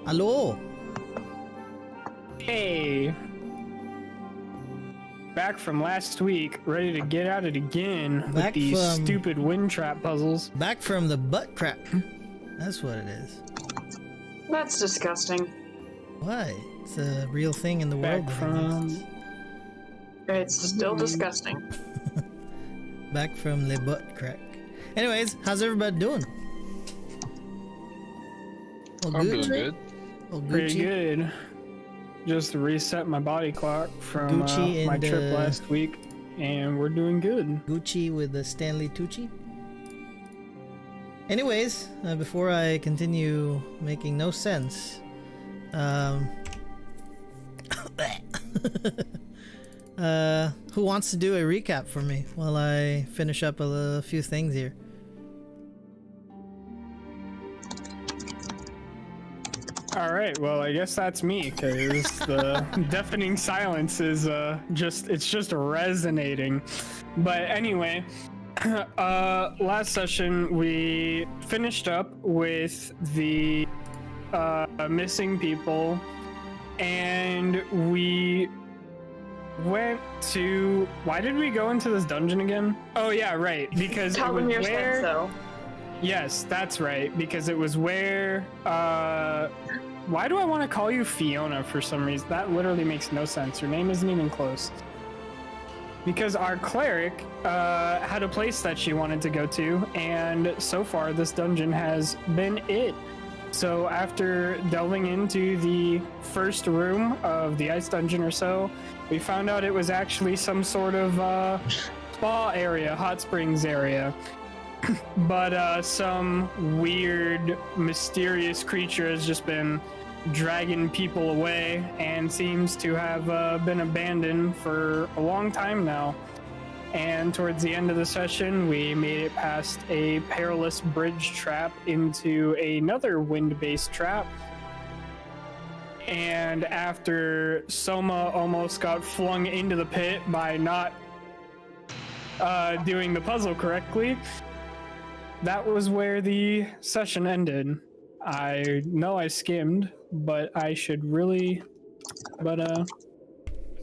Hello. Hey. Back from last week, ready to get at it again with these stupid wind trap puzzles. Back from the butt crack. That's what it is. That's disgusting. Why? It's a real thing in the world. Back from... It's still disgusting. Back from the butt crack. Anyways, how's everybody doing? I'm doing good. Pretty good. Just reset my body clock from my trip last week, and we're doing good. Gucci with the Stanley Tucci. Anyways, before I continue making no sense, who wants to do a recap for me while I finish up a few things here? All right, well, I guess that's me, because the deafening silence is just resonating. But anyway, last session we finished up with the missing people, and we went to... Why did we go into this dungeon again? Oh yeah, right, because Tell them your sense, though. Yes, that's right, because it was where, why do I want to call you Fiona for some reason? That literally makes no sense. Your name isn't even close. Because our cleric, had a place that she wanted to go to, and so far this dungeon has been it. So after delving into the first room of the ice dungeon or so, we found out it was actually some sort of, spa area, hot springs area. But some weird, mysterious creature has just been dragging people away and seems to have been abandoned for a long time now. And towards the end of the session, we made it past a perilous bridge trap into another wind-based trap. And after Soma almost got flung into the pit by not doing the puzzle correctly, that was where the session ended. I know I skimmed, but I should really... But,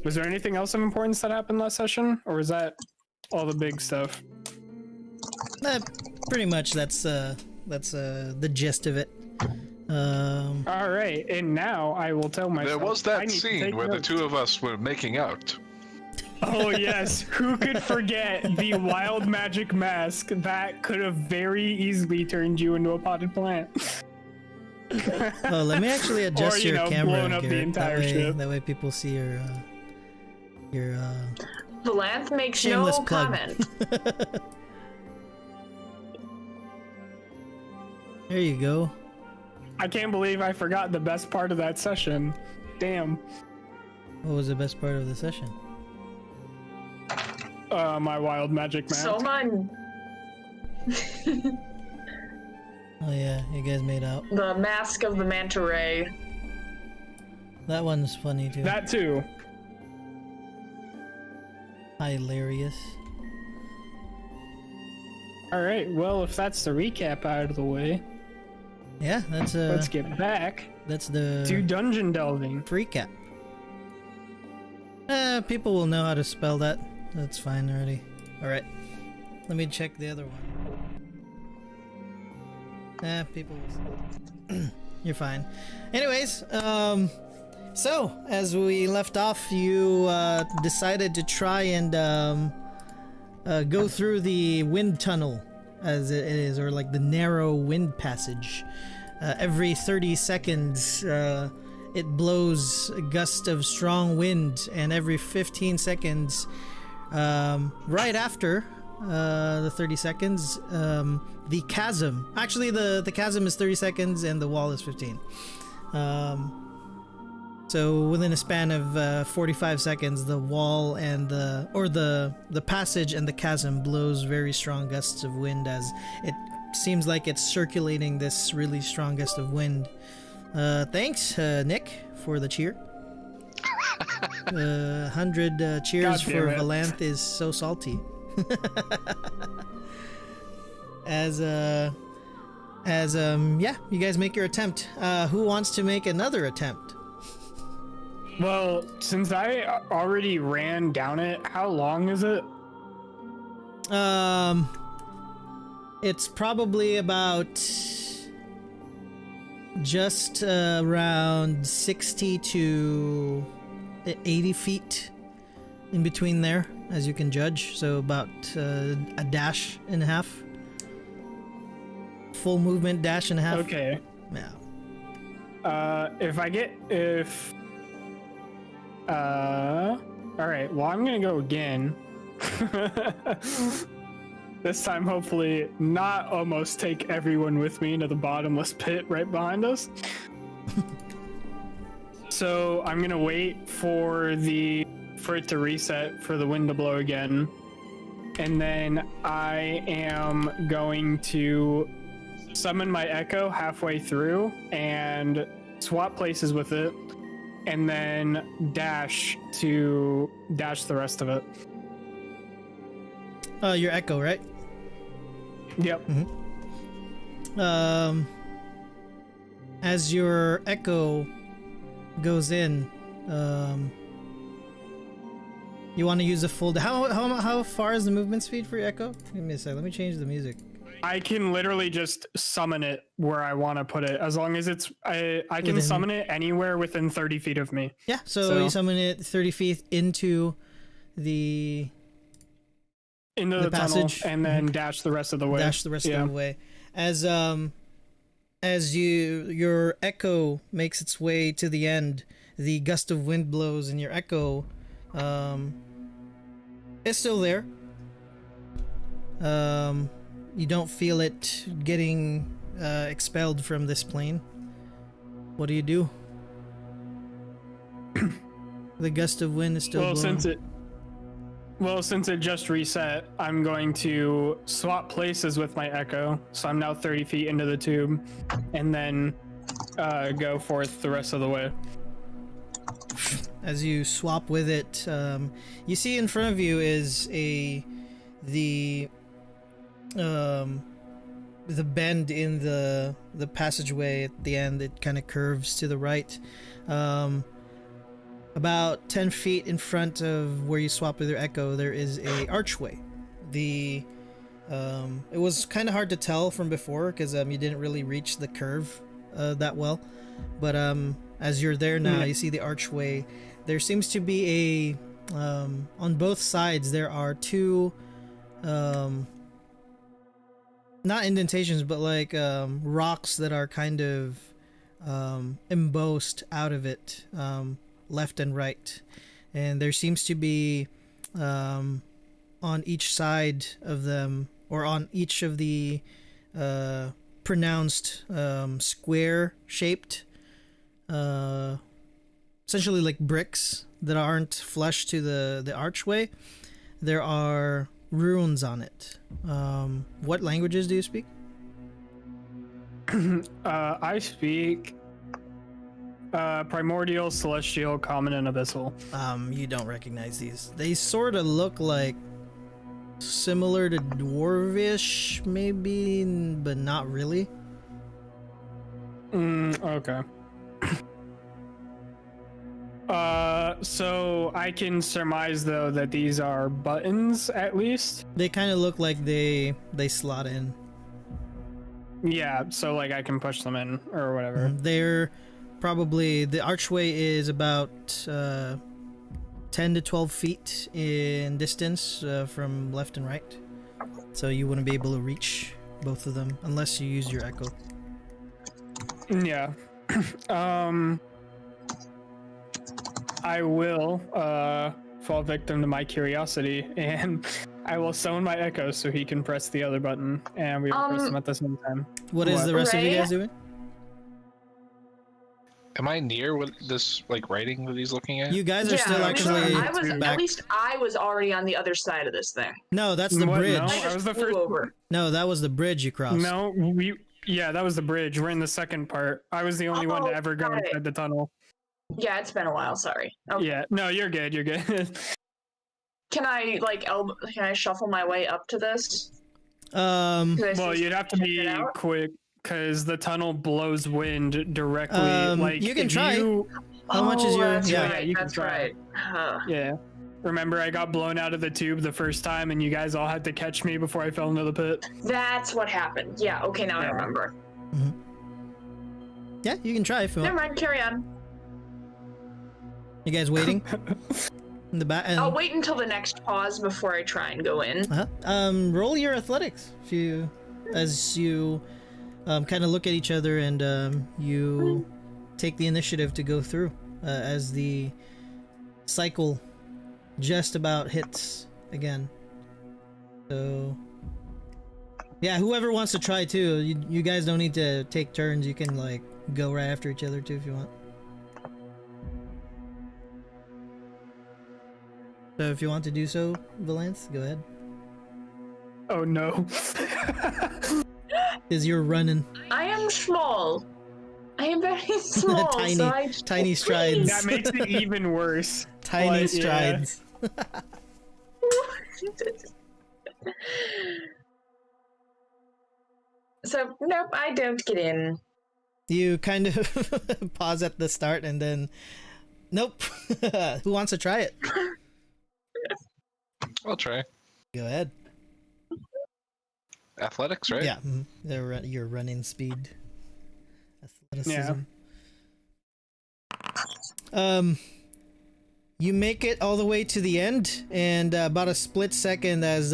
was there anything else of importance that happened last session? Or was that all the big stuff? Pretty much that's the gist of it. Alright, and now I will tell myself... There was that scene where the two of us were making out. Oh yes, who could forget the wild magic mask that could have very easily turned you into a potted plant? Oh, let me actually adjust your camera. Blown up the entire ship. That way people see your Valanth makes shameless no plug. comment. There you go. I can't believe I forgot the best part of that session. Damn. What was the best part of the session? My wild magic mask. Soma. Oh yeah, you guys made out. The mask of the manta ray. That one's funny too. That too. Hilarious. Alright, well, if that's the recap out of the way, yeah, that's let's get back that's the to dungeon delving. recap. People will know how to spell that. That's fine already. Alright. Let me check the other one. People will... You're fine. Anyways, so, as we left off, you decided to try and go through the wind tunnel, as it is, or like the narrow wind passage. Every 30 seconds, it blows a gust of strong wind, and every 15 seconds, right after the 30 seconds, the chasm. Actually, the chasm is 30 seconds and the wall is 15. So within a span of 45 seconds, the wall and the passage and the chasm blows very strong gusts of wind, as it seems like it's circulating this really strong gust of wind. Thanks, Nick, for the cheer. 100 cheers for Valanth is so As yeah, you guys make your attempt. Who wants to make another attempt? Well, since I already ran down it, how long is it? It's probably about just around 60 to 80 feet in between there, as you can judge. So about a dash and a half. Full movement, dash and a half. Okay. Yeah. All right. Well, I'm gonna go again. This time, hopefully, not almost take everyone with me into the bottomless pit right behind us. So I'm gonna wait for it to reset, for the wind to blow again, and then I am going to summon my echo halfway through and swap places with it, and then dash the rest of it. Your echo, right? Yep. Mm-hmm. As your echo goes in, you want to use a full. How far is the movement speed for your echo? Give me a sec. Let me change the music. I can literally just summon it where I want to put it, as long as it's. I can summon it anywhere within 30 feet of me. Yeah. So you summon it 30 feet into the the passage, tunnel, and then dash the rest of the way. Dash the rest of the way. As your echo makes its way to the end, the gust of wind blows, and your echo is still there. You don't feel it getting expelled from this plane. What do you do? The gust of wind is still blowing. Since it just reset, I'm going to swap places with my echo. So I'm now 30 feet into the tube, and then go forth the rest of the way. As you swap with it, you see in front of you is the bend in the passageway at the end. It kind of curves to the right. About 10 feet in front of where you swap with your echo, there is a archway. It was kind of hard to tell from before because you didn't really reach the curve that well, but as you're there now, you see the archway. There seems to be on both sides there are two not indentations, but like rocks that are kind of embossed out of it, left and right, and there seems to be on each side of them, or on each of the pronounced square shaped essentially like bricks that aren't flush to the archway, there are runes on it. What languages do you speak? I speak Primordial, Celestial, Common, and Abyssal. You don't recognize these. They sort of look like similar to Dwarvish, maybe, but not really. Okay. So I can surmise though that these are buttons at least. They kind of look like they slot in. Yeah, so like I can push them in or whatever. They're probably, the archway is about 10 to 12 feet in distance from left and right. So you wouldn't be able to reach both of them unless you use your echo. Yeah. I will fall victim to my curiosity, and I will summon my echo so he can press the other button, and we will press them at the same time. What is the rest of you guys doing? Am I near what this like writing that he's looking at? You guys are still actually back. At least I was already on the other side of this thing. No, that's the bridge. No, I was the first over. No, that was the bridge you crossed. No, yeah, that was the bridge. We're in the second part. I was the only one to ever go inside the tunnel. Yeah, it's been a while. Sorry. Okay. Yeah, no, you're good. You're good. Can I can I shuffle my way up to this? Well, you'd have to be quick. because the tunnel blows wind directly. Like you can if try. you- How much is your? That's Yeah. right. you can That's try. right. Yeah. Remember, I got blown out of the tube the first time, and you guys all had to catch me before I fell into the pit. That's what happened. Yeah. Okay. Now I Yeah. remember. Yeah, you can try if you Never want. mind. Carry on. You guys waiting in the back? I'll wait until the next pause before I try and go in. Roll your athletics if you, as you, kind of look at each other and you take the initiative to go through as the cycle just about hits again. So, yeah, whoever wants to try too. You guys don't need to take turns. You can like go right after each other too if you want. So if you want to do so, Valance, go ahead. Oh no. Is you're running I am small. I am very small. tiny, so I tiny strides. That makes it even worse. Tiny Like, yeah. strides. So nope, I don't get in. You kind of pause at the start and then, nope. Who wants to try it? I'll try. Go ahead. Athletics, right? Yeah, your running speed, athleticism. You make it all the way to the end, and about a split second, as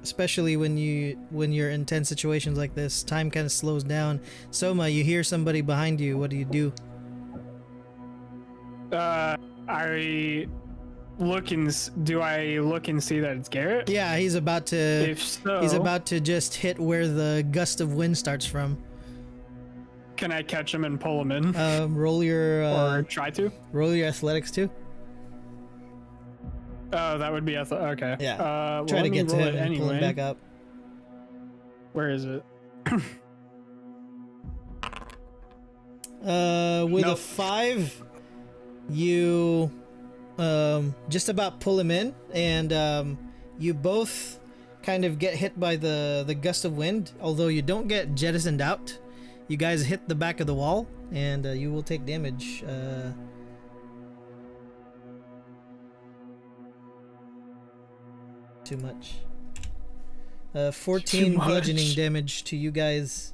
especially when you're in tense situations like this, time kind of slows down. Soma, you hear somebody behind you. What do you do? Do I look and see that it's Garrett? Yeah, he's about to. If so, He's about to just hit where the gust of wind starts from. can I catch him and pull him in? Roll your or try to? roll your athletics too. Oh, that would be okay. Yeah. Well, Try to let me get to roll him it and pull him anyway. back up. Where is it? With a Nope. 5, you just about pull him in, and you both kind of get hit by the gust of wind. Although you don't get jettisoned out, you guys hit the back of the wall, and you will take damage. Too much. 14 Too much. bludgeoning damage to you guys.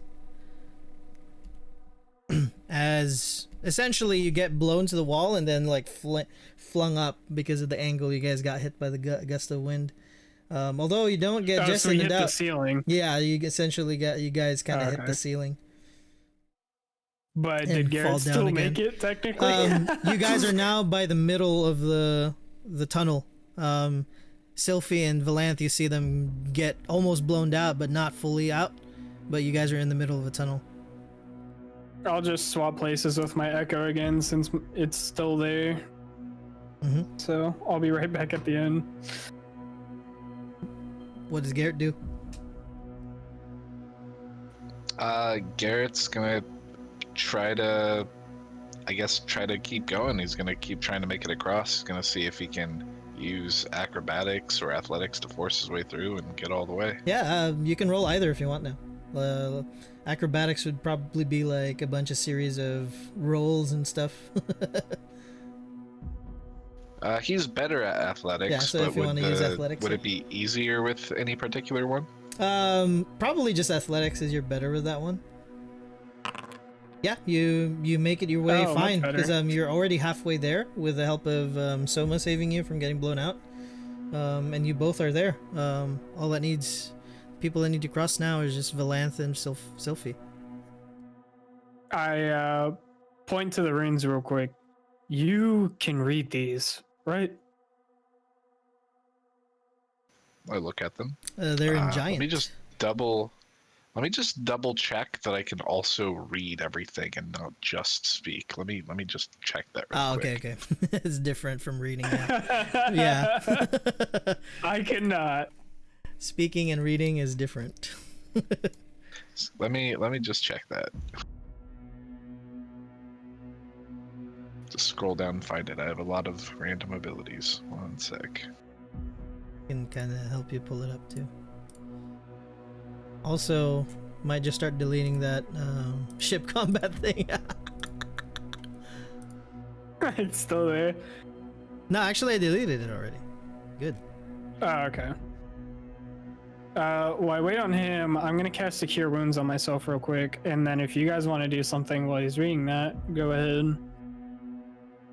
As essentially you get blown to the wall and then like flung up because of the angle you guys got hit by the gust of wind. Although you don't get So we jettisoned hit the out. ceiling. Yeah, you essentially you guys kind of hit Okay. the ceiling. But And did fall Garrett down still again. make it technically? You guys are now by the middle of the tunnel. Sylphie and Valanth, you see them get almost blown out, but not fully out. But you guys are in the middle of a tunnel. I'll just swap places with my Echo again since it's still there. Mhm. So I'll be right back at the end. What does Garrett do? Garrett's gonna try to keep going. He's gonna keep trying to make it across. He's gonna see if he can use acrobatics or athletics to force his way through and get all the way. Yeah, you can roll either if you want now. Acrobatics would probably be like a bunch of series of rolls and stuff. He's better at athletics, Yeah, so but if you wanna use athletics, would yeah. it be easier with any particular one? Probably just athletics is you're better with that one. Yeah, you make it your way Oh, much fine better. because you're already halfway there with the help of Soma saving you from getting blown out. And you both are there. All that people that need to cross now is just Valanth and Sylphie. I point to the runes real quick. You can read these, right? I look at them. They're in giant. Let me just double check that I can also read everything and not just speak. Let me just check that real okay, quick. okay. It's different from reading. Yeah. Yeah. I cannot. Speaking and reading is different. Let me just check that. Just scroll down and find it. I have a lot of random abilities. One sec. Can kind of help you pull it up too. Also, Might just start deleting that ship combat thing. It's still there. No, actually I deleted it already. Good. Oh, okay. While I wait on him, I'm gonna cast a Cure Wounds on myself real quick, and then if you guys want to do something while he's reading that, go ahead.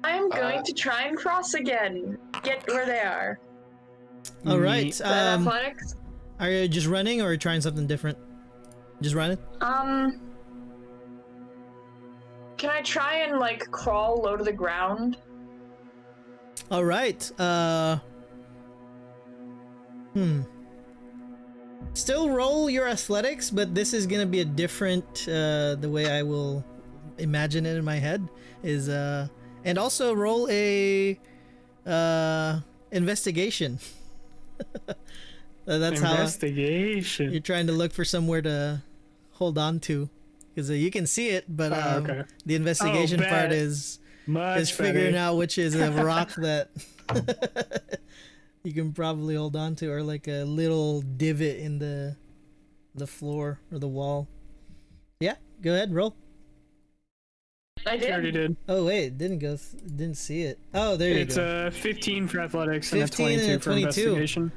I'm going to try and cross again. Get where they are. All right. Is that athletics? Are you just running or trying something different? Just running? Can I try and like crawl low to the ground? All right. Still roll your athletics, but this is gonna be a different. The way I will imagine it in my head is and also roll a investigation. That's investigation. how you're trying to look for somewhere to hold on to, because you can see it, but okay. the investigation part is figuring out which is a rock that you can probably hold on to, or like a little divot in the floor or the wall. Yeah, go ahead, roll. I did. She already did. Oh wait, didn't see it. Oh, there you It's go. a 15 for athletics 15 and a 22 and a for 22. investigation.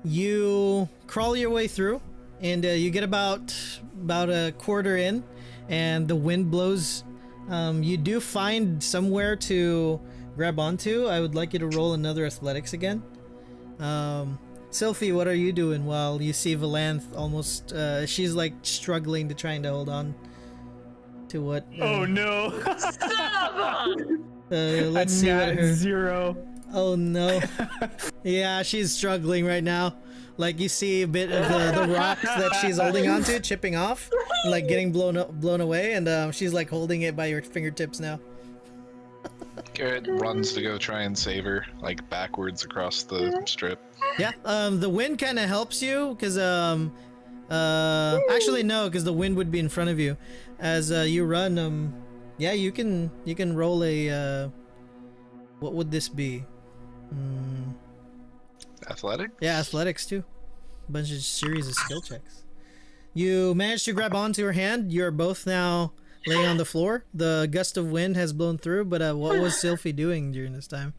You crawl your way through, and you get about a quarter in, and the wind blows. You do find somewhere to grab onto. I would like you to roll another athletics again. Sylphie, what are you doing while you see Valanth almost? She's like struggling to trying to hold on to what. Oh no! Let's see what her 0. Oh no. Yeah, she's struggling right now. Like you see a bit of the rocks that she's holding onto chipping off, like getting blown away, and she's like holding it by your fingertips now. Garrett runs to go try and save her, like backwards across the strip. Yeah, the wind kind of helps you because actually no, because the wind would be in front of you as you run. Yeah, you can roll a what would this be? Athletics? Yeah, athletics too. Bunch of series of skill checks. You managed to grab onto her hand. You're both now laying on the floor. The gust of wind has blown through, but what was Sylphie doing during this time?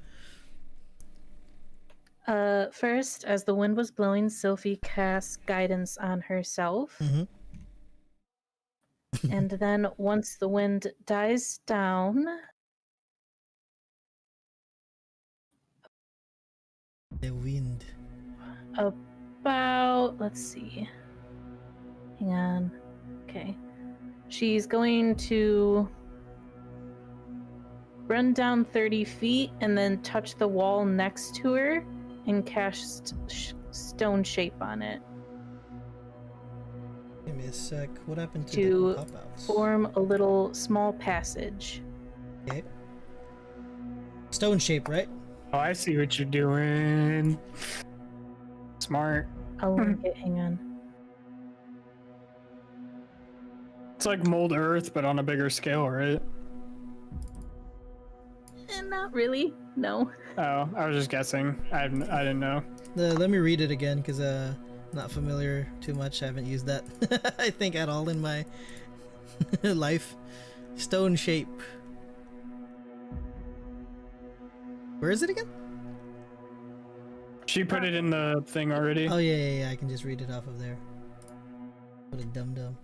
First, as the wind was blowing, Sylphie cast guidance on herself. And then once the wind dies down... The wind. About... let's see. Hang on. Okay. She's going to run down 30 feet and then touch the wall next to her and cast stone shape on it. Give me a sec. What happened to the pop-outs? Form a little small passage. Okay. Stone shape, right? Oh, I see what you're doing. Smart. I'll link it. Hang on. It's like mold earth, but on a bigger scale, right? Not really. No. Oh, I was just guessing. I didn't know. Let me read it again because not familiar too much. I haven't used that I think at all in my life. Stone shape. Where is it again? She put it in the thing already. Oh yeah. I can just read it off of there. What a dum-dum.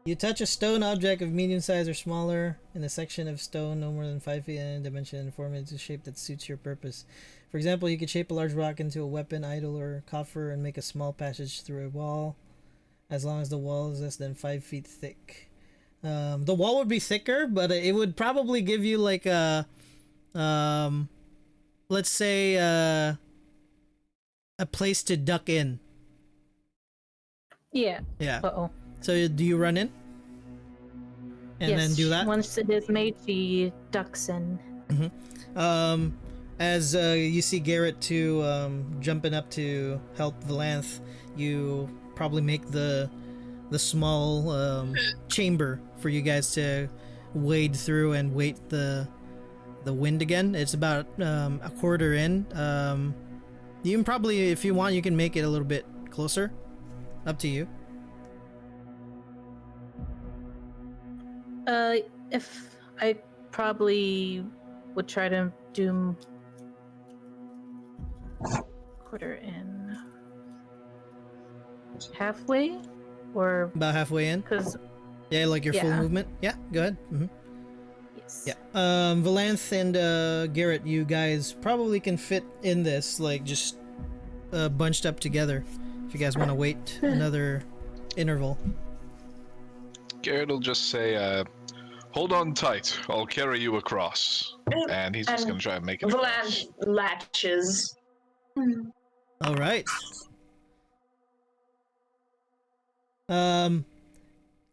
You touch a stone object of medium size or smaller in a section of stone no more than 5 feet in dimension and form it into a shape that suits your purpose. For example, you could shape a large rock into a weapon, idol, or coffer and make a small passage through a wall as long as the wall is less than 5 feet thick. The wall would be thicker, but it would probably give you like a let's say a place to duck in. Yeah. Yeah. Uh-oh. So do you run in? And yes, then do that? Once it is made, she ducks in. As you see Garrett jumping up to help Valanth, you probably make the small chamber for you guys to wade through and wait the wind again. It's about a quarter in. You can probably, if you want, you can make it a little bit closer? Up to you. If I probably would try to do quarter in halfway, or About halfway in. because Yeah, like your full Yeah. movement. Yeah, go ahead. yes, Yeah. Valanth and Garrett, you guys probably can fit in this, like just bunched up together. If you guys want to wait another interval. Garrett will just say, hold on tight. I'll carry you across. And he's just And going to try and make it across. Valanth latches. All right.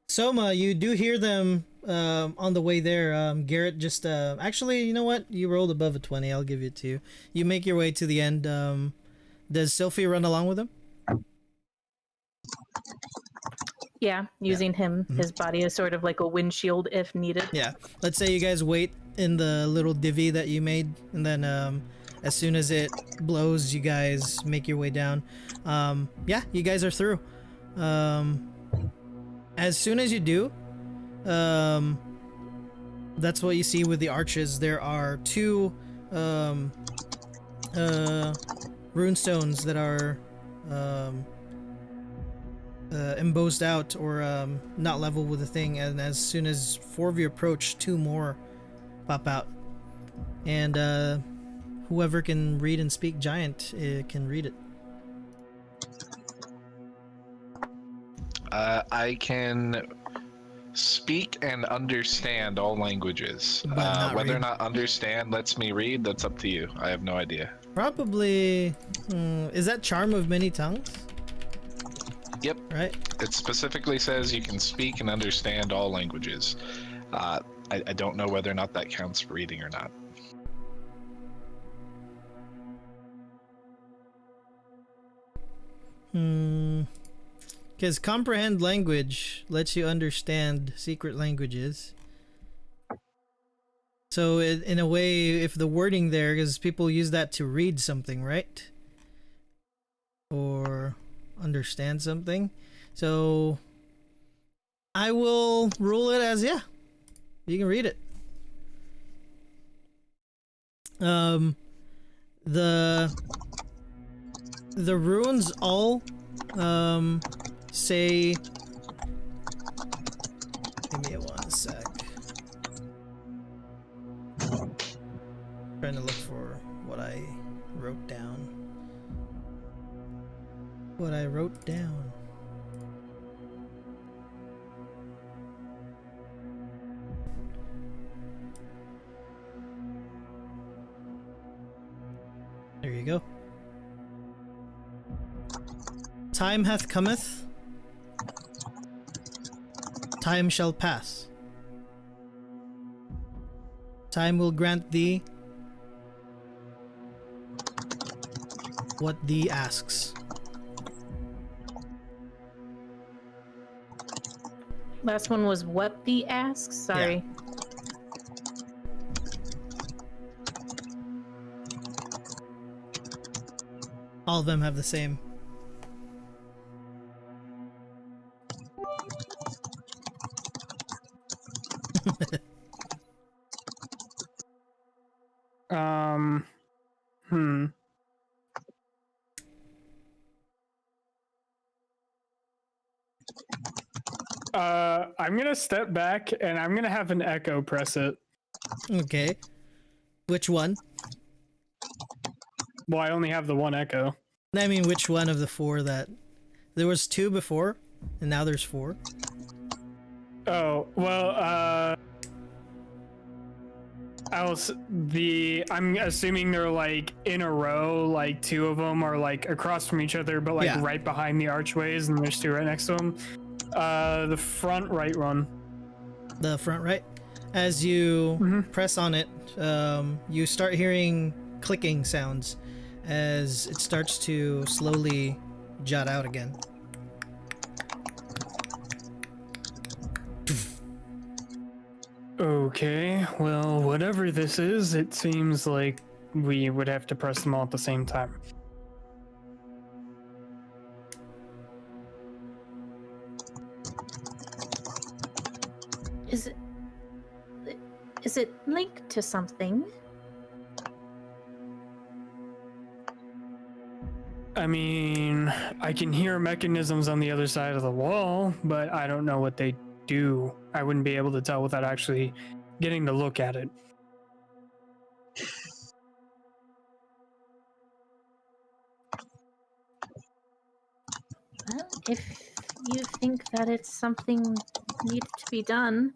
Soma, you do hear them on the way there. Garrett just actually, you know what? You rolled above a 20. I'll give it to you. You make your way to the end. Does Sylphie run along with him? yeah, using his body as sort of like a windshield if needed. Yeah. Let's say you guys wait in the little divvy that you made, and then as soon as it blows, you guys make your way down. Yeah, you guys are through. As soon as you do, that's what you see with the arches. There are two runestones that are embossed out or not level with the thing, and as soon as four of you approach, two more pop out, and whoever can read and speak giant can read it. I can speak and understand all languages. But not whether or read. not understand lets me read, that's up to you. I have no idea. Probably is that charm of many tongues? Yep. Right? It specifically says you can speak and understand all languages. I don't know whether or not that counts for reading or not. Because comprehend language lets you understand secret languages. So in a way, if the wording there, because people use that to read something, right? Or understand something. So I will rule it as, yeah, you can read it. The runes all say, give me 1 sec. Trying to look for what I wrote down. There you go. Time hath cometh. Time shall pass. Time will grant thee what thee asks. Last one was what the asks. Sorry. All of them have the same. I'm gonna step back and I'm gonna have an echo press it. Okay. Which one? Well, I only have the one echo. I mean, which one of the four that... There was two before, and now there's four. Oh, well, I'm assuming they're like in a row, like two of them are like across from each other, but like Yeah. right behind the archways, and there's two right next to them. The front right one. The front right. As you press on it, you start hearing clicking sounds as it starts to slowly jot out again. Okay, well, whatever this is, it seems like we would have to press them all at the same time. Is it linked to something? I mean, I can hear mechanisms on the other side of the wall, but I don't know what they do. I wouldn't be able to tell without actually getting to look at it. Well, if you think that it's something needed to be done,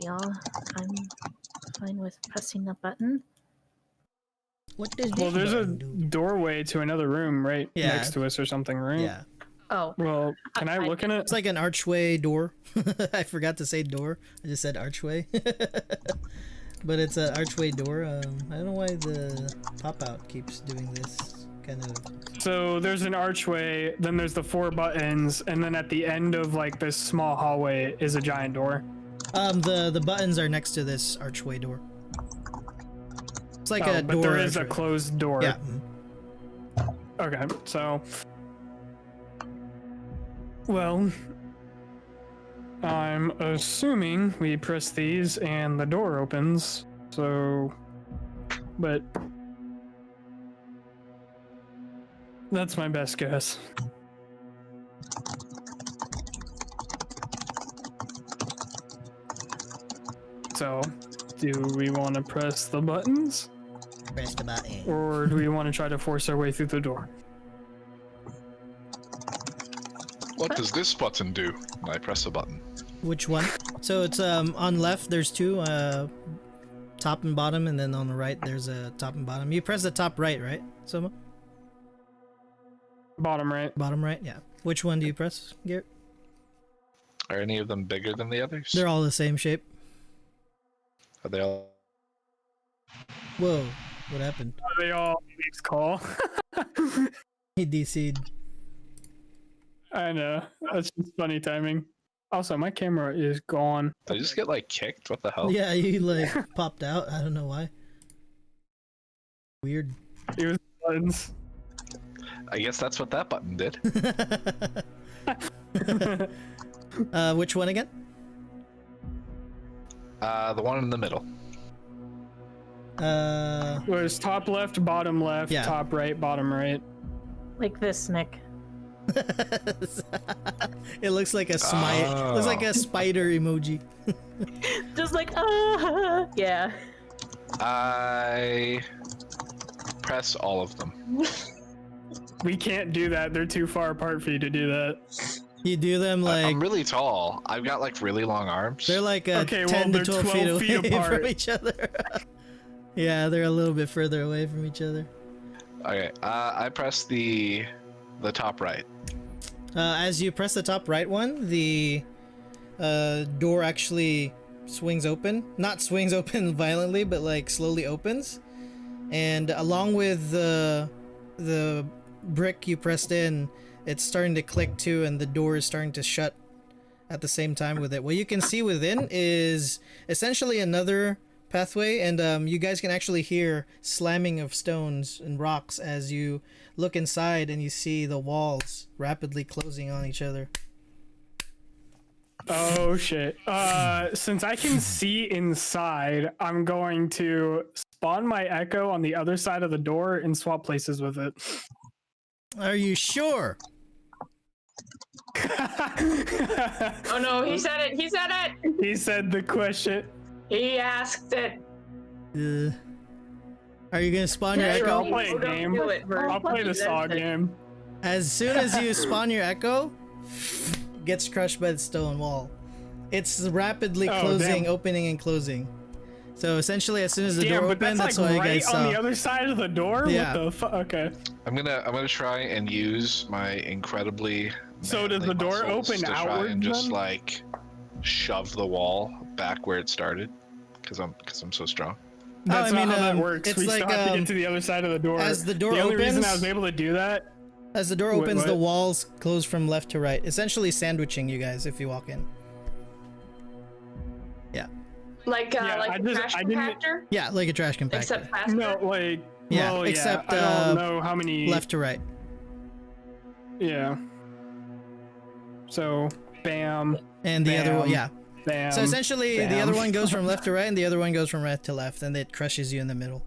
I'm fine with pressing the button. What does this Well, there's a button do? doorway to another room right Yeah. next to us or something, right? Yeah. Oh, Well, can I look in it? It's like an archway door. I forgot to say door. I just said archway. But it's an archway door. I don't know why the pop-out keeps doing this kind of... So there's an archway, then there's the 4 buttons, and then at the end of like this small hallway is a giant door. The buttons are next to this archway door. It's like a door. But there is a archway. closed door. Yeah. Okay, so... Well... I'm assuming we press these and the door opens, so... But... That's my best guess. So, do we want to press the buttons? Press the button. Or do we want to try to force our way through the door? What does this button do? I press a button. Which one? So it's on left there's 2, top and bottom, and then on the right there's a top and bottom. You press the top right, right? Soma? Bottom right. Bottom right, yeah. Which one do you press, Garrett? Are any of them bigger than the others? They're all the same shape. Are they all? Whoa, what happened? Are they all Phoenix call? He DC'd. I know. That's just funny timing. Also, my camera is gone. Did I just get like kicked? What the hell? Yeah, he like popped out. I don't know why. Weird. It was buttons. I guess that's what that button did. Which one again? The one in the middle. Was top left, bottom left, Yeah. top right, bottom right. like this, Nick. It looks like a smite. Looks like a spider emoji. Just like, yeah. I press all of them. We can't do that. They're too far apart for you to do that. You do them like I'm really tall. I've got like really long arms. they're like Okay, 10 well, to they're 12 feet 12 feet away apart. from each other. Yeah, they're a little bit further away from each other. Okay, I press the top right. As you press the top right one, the door actually swings open. Not swings open violently, but like slowly opens. And along with the brick you pressed in, it's starting to click too, and the door is starting to shut at the same time with it. What you can see within is essentially another pathway, and you guys can actually hear slamming of stones and rocks as you look inside and you see the walls rapidly closing on each other. Oh shit. Since I can see inside, I'm going to spawn my echo on the other side of the door and swap places with it. Are you sure? Oh no, he said it. He said it. He said the question. He asked it. Are you gonna spawn your Yeah, Sure, echo? I'll play a Don't game. do it, Vern. I'll play the saw game. As soon as you spawn your echo, gets crushed by the stone wall. It's rapidly Oh, closing, damn. opening, and closing. So essentially, as soon as the Damn, door but opened, that's that's like what you right guys saw. on the other side of the door? Yeah. What the fuck? Okay. I'm gonna try and use my incredibly. So does manly the door muscles open to try outward and just then? like shove the wall back where it started? Because I'm so strong. That's I mean, not how that works. it's We like, still have to um, get to the other side of the door. as the door the only reason opens- I was able to do that. As the door Wait, opens, what? the walls close from left to right, essentially sandwiching you guys if you walk in. Like Yeah, like I a just- trash I didn't- compactor, Yeah, like a trash compactor. except faster. No, like Yeah, well, except, I don't know how many left to right. Yeah. So, bam. And the other one, Bam. yeah. Damn. So essentially, the Damn. other one goes from left to right, and the other one goes from right to left, and it crushes you in the middle.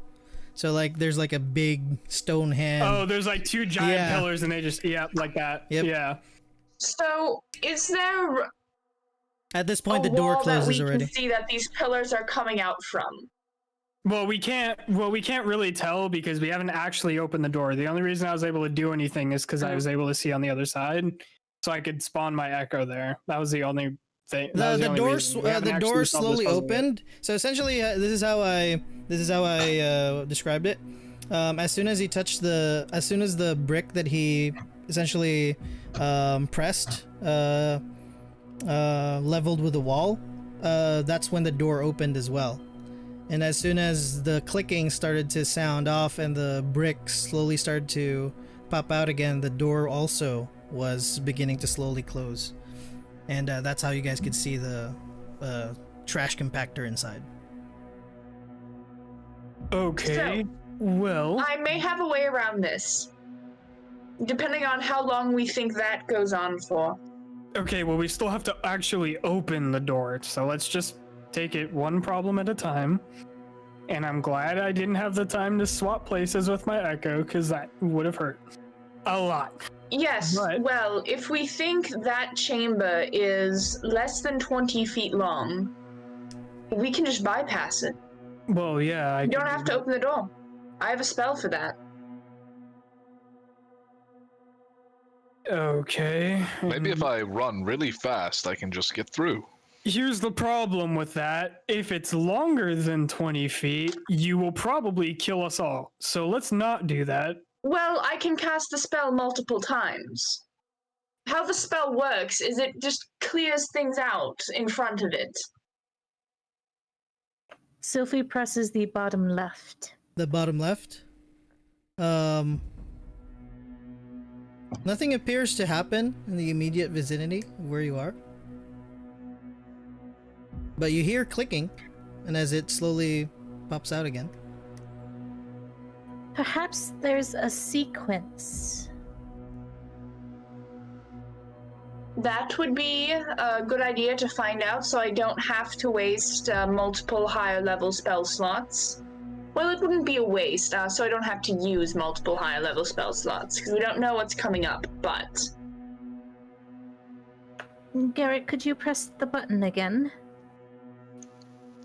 So like, there's like a big stone hand. Oh, there's like two giant Yeah. pillars, and they just like that. Yep. Yeah. So, is there At this point, a the door wall that we closes already. can see that these pillars are coming out from? Well, we can't really tell because we haven't actually opened the door. The only reason I was able to do anything is because I was able to see on the other side, so I could spawn my echo there. That was the only thing. The door slowly opened. So essentially, this is how I described it. As soon as the brick that he essentially pressed leveled with the wall, that's when the door opened as well. And as soon as the clicking started to sound off and the brick slowly started to pop out again, the door also was beginning to slowly close. And that's how you guys could see the trash compactor inside. Okay. Well, I may have a way around this, depending on how long we think that goes on for. okay. Well, we still have to actually open the door, so let's just take it one problem at a time. And I'm glad I didn't have the time to swap places with my echo, because that would have hurt a lot. Yes, But- well, if we think that chamber is less than 20 feet long, we can just bypass it. Well, yeah. You don't have to open the door. I have a spell for that. Okay. Maybe if I run really fast, I can just get through. Here's the problem with that. If it's longer than 20 feet, you will probably kill us all. So let's not do that. Well, I can cast the spell multiple times. How the spell works is it just clears things out in front of it. Sophie presses the bottom left. The bottom left. Nothing appears to happen in the immediate vicinity of where you are. But you hear clicking, and as it slowly pops out again. Perhaps there's a sequence. That would be a good idea to find out so I don't have to waste multiple higher level spell slots. Well, it wouldn't be a waste, so I don't have to use multiple higher level spell slots, because we don't know what's coming up, but... Garrett, could you press the button again?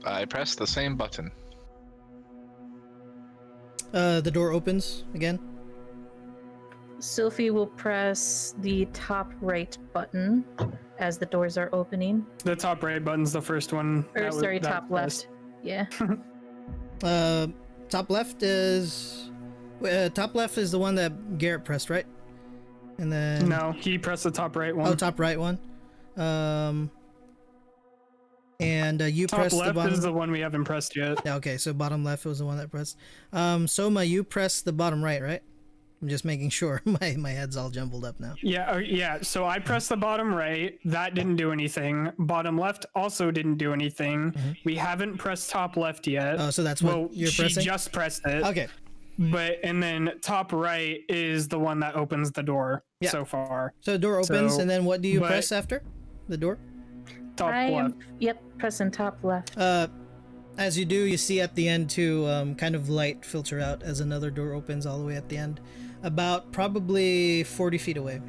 I press the same button. The door opens again. Sophie will press the top right button as the doors are opening. The top right button's the first one. Or That was- sorry, that top pressed. left. Yeah. Top left is the one that Garrett pressed, right? And then No, he pressed the top right one. oh, top right one. And you top pressed the left bottom. is the one we haven't pressed yet. Yeah, okay, so bottom left was the one that pressed. Soma, you pressed the bottom right, right? I'm just making sure. My head's all jumbled up now. Yeah, yeah. So I pressed the bottom right. That didn't do anything. Bottom left also didn't do anything. We haven't pressed top left yet. Oh, so that's what you're she pressing? just pressed it. Okay. And then top right is the one that opens the door Yeah. so far. So the door opens, So, and then what do you but- press after the door? Top I left. am, yep, pressing top left. As you do, you see at the end too, kind of light filter out as another door opens all the way at the end, about probably 40 feet away.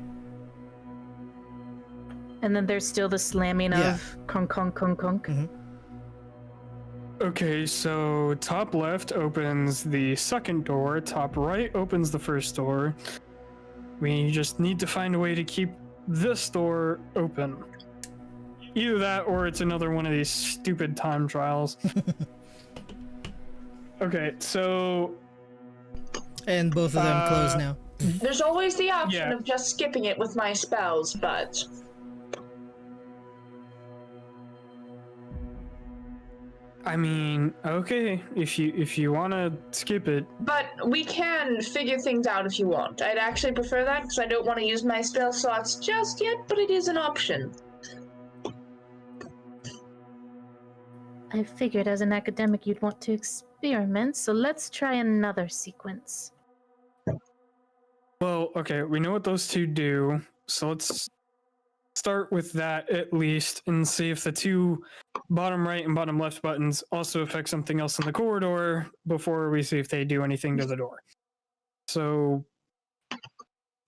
And then there's still the slamming Yeah. of conk, conk, conk, conk. Mhm. Okay, so top left opens the second door. Top right opens the first door. We just need to find a way to keep this door open. Either that or it's another one of these stupid time trials. Okay, so And both of them close now. There's always the option Yeah. of just skipping it with my spells, but... I mean, okay, if you want to skip it. But we can figure things out if you want. I'd actually prefer that, because I don't want to use my spell slots just yet, but it is an option. I figured as an academic you'd want to experiment, so let's try another sequence. Well, okay, we know what those two do, so let's start with that at least and see if the two bottom right and bottom left buttons also affect something else in the corridor before we see if they do anything to the door. So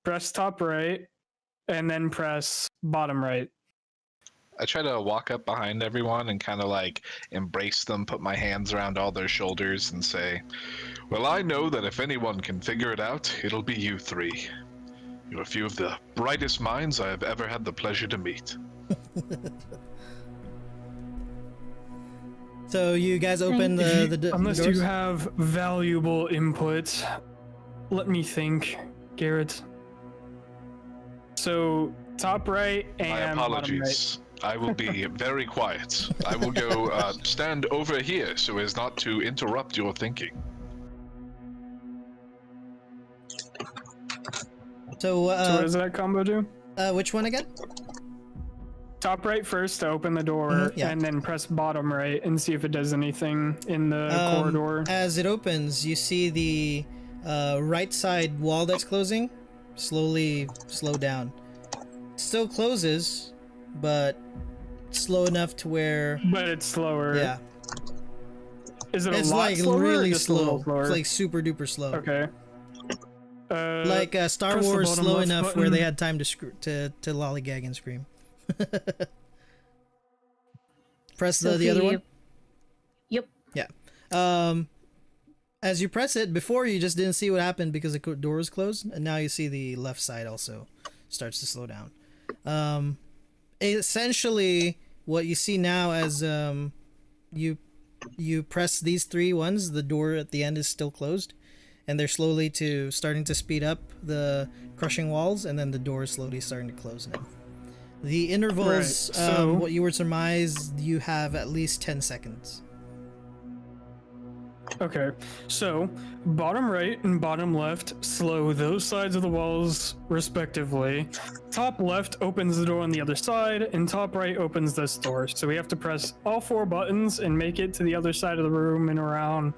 press top right and then press bottom right. I try to walk up behind everyone and kind of like embrace them, put my hands around all their shoulders and say, well, I know that if anyone can figure it out, it'll be you three. You're a few of the brightest minds I have ever had the pleasure to meet. So you guys open the unless doors? you have valuable input. Let me think, Garrett. So top right and My apologies. bottom right. I will be very quiet. I will go stand over here so as not to interrupt your thinking. So So what does that combo do? which one again? Top right first to open the door, yeah. and then press bottom right and see if it does anything in the corridor. As it opens, you see the right side wall that's closing slowly slow down. It still closes, but slow enough to where But it's slower. yeah, Is it it's a lot like slower or really just a little slow. slower? It's like super duper slow. Okay. Like Star press the Wars bottom slow left enough button. where they had time to to lollygag and scream. Press the other one. Yep. Yeah. As you press it, before you just didn't see what happened because the door was closed, and now you see the left side also starts to slow down. Essentially, what you see now as you press these three ones, the door at the end is still closed, and they're slowly starting to speed up the crushing walls, and then the door is slowly starting to close now. The intervals, Right, so- what you would surmise, you have at least 10 seconds. Okay, so bottom right and bottom left slow those sides of the walls respectively. Top left opens the door on the other side, and top right opens this door. So we have to press all four buttons and make it to the other side of the room in around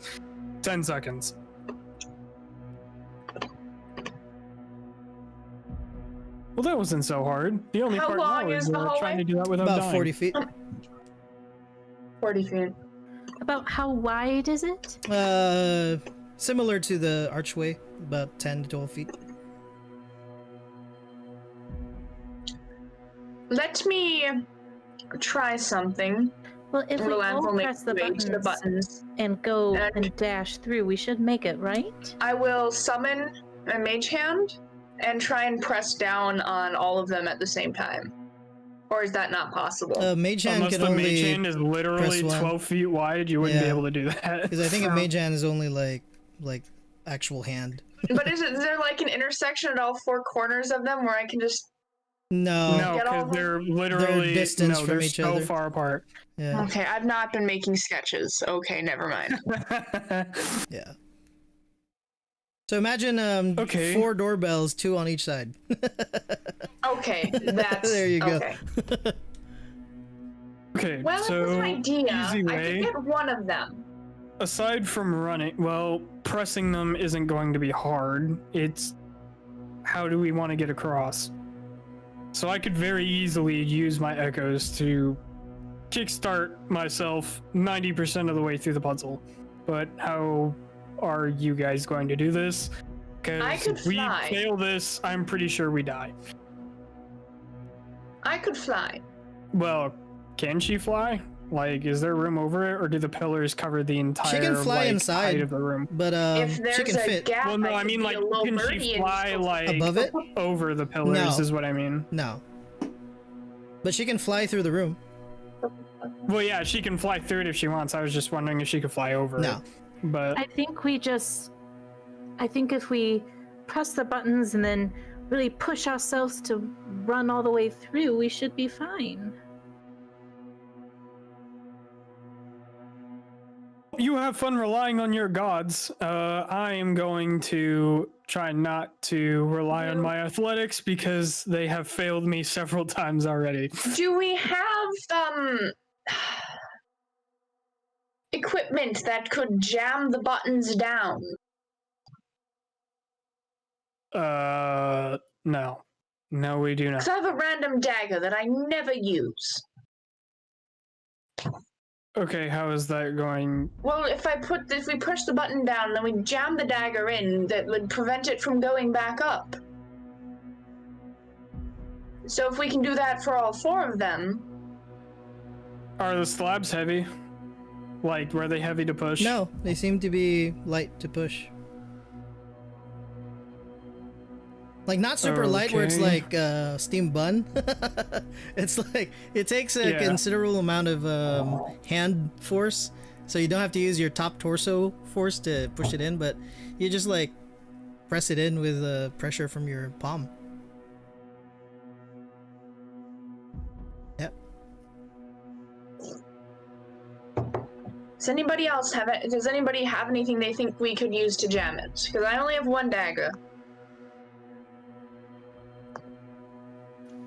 10 seconds. Well, that wasn't so hard. The only How part long now is is the hallway? trying to do that without About dying. 40 feet. 40 feet. About how wide is it? Similar to the archway, about 10 to 12 feet. Let me try something. Well, if we Roland will all make press the his way to the buttons and go And- and dash through, we should make it, right? I will summon a mage hand and try and press down on all of them at the same time. Or is that not possible? Mage hand Unless can the only mage hand is literally press one. 12 feet wide, you wouldn't be Yeah. able to do that. because I think a So- mage hand is only like actual hand. But is there like an intersection at all four corners of them where I can just... No. No, Get all because of them? they're literally distance no, from they're each so other. far apart. Yeah. Okay, I've not been making sketches. Okay, never mind. Yeah. So imagine Okay. 4 doorbells, 2 on each side. Okay, that's... There you go. Okay. Okay, Well, so that's an idea. easy I way. could get one of them. Aside from running, well, pressing them isn't going to be hard. It's how do we want to get across? So I could very easily use my echoes to kickstart myself 90% of the way through the puzzle. But how are you guys going to do this? I Because could if we fly. fail this, I'm pretty sure we die. I could fly. Well, can she fly? Like, is there room over it, or do the pillars cover the entire can fly like, inside. height of the room? But If she there's can a fit gap, Well, no, I could mean, be like, a little can birdie she and fly still- like above it. over the pillars? No. Is what I mean. No. But she can fly through the room. Well, yeah, she can fly through it if she wants. I was just wondering if she could fly over No. it. But I think if we press the buttons and then really push ourselves to run all the way through, we should be fine. you have fun relying on your gods. I am going to try not to rely on my athletics because they have failed me several times already. Do we have equipment that could jam the buttons down? No. No, we do not. Because I have a random dagger that I never use. Okay, how is that going? Well, if we push the button down, then we jam the dagger in, that would prevent it from going back up. So if we can do that for all 4 of them. Are the slabs heavy? Like, were they heavy to push? No, they seem to be light to push. Like, not super light where it's Okay. like steam bun. It's like, it takes a considerable amount of hand force, so you don't have to use your top torso force to push it in, but you just like press it in with pressure from your palm. Yep. Does anybody have anything they think we could use to jam it? Because I only have 1 dagger.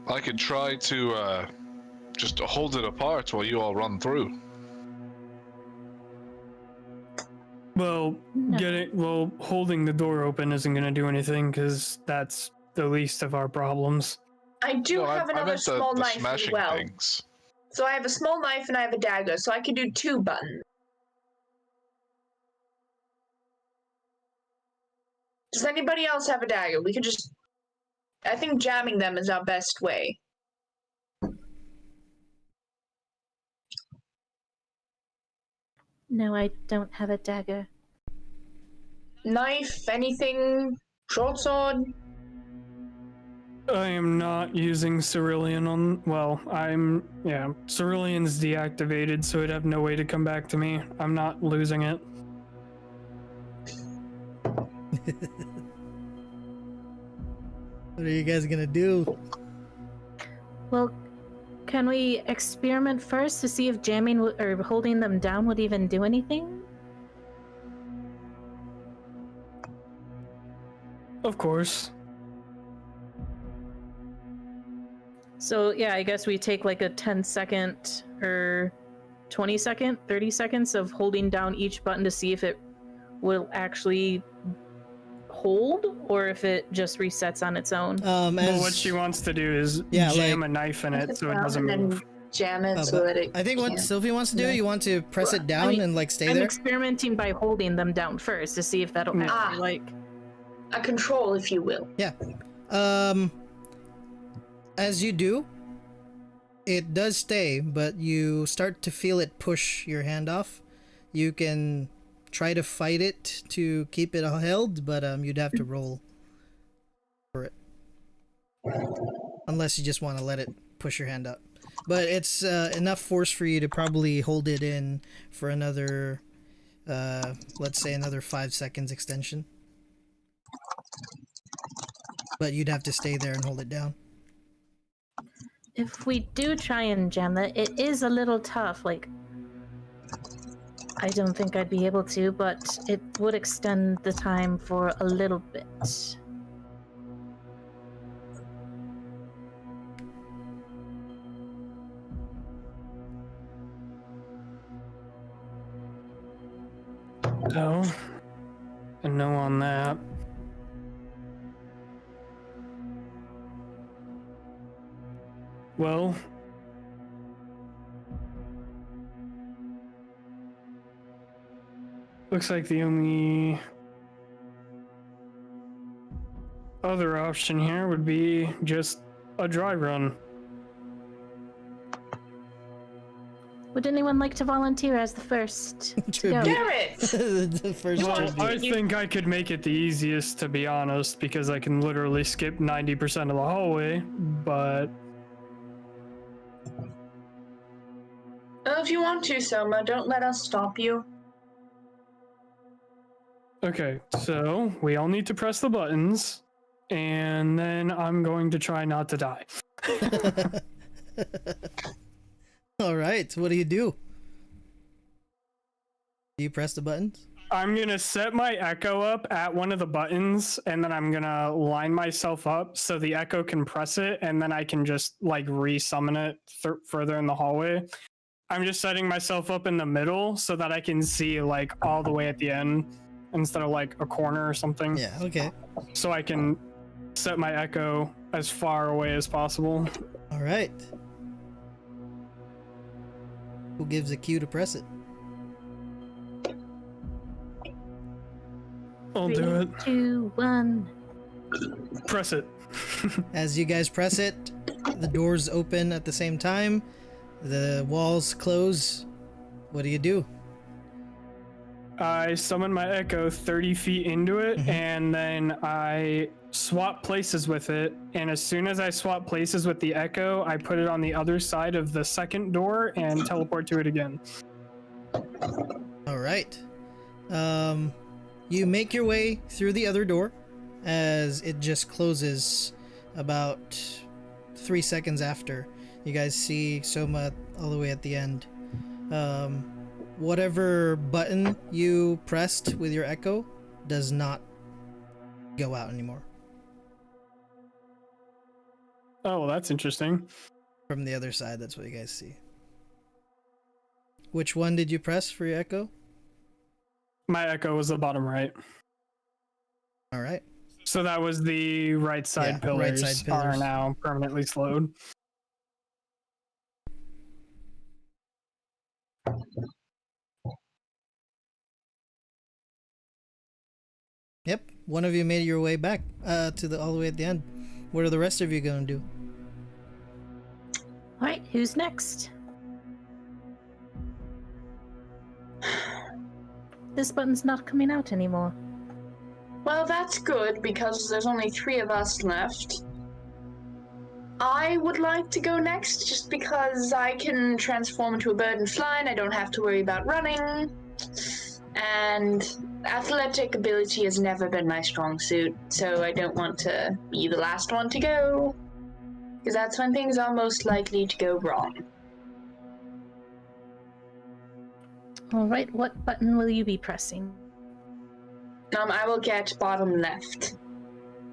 I could try to just hold it apart while you all run through. Well, No. holding the door open isn't going to do anything because that's the least of our problems. I do No, have I another meant small the knife as smashing well. things. So I have a small knife and I have a dagger, so I could do 2 buttons. Does anybody else have a dagger? We could just... I think jamming them is our best way. No, I don't have a dagger. Knife, anything, short sword. I am not using Cerulean on. Well, Cerulean's deactivated, so it'd have no way to come back to me. I'm not losing it. What are you guys gonna do? Well, can we experiment first to see if jamming or holding them down would even do anything? Of course. So yeah, I guess we take like a 10-second or 20-second, 30 seconds of holding down each button to see if it will actually hold or if it just resets on its own. Well, what she wants to do is jam a knife in it so it doesn't and move. then jam it so that it I think what can't. Sylvie wants to do, you want to press it down and like stay I'm there. experimenting by holding them down first to see if that'll actually like... A control, if you will. Yeah. As you do, it does stay, but you start to feel it push your hand off. You can try to fight it to keep it held, but you'd have to roll for it. Unless you just want to let it push your hand up. But it's enough force for you to probably hold it in for another, let's say another 5 seconds extension. But you'd have to stay there and hold it down. If we do try and jam that, it is a little tough. Like, I don't think I'd be able to, but it would extend the time for a little bit. So, a no on that. Well, looks like the only other option here would be just a dry run. Would anyone like to volunteer as the first to go? Garrett! The first Well, tribute. I think I could make it the easiest, to be honest, because I can literally skip 90% of the hallway, but... Well, if you want to, Soma, don't let us stop you. Okay, so we all need to press the buttons, and then I'm going to try not to die. All right, what do you do? Do you press the buttons? I'm gonna set my echo up at one of the buttons, and then I'm gonna line myself up so the echo can press it, and then I can just like re-summon it further in the hallway. I'm just setting myself up in the middle so that I can see like all the way at the end instead of like a corner or something. Yeah, okay. So I can set my echo as far away as possible. All right. Who gives a cue to press it? I'll do it. 2, 1. Press it. As you guys press it, the doors open at the same time. The walls close. What do you do? I summon my echo 30 feet into it, and then I swap places with it. And as soon as I swap places with the echo, I put it on the other side of the second door and teleport to it again. All right. You make your way through the other door as it just closes about 3 seconds after. You guys see Soma all the way at the end. Whatever button you pressed with your echo does not go out anymore. Oh, well, that's interesting. From the other side, that's what you guys see. Which one did you press for your echo? My echo was the bottom right. All right. So that was the right side Yeah, right pillars, side pillars. are now permanently slowed. Yep. One of you made your way back to the all the way at the end. What are the rest of you going to do? All right, who's next? This button's not coming out anymore. Well, that's good because there's only 3 of us left. I would like to go next just because I can transform into a bird and fly and I don't have to worry about running. And athletic ability has never been my strong suit, so I don't want to be the last one to go. Because that's when things are most likely to go wrong. All right, what button will you be pressing? I will get bottom left.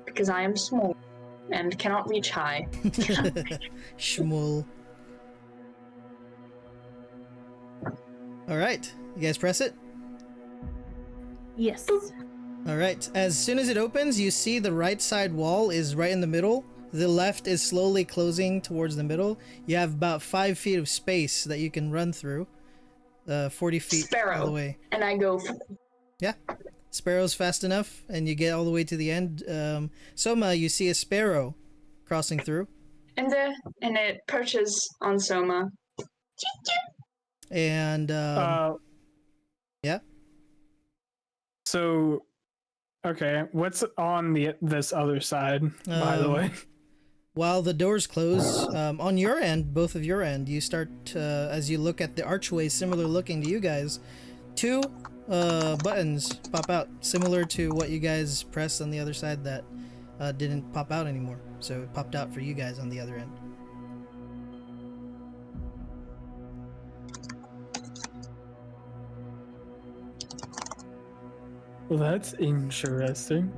Because I am small and cannot reach high. Shmuel. All right. You guys press it? Yes. All right. As soon as it opens, you see the right side wall is right in the middle. The left is slowly closing towards the middle. You have about 5 feet of space that you can run through. 40 feet all the way. And I go... Yeah. Sparrow's fast enough, and you get all the way to the end. Soma, you see a sparrow crossing through. And it perches on Soma. And, yeah. So, okay, what's on this other side, by the way? While the doors close, on your end, both of your end, you start, as you look at the archway similar looking to you guys, 2 buttons pop out, similar to what you guys pressed on the other side that didn't pop out anymore. So it popped out for you guys on the other end. Well, that's interesting.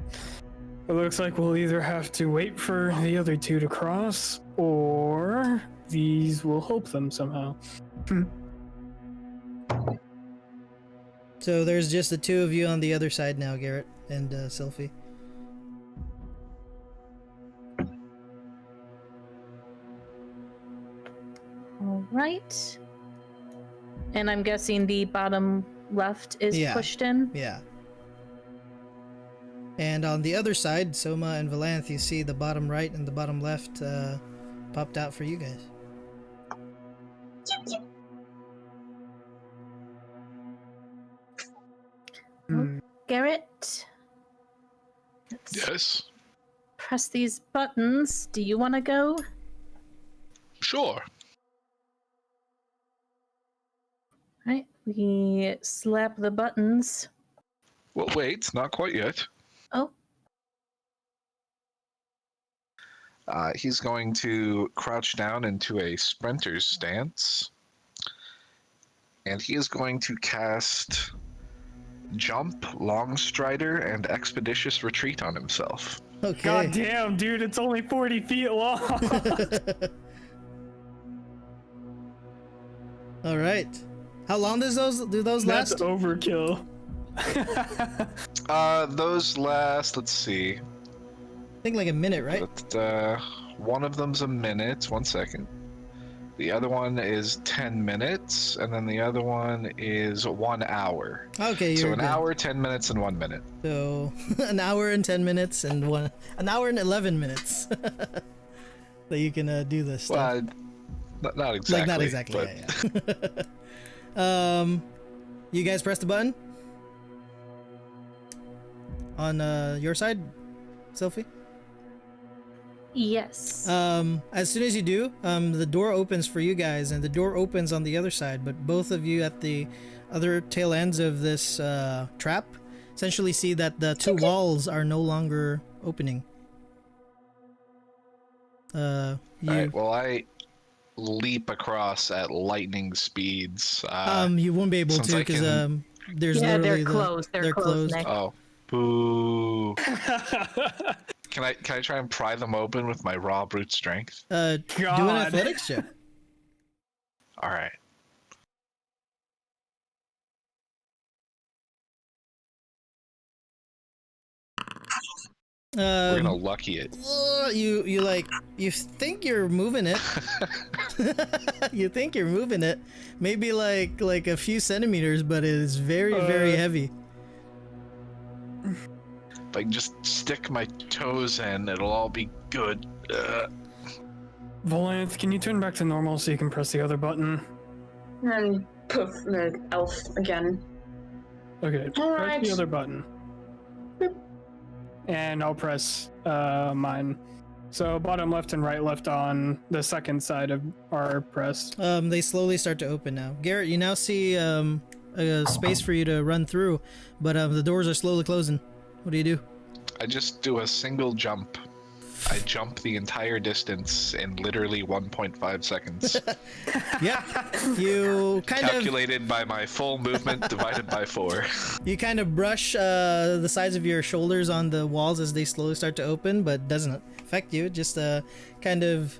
It looks like we'll either have to wait for the other 2 to cross, or these will help them somehow. So there's just the 2 of you on the other side now, Garrett and Sylphie. All right. And I'm guessing the bottom left is pushed in? Yeah. And on the other side, Soma and Valanth, you see the bottom right and the bottom left popped out for you guys. Garrett? Let's Yes. press these buttons. Do you want to go? Sure. Right. We slap the buttons. Well, wait, not quite yet. Oh. He's going to crouch down into a sprinter's stance. And he is going to cast Jump, Long Strider, and Expeditious Retreat on himself. Okay. God damn, dude, it's only 40 feet long. All right. How long does those last? That's overkill. Those last, let's see. I think like a minute, right? But, one of them's a minute. 1 second. The other one is 10 minutes, and then the other one is 1 hour. Okay, So you're an good. hour, 10 minutes, and 1 minute. So an hour and 10 minutes and an hour and 11 minutes that you can do this stuff. Well, not exactly. Like not exactly. But... Yeah. You guys press the button on your side, Sophie. Yes. As soon as you do, the door opens for you guys, and the door opens on the other side. But both of you at the other tail ends of this trap essentially see that the two walls are no longer opening. Alright, well, I leap across at lightning speeds. You won't be able since to I because can- there's yeah, literally they're closed. They're closed. Nick. Oh, boo. Can I try and pry them open with my raw brute strength? do an God. athletics check. All right. We're gonna lucky it. You think you're moving it. You think you're moving it, maybe like a few centimeters, but it is very very heavy. If I can just stick my toes in, it'll all be good. Volanth, can you turn back to normal so you can press the other button? And poof, the elf again. Okay, All press right. the other button. Boop. And I'll press mine. So bottom left and right left on the second side of our press. They slowly start to open now. Garrett, you now see a space for you to run through, but the doors are slowly closing. What do you do? I just do a single jump. I jump the entire distance in literally 1.5 seconds. Yeah, you kind Calculated by my full movement divided by 4. You kind of brush the sides of your shoulders on the walls as they slowly start to open, but doesn't affect you. Just kind of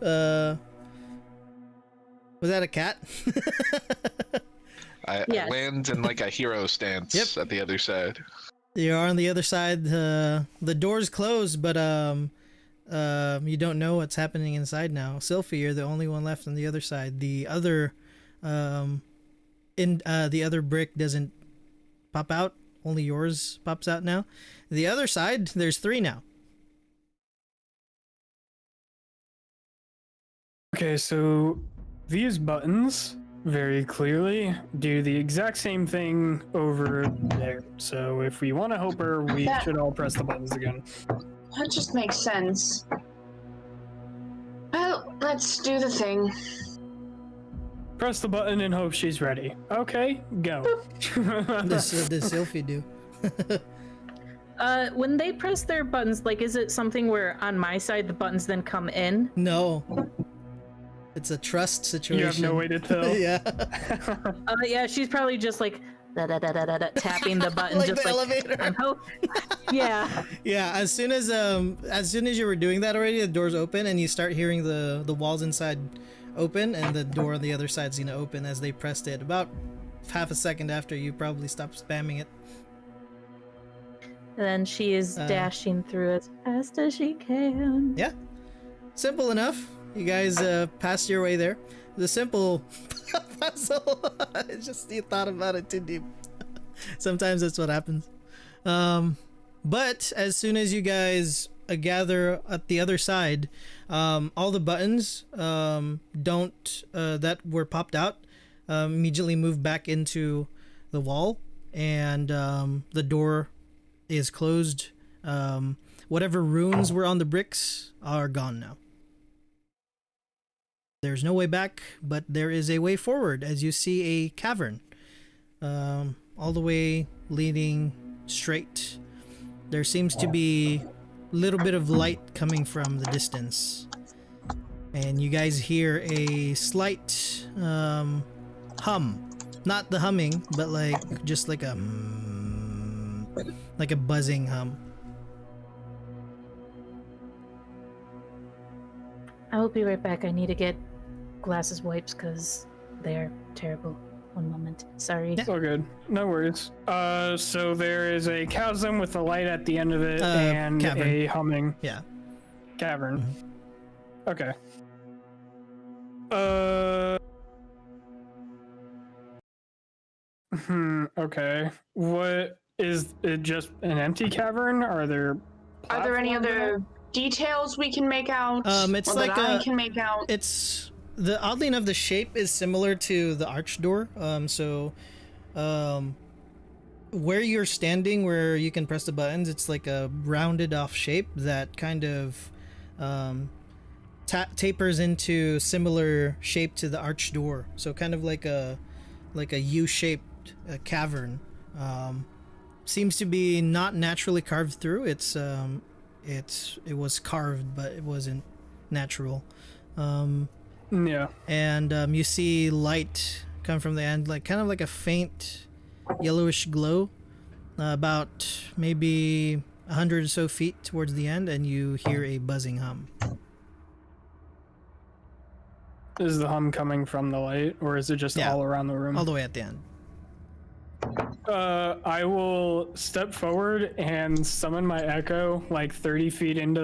was that a cat? I land in like a hero stance at the other side. You're on the other side. The door's closed, but you don't know what's happening inside now. Sylphie, you're the only one left on the other side. The other the other brick doesn't pop out. Only yours pops out now. The other side, there's 3 now. Okay, so these buttons very clearly do the exact same thing over there. So if we want to help her, we should all press the buttons again. That just makes sense. Well, let's do the thing. Press the button and hope she's ready. Okay, go. What does Sylphie do? When they press their buttons, like, is it something where on my side the buttons then come in? No. It's a trust situation. You have no way to tell. Yeah. Yeah, she's probably just like tapping the button, Like just the like elevator. Yeah. Yeah, as soon as you were doing that already, the doors open and you start hearing the walls inside open, and the door on the other side's gonna open as they pressed it. About half a second after you probably stopped spamming it. And then she is dashing through as fast as she can. Yeah. Simple enough. You guys passed your way there. The simple puzzle. It's just you thought about it too deep. Sometimes that's what happens. But as soon as you guys gather at the other side, all the buttons that were popped out immediately move back into the wall, and the door is closed. Whatever runes were on the bricks are gone now. There's no way back, but there is a way forward as you see a cavern. All the way leading straight. There seems to be a little bit of light coming from the distance. And you guys hear a slight hum. Not the humming, but like just like a buzzing hum. I will be right back. I need to get glasses wipes because they're terrible. One moment. Sorry. It's all good. No worries. So there is a chasm with a light at the end of it and cavern. a humming. Yeah. Cavern. Okay. Okay. What is it? Just an empty cavern? Are there any platforms in it? other details we can make out? It's or like that I can make out. It's the oddly enough, the shape is similar to the arch door. Where you're standing, where you can press the buttons, it's like a rounded off shape that kind of tapers into similar shape to the arch door. So kind of like a U-shaped cavern. Seems to be not naturally carved through. It was carved, but it wasn't natural. Yeah. And you see light come from the end, like kind of like a faint yellowish glow, about maybe 100 or so feet towards the end, and you hear a buzzing hum. Is the hum coming from the light, or is it just all around the room? All the way at the end. I will step forward and summon my echo like 30 feet in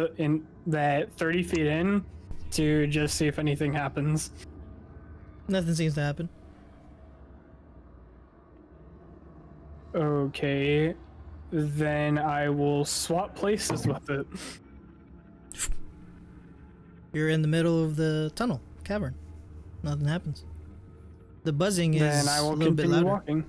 to just see if anything happens. Nothing seems to happen. Okay, then I will swap places with it. You're in the middle of the tunnel cavern. Nothing happens. The buzzing is Then I will a little bit continue louder. walking.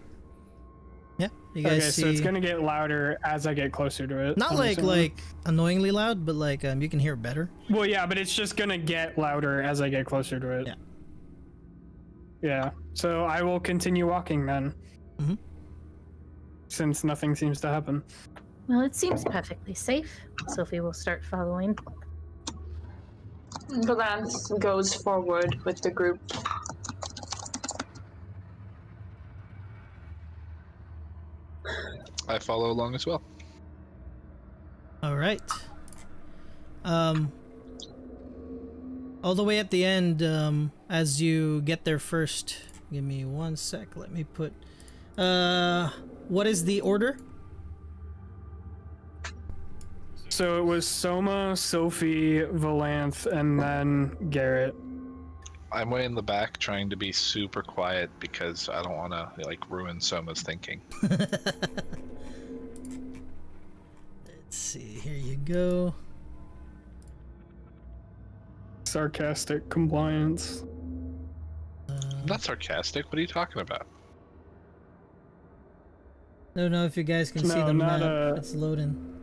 Yeah, you guys Okay, see. so it's gonna get louder as I get closer to it. Not I'm like assuming. annoyingly loud, but like you can hear it better. Well, yeah, but it's just gonna get louder as I get closer to it. Yeah. Yeah. So I will continue walking then. Mm-hmm. Since nothing seems to happen. Well, it seems perfectly safe. Sophie will start following. Valanth goes forward with the group. I follow along as well. All right. All the way at the end, as you get there first. Give me 1 sec. Let me put. What is the order? So it was Soma, Sophie, Valanth, and then Garrett. I'm way in the back trying to be super quiet because I don't want to like ruin Soma's thinking. Let's see. Here you go. Sarcastic compliance. I'm not sarcastic. What are you talking about? I don't know if you guys can see No, the not map. It's loading.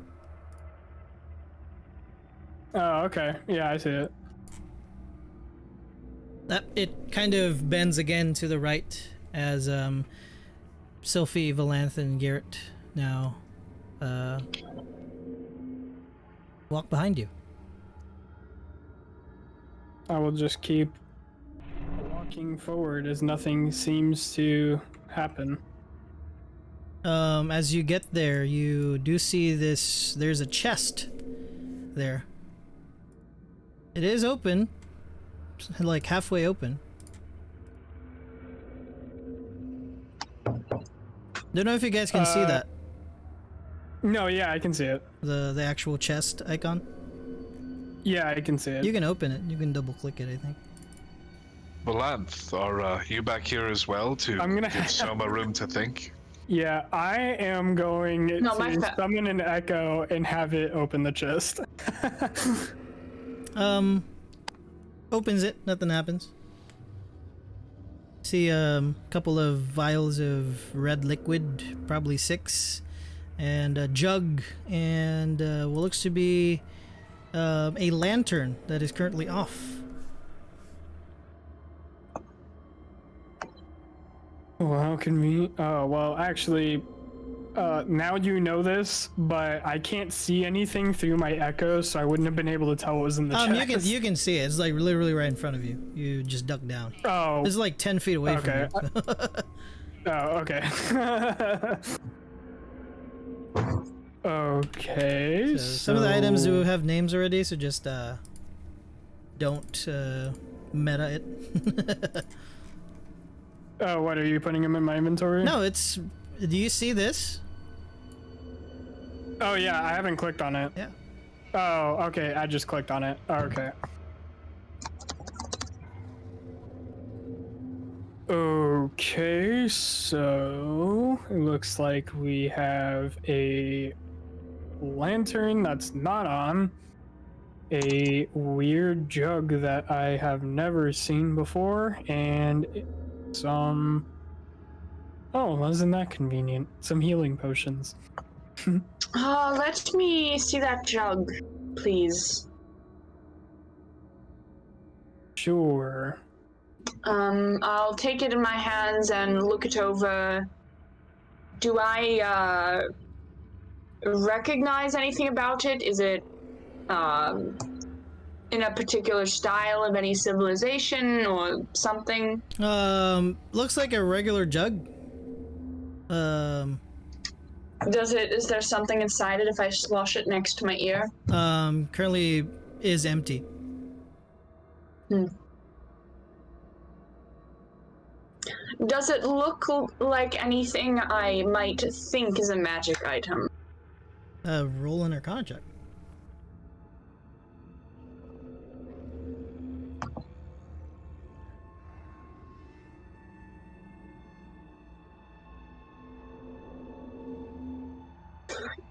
Oh, okay. Yeah, I see it. It kind of bends again to the right as Sophie, Valanth, and Garrett now walk behind you. I will just keep walking forward as nothing seems to happen. As you get there, you do see this. There's a chest there. It is open, like halfway open. Don't know if you guys can see that. No, yeah, I can see it. The actual chest icon. Yeah, I can see it. You can open it. You can double click it, I think. Valanth, are you back here as well to I'm gonna- give Soma room to think? Yeah, I am going No, my to summon an echo and have it open the chest. Opens it, nothing happens. See a couple of vials of red liquid, probably 6, and a jug, and what looks to be a lantern that is currently off. Well, how can we? Oh, well, actually, now you know this, but I can't see anything through my echo, so I wouldn't have been able to tell what was in the chest. You can see it. It's like literally right in front of you. You just duck down. Oh, It's like 10 feet away okay. from you. Oh, okay. Okay. So some of the items do have names already, so just don't meta it. Oh, what are you putting them in my inventory? No, it's. Do you see this? Oh yeah, I haven't clicked on it. Yeah. Oh, okay. I just clicked on it. Okay. Okay, so it looks like we have a lantern that's not on, a weird jug that I have never seen before, and some. Oh, wasn't that convenient? Some healing potions. Let me see that jug, please. Sure. I'll take it in my hands and look it over. Do I, recognize anything about it? Is it, in a particular style of any civilization or something? Looks like a regular jug. Is there something inside it if I slosh it next to my ear? Currently is empty. Does it look like anything I might think is a magic item? Roll an Arcana check.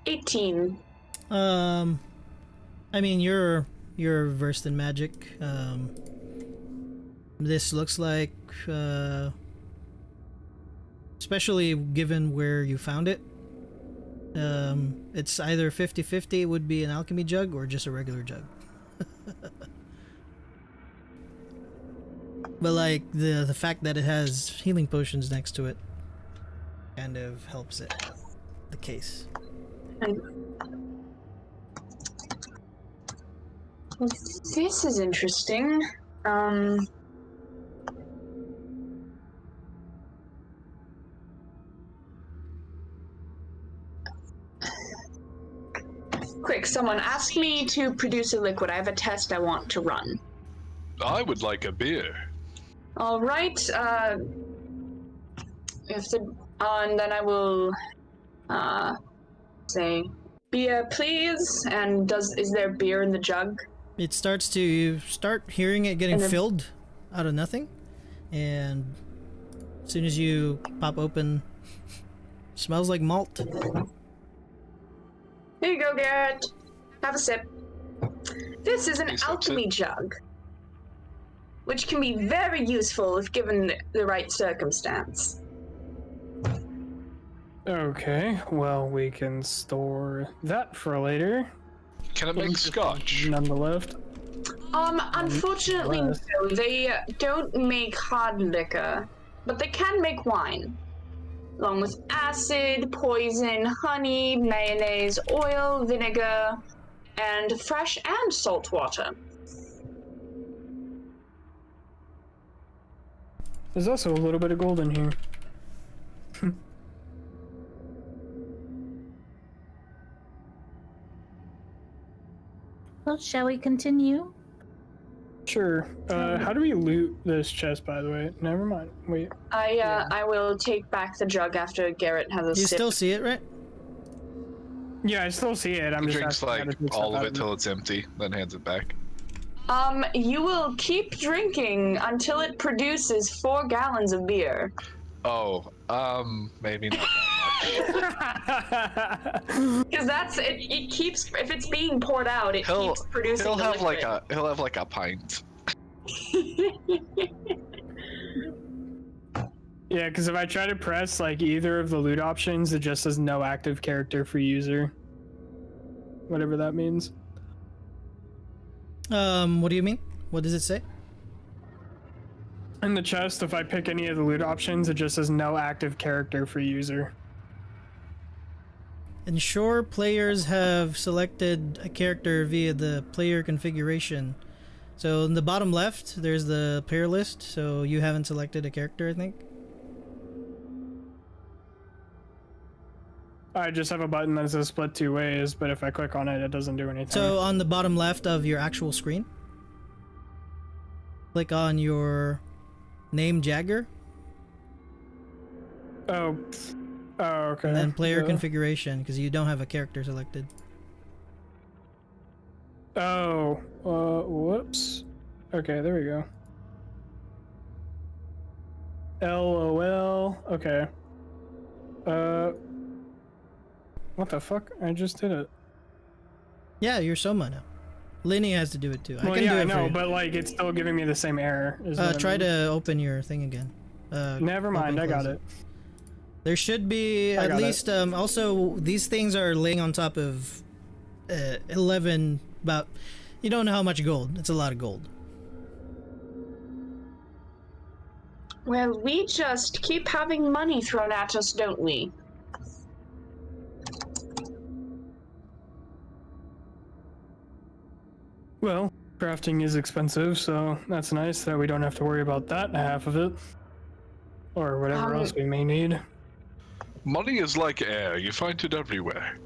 $18. I mean, you're versed in magic. This looks like, especially given where you found it, it's either 50-50 would be an alchemy jug or just a regular jug. But like the fact that it has healing potions next to it kind of helps it the case. Well, this is interesting. Quick, someone ask me to produce a liquid. I have a test I want to run. I would like a beer. All right. And then I will say beer, please. And is there beer in the jug? You start hearing it getting filled out of nothing, and as soon as you pop open, smells like malt. Here you go, Garrett. Have a sip. This is an He sips alchemy jug, which can be very useful if given the right circumstance. Okay, well, we can store that for later. Can it make scotch? None the left. Unfortunately, no. They don't make hard liquor, but they can make wine. Along with acid, poison, honey, mayonnaise, oil, vinegar, and fresh and salt water. There's also a little bit of gold in here. Well, shall we continue? Sure. How do we loot this chest, by the way? Never mind. Wait. I will take back the jug after Garrett has a You sip. still see it, right? Yeah, I still see it. I'm He just drinks asking how like to take all stuff of out it till it's empty, then hands it back. You will keep drinking until it produces 4 gallons of beer. Oh, maybe not that Because that's it. It keeps, if it's being poured out, it much. keeps producing. He'll the have liquid. he'll have like a pint. Yeah, because if I try to press like either of the loot options, it just says no active character for user. Whatever that means. What do you mean? What does it say? In the chest, if I pick any of the loot options, it just says no active character for user. Ensure players have selected a character via the player configuration. So in the bottom left, there's the player list, so you haven't selected a character, I think. I just have a button that says split 2 ways, but if I click on it, it doesn't do anything. So on the bottom left of your actual screen, click on your name Jagger, Oh, okay. and then player Yeah. configuration, because you don't have a character selected. Oh, whoops. Okay, there we go. LOL. Okay. What the fuck? I just did it. Yeah, you're Soma now. Linny has to do it too. Well, I can yeah, do I it for know, you. but like it's still giving me the same error. Is what I Try mean. to open your thing again. Never mind, I got close it. There should be I at got it. least. Also, these things are laying on top of 11. About. You don't know how much gold. It's a lot of gold. Well, we just keep having money thrown at us, don't we? Well, crafting is expensive, so that's nice that we don't have to worry about that half of it. Or whatever else we may need. Money is like air, you find it everywhere.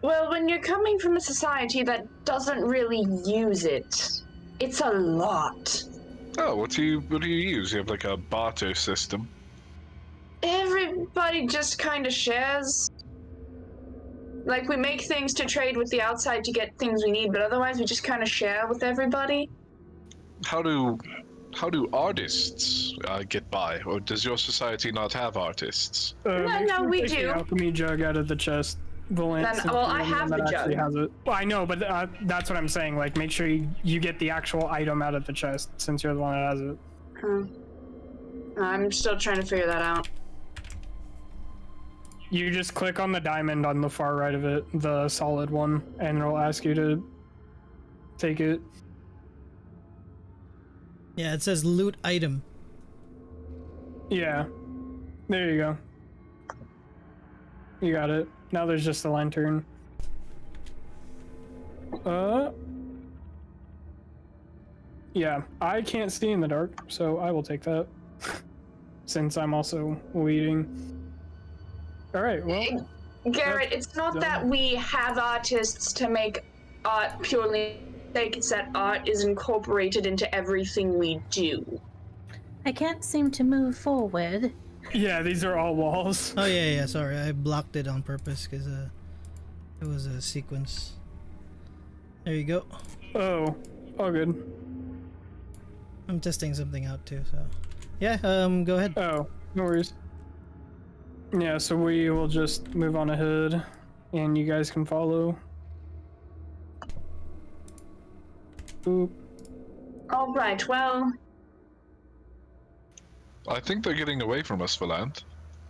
Well, when you're coming from a society that doesn't really use it, it's a lot. Oh, what do you use? You have like a barter system. Everybody just kind of shares. Like, we make things to trade with the outside to get things we need, but otherwise we just kind of share with everybody. How do artists get by? Or does your society not have artists? No, we Take do. the alchemy jug out of the chest. Well, I have the jug. Has it. Well, I know, but that's what I'm saying. Like, make sure you get the actual item out of the chest, since you're the one that has it. I'm still trying to figure that out. You just click on the diamond on the far right of it, the solid one, and it'll ask you to take it. Yeah, it says loot item. Yeah. There you go. You got it. Now there's just a lantern. Yeah, I can't see in the dark, so I will take that. Since I'm also leading. Alright, well. Garrett, it's not that we have artists to make art purely sake, it's that art is incorporated into everything we do. I can't seem to move forward. Yeah, these are all walls. Oh yeah, sorry, I blocked it on purpose because it was a sequence. There you go. Oh, all good. I'm testing something out too, so yeah. Go ahead. Oh, no worries. Yeah, so we will just move on ahead, and you guys can follow. Boop. All right, well, I think they're getting away from us, Valant.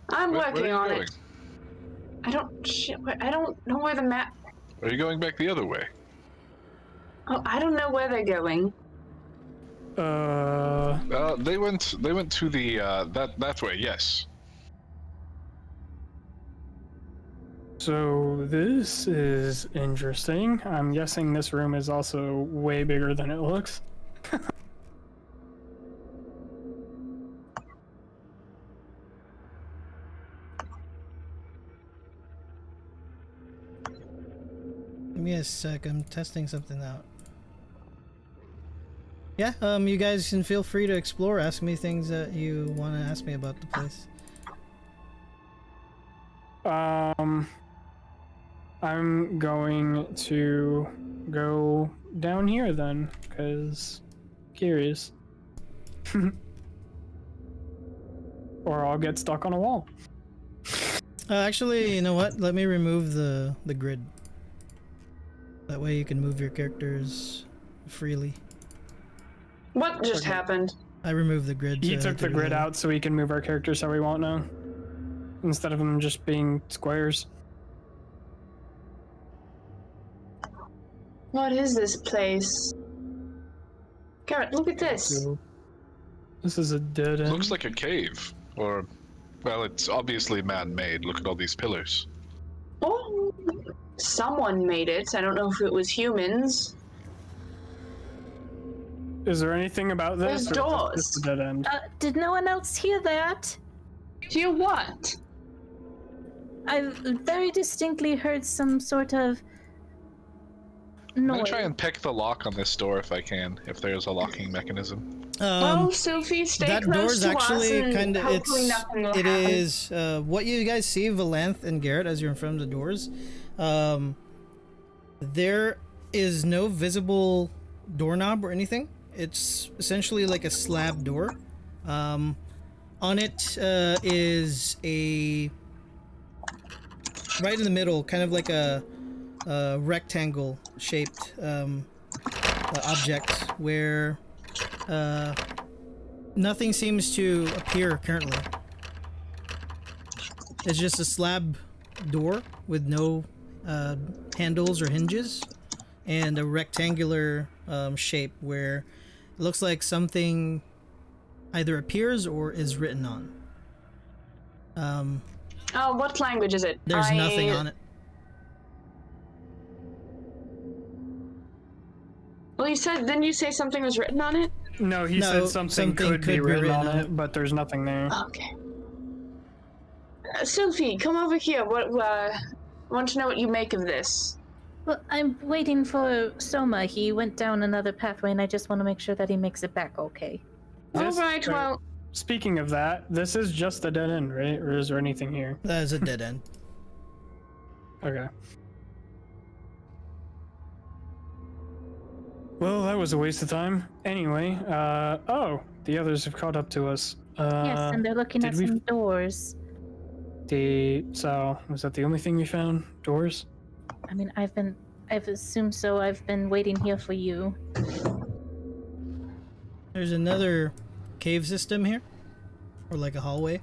I'm Where are working you on going? it. I don't know where the map. Are you going back the other way? Oh, I don't know where they're going. They went to the that way. Yes. So this is interesting. I'm guessing this room is also way bigger than it looks. Give me a sec. I'm testing something out. Yeah. You guys can feel free to explore. Ask me things that you want to ask me about the place. I'm going to go down here then, because curious. Or I'll get stuck on a wall. Actually, you know what? Let me remove the grid. That way you can move your characters freely. What just happened? I removed the grid. He so took the that grid way- out so we can move our characters how we want now. Instead of them just being squares. What is this place? Garrett, look at this. So, this is a dead end. Looks like a cave, or well, it's obviously man-made. Look at all these pillars. Oh, someone made it. I don't know if it was humans. Is there anything about this? There's or is this doors. just a dead end? Did no one else hear that? Hear what? I very distinctly heard some sort of I'm noise. gonna try and pick the lock on this door if I can. If there's a locking mechanism. Well, Sophie, stay that close door's to actually us and kind of hopefully nothing will it happen. is what you guys see, Valanth and Garrett, as you're in front of the doors. There is no visible doorknob or anything. It's essentially like a slab door. On it is a right in the middle, kind of like a rectangle shaped object where nothing seems to appear currently. It's just a slab door with no handles or hinges, and a rectangular shape where it looks like something either appears or is written on. Oh, what language is it? There's nothing on it. Well, didn't you say something was written on it? No, he said something could be written on it, but there's nothing there. Okay. Sylphie, come over here. I want to know what you make of this. Well, I'm waiting for Soma. He went down another pathway, and I just want to make sure that he makes it back okay. Alright, well... Speaking of that, this is just a dead end, right? Or is there anything here? That is a dead end. Okay. Well, that was a waste of time. Anyway, the others have caught up to us. Yes, and they're looking at some doors. So, was that the only thing we found? Doors? I mean, I've assumed so. I've been waiting here for you. There's another cave system here, or like a hallway,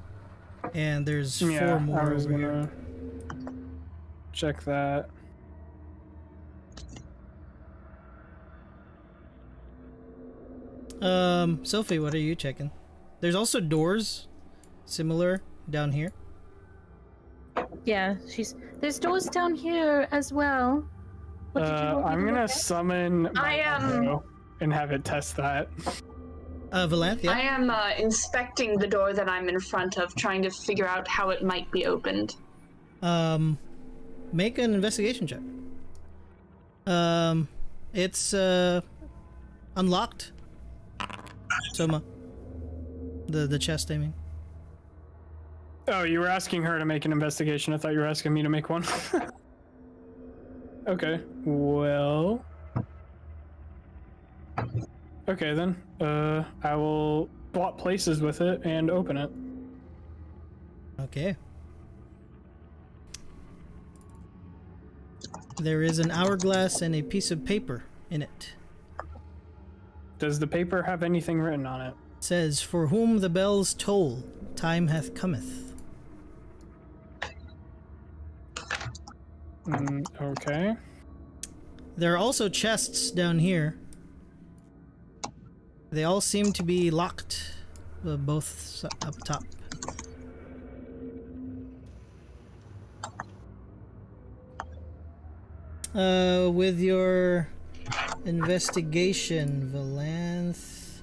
and there's four more I was over gonna here. check that. Sophie, what are you checking? There's also doors similar down here. Yeah, there's doors down here as well. What did you want me I'm to gonna look at? summon my arrow and have it test that. Valanth, yeah? I am inspecting the door that I'm in front of, trying to figure out how it might be opened. Make an investigation check. It's unlocked. Soma. The chest, I mean. Oh, you were asking her to make an investigation. I thought you were asking me to make one. Okay, well... Okay then, I will swap places with it and open it. Okay. There is an hourglass and a piece of paper in it. Does the paper have anything written on it? It says, "For whom the bells toll, time hath cometh." Okay. There are also chests down here. They all seem to be locked, both up top. With your investigation, Valanth,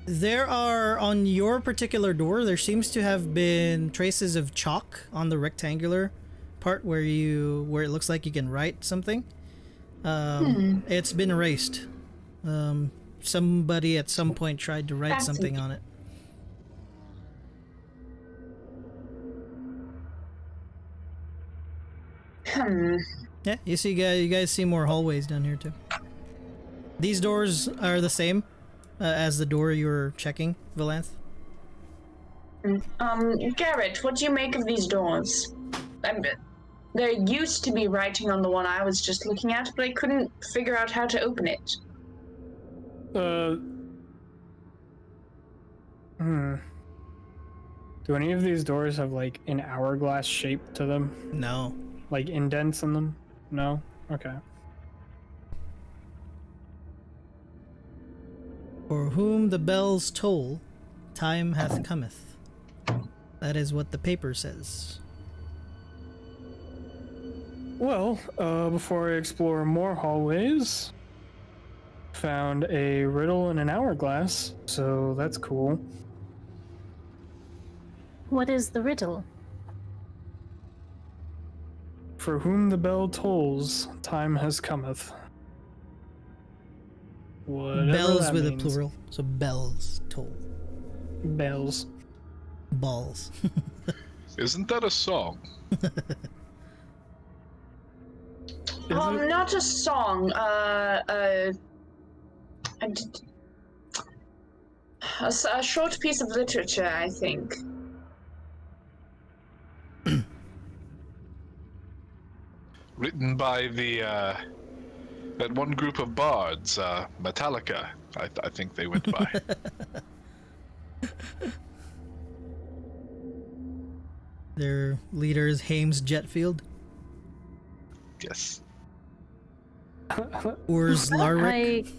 there are, on your particular door, there seems to have been traces of chalk on the rectangular part where it looks like you can write something. It's been erased. Somebody at some point tried to write something on it. Yeah, you guys see more hallways down here too. These doors are the same as the door you were checking, Valanth. Garrett, what do you make of these doors? There used to be writing on the one I was just looking at, but I couldn't figure out how to open it. Do any of these doors have like an hourglass shape to them? No. Like indents in them? No? Okay. For whom the bells toll, time hath cometh. That is what the paper says. Well, before I explore more hallways, found a riddle in an hourglass, so that's cool. What is the riddle? For whom the bell tolls, time has cometh. Whatever Bells that with means. a plural, so bells toll. Bells. Balls. Isn't that a song? Not a song. A short piece of literature, I think. Written by the that one group of bards, Metallica. I think they went by. Their leader is Hames Jetfield. Yes. Urs Larwick.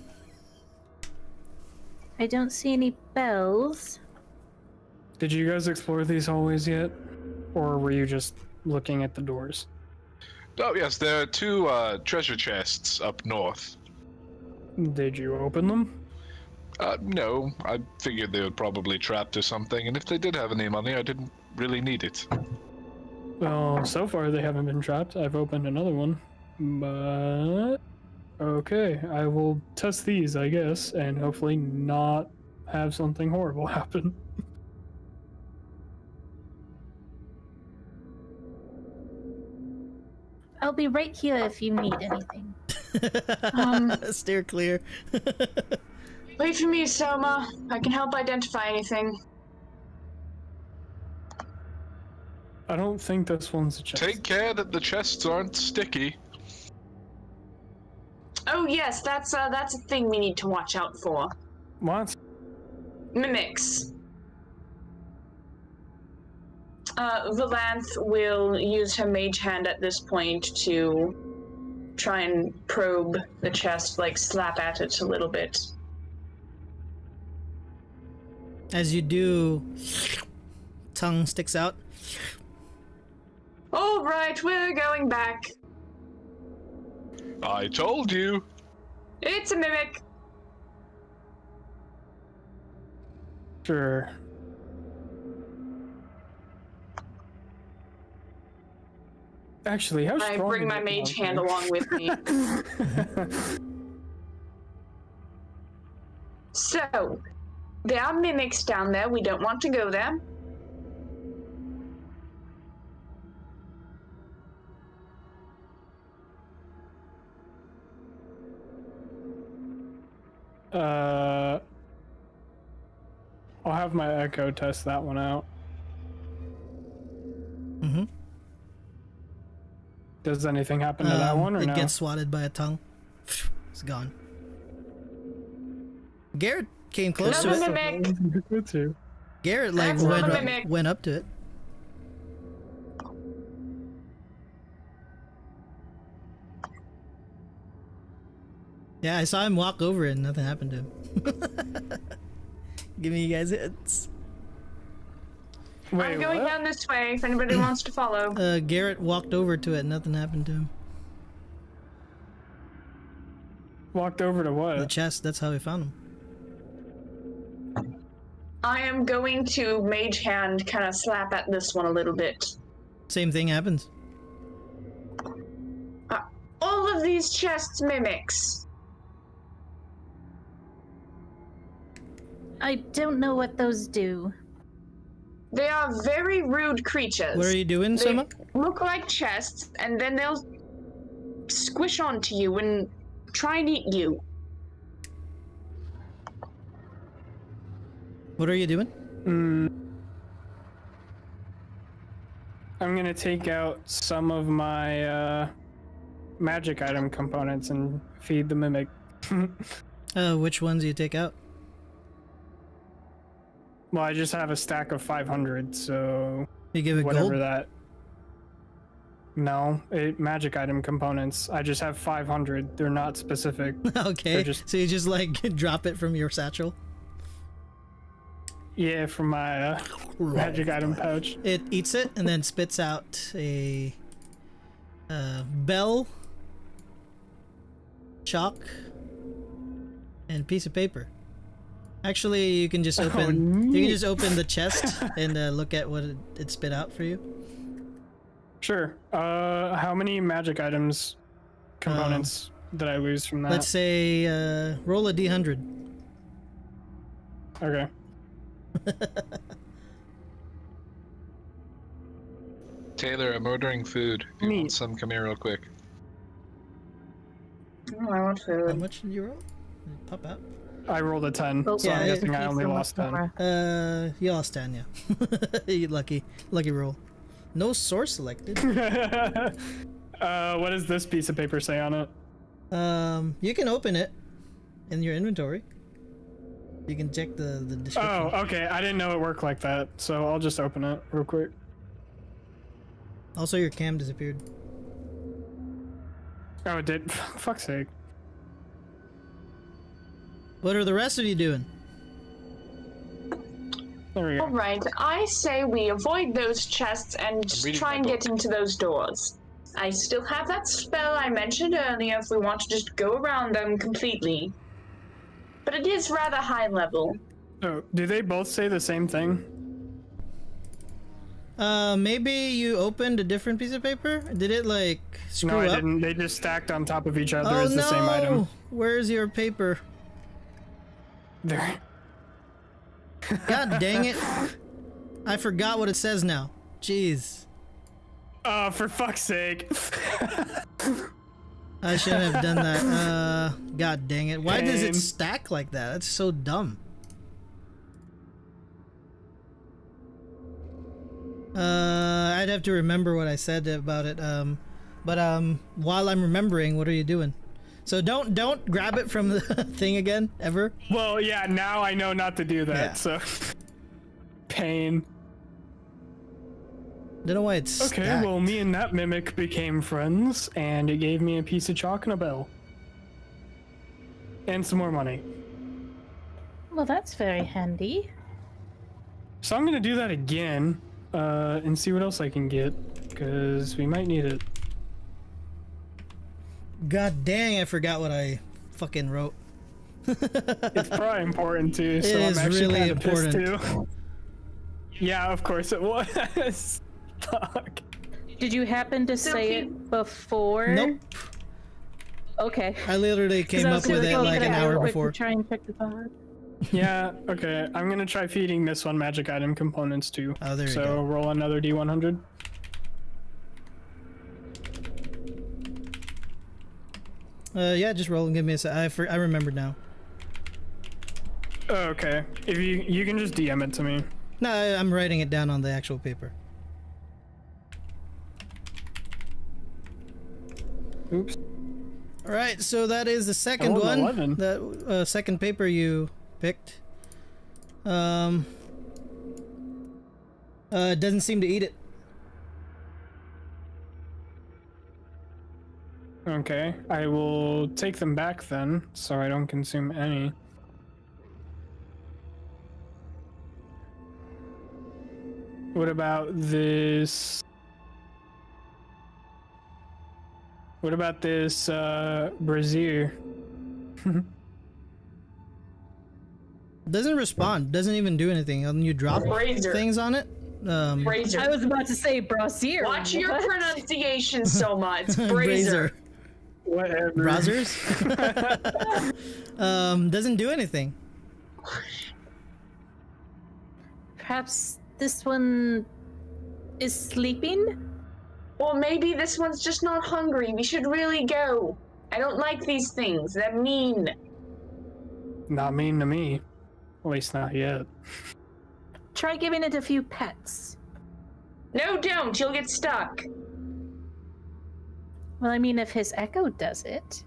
I don't see any bells. Did you guys explore these hallways yet? Or were you just looking at the doors? Oh yes, there are two treasure chests up north. Did you open them? No, I figured they were probably trapped or something, and if they did have any money, I didn't really need it. Well, so far they haven't been trapped. I've opened another one, but okay, I will test these, I guess, and hopefully not have something horrible happen. I'll be right here if you need anything. Steer clear. Wait for me, Selma. I can help identify anything. I don't think this one's a chest. Take care that the chests aren't sticky. Oh yes, that's a thing we need to watch out for. What? Mimics. Valanth will use her mage hand at this point to try and probe the chest, like slap at it a little bit. As you do, tongue sticks out. All right, we're going back. I told you. It's a mimic. Sure. Actually, how strong I bring is my it mage down hand there? along with me. So, there are mimics down there. We don't want to go there. I'll have my echo test that one out. Mm-hmm. Does anything happen to that one or it no? gets swatted by a tongue. It's gone. Garrett came close to Another it. mimic. Good too. Garrett like That's not a went, mimic. went up to it. Yeah, I saw him walk over it and nothing happened to him. Give me you guys hits. Wait, I'm going what? down this way if anybody wants to follow. Garrett walked over to it and nothing happened to him. Walked over to The what? chest, that's how we found him. I am going to mage hand kind of slap at this one a little bit. Same thing happens. All of these chests mimics. I don't know what those do. They are very rude creatures. What are you doing, They Soma? look like chests, and then they'll squish onto you and try and eat you. What are you doing? I'm gonna take out some of my magic item components and feed the mimic. Which ones do you take out? Well, I just have a stack of 500, so You give it whatever gold? that. No, magic item components. I just have 500. They're not specific. Okay, They're just- so you just like drop it from your satchel? Yeah, from my magic item pouch. It eats it and then spits out a bell, chalk, and piece of paper. Actually, you can just open. You can just open the chest and look at what it spit out for you. Sure. How many magic items components did I lose from that? Let's say roll a d100. Okay. Taylor, I'm ordering food. If you Neat. want some, come here real quick. Oh, I want How food. much did you roll? Did it pop out? I rolled a 10, Oh, so yeah, I'm guessing I He's only so lost much 10. more. You lost 10, yeah. You lucky roll. No source selected. What does this piece of paper say on it? You can open it in your inventory. You can check the description. Oh, okay. I didn't know it worked like that, so I'll just open it real quick. Also, your cam disappeared. Oh, it did. Fuck's sake. What are the rest of you doing? There we go. Alright, I say we avoid those chests and just reading try my and book. get into those doors. I still have that spell I mentioned earlier if we want to just go around them completely. But it is rather high level. Oh, do they both say the same thing? Maybe you opened a different piece of paper? Did it, like, screw No, I up? didn't. They just stacked on top of each other Oh, as the same item. no! Where's your paper? There. God dang it. I forgot what it says now. Jeez. Oh, for fuck's sake. I shouldn't have done that. God dang it. Why does it Pain. stack like that? That's so dumb. I'd have to remember what I said about it. But while I'm remembering, what are you doing? So don't grab it from the thing again, ever. Well, yeah, now I know not to do that, Yeah. so. Pain. Don't know why it's Okay, stacked. well, me and that mimic became friends, and it gave me a piece of chalk and a bell. And some more money. Well, that's very handy. So I'm gonna do that again, and see what else I can get, because we might need it. God dang, I forgot what I fucking wrote. It's probably important too, so It I'm is actually really kind of pissed important. too. Yeah, of course it was. Fuck. Did you happen to say Silky. it before? Nope. Okay. I literally 'Cause came I up was with gonna it go like get an real hour quick to before. Try and check the pod. Yeah, okay. I'm gonna try feeding this one magic item components too. Oh, there you so go. roll another D100. Yeah, just roll and give me a sec. I remembered now. Oh, okay. If you can just DM it to me. No, I'm writing it down on the actual paper. Oops. All right, so that is the second rolled an one. 11. That second paper you picked. It doesn't seem to eat it. Okay, I will take them back then, so I don't consume any. What about this? What about this brazier? Doesn't respond. Doesn't even do anything. And you drop Razor. things on it. Brazier. I was about to say brassiere. Watch your What? pronunciation so much. Brazier. Brazier. Whatever. Brazzers. Doesn't do anything. Perhaps this one is sleeping? Well, maybe this one's just not hungry. We should really go. I don't like these things. They're mean. Not mean to me. At least not yet. Try giving it a few pets. No, don't. You'll get stuck. Well, I mean, if his echo does it.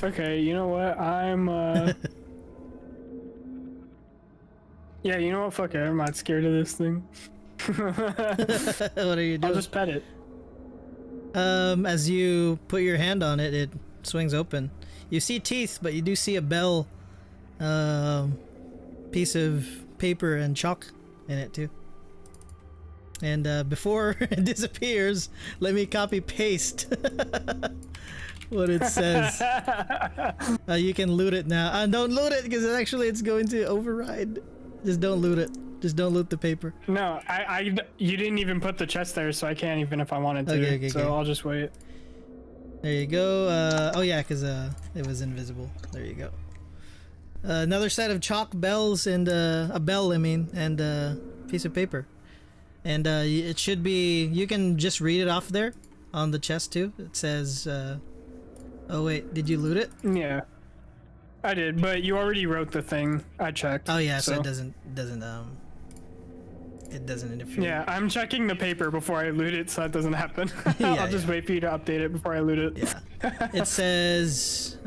Okay, you know what? Yeah, you know what? Fuck it. I'm not scared of this thing. What are you I'll doing? just pet it. As you put your hand on it, it swings open. You see teeth, but you do see a bell, piece of paper and chalk in it too. And before it disappears, let me copy paste what it says. You can loot it now. Don't loot it because it's going to override. Just don't loot it. Just don't loot the paper. No, you didn't even put the chest there, so I can't even if I wanted to. Okay, so okay. I'll just wait. There you go. Oh yeah, because it was invisible. There you go. Another set of chalk bells and a bell, I mean, and piece of paper, and it should be. You can just read it off there on the chest too. It says. Oh wait, did you loot it? Yeah, I did, but you already wrote the thing. I checked. Oh yeah, so it doesn't interfere. Yeah, I'm checking the paper before I loot it, so that doesn't happen. Yeah, I'll just wait for you to update it before I loot it. Yeah. It says.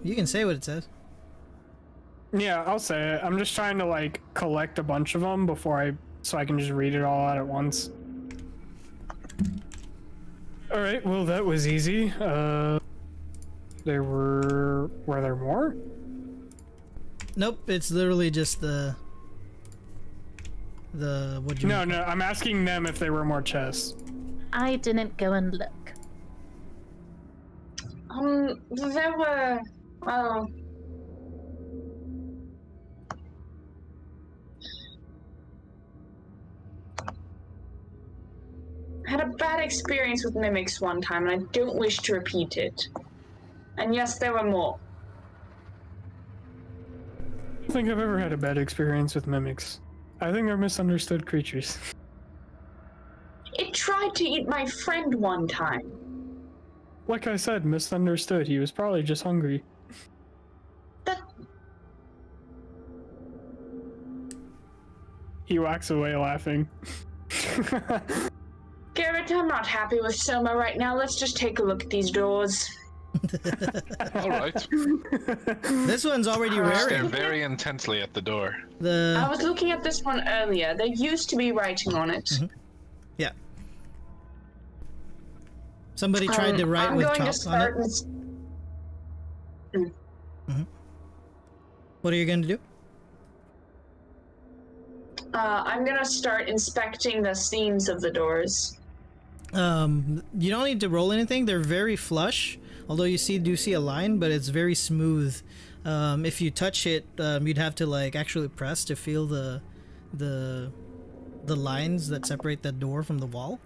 You can say what it says. Yeah, I'll say it. I'm just trying to like collect a bunch of them so I can just read it all out at once. All right. Well, that was easy. Were there more? Nope, it's literally just the what you. No, I'm asking them if there were more chests. I didn't go and look. There were. Oh. I had a bad experience with mimics one time, and I don't wish to repeat it. And yes, there were more. I don't think I've ever had a bad experience with mimics. I think they're misunderstood creatures. It tried to eat my friend one time. Like I said, misunderstood. He was probably just hungry. That He walks away laughing. Garrett, I'm not happy with Soma right now. Let's just take a look at these doors. All right. This one's already Stare raring. very intensely at the door. I was looking at this one earlier. There used to be writing on it. Mm-hmm. Yeah. Somebody tried to write I'm with going to chalk on start it. What are you going to do? I'm gonna start inspecting the seams of the doors. You don't need to roll anything. They're very flush. Although you do see a line, but it's very smooth. If you touch it, you'd have to like actually press to feel the lines that separate the door from the wall.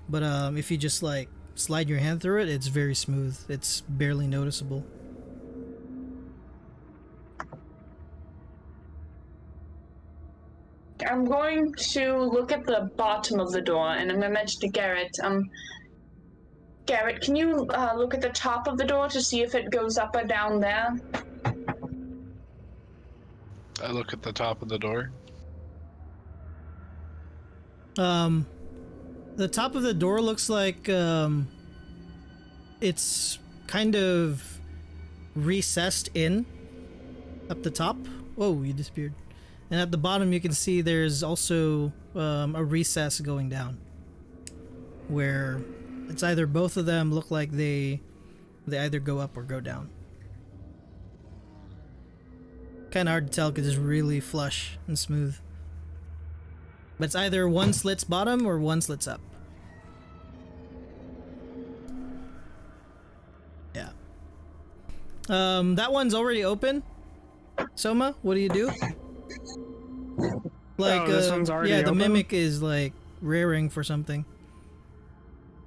But if you just like slide your hand through it, it's very smooth. It's barely noticeable. I'm going to look at the bottom of the door, and I'm gonna mention to Garrett, Garrett, can you look at the top of the door to see if it goes up or down there? I look at the top of the door. The top of the door looks like it's kind of recessed in up the top. Whoa, you disappeared. And at the bottom you can see there's also a recess going down where it's either both of them look like they either go up or go down. Kind of hard to tell because it's really flush and smooth. But it's either one slits bottom or one slits up. Yeah. That one's already open. Soma, what do you do? Like, this one's already yeah, the open? mimic is like rearing for something.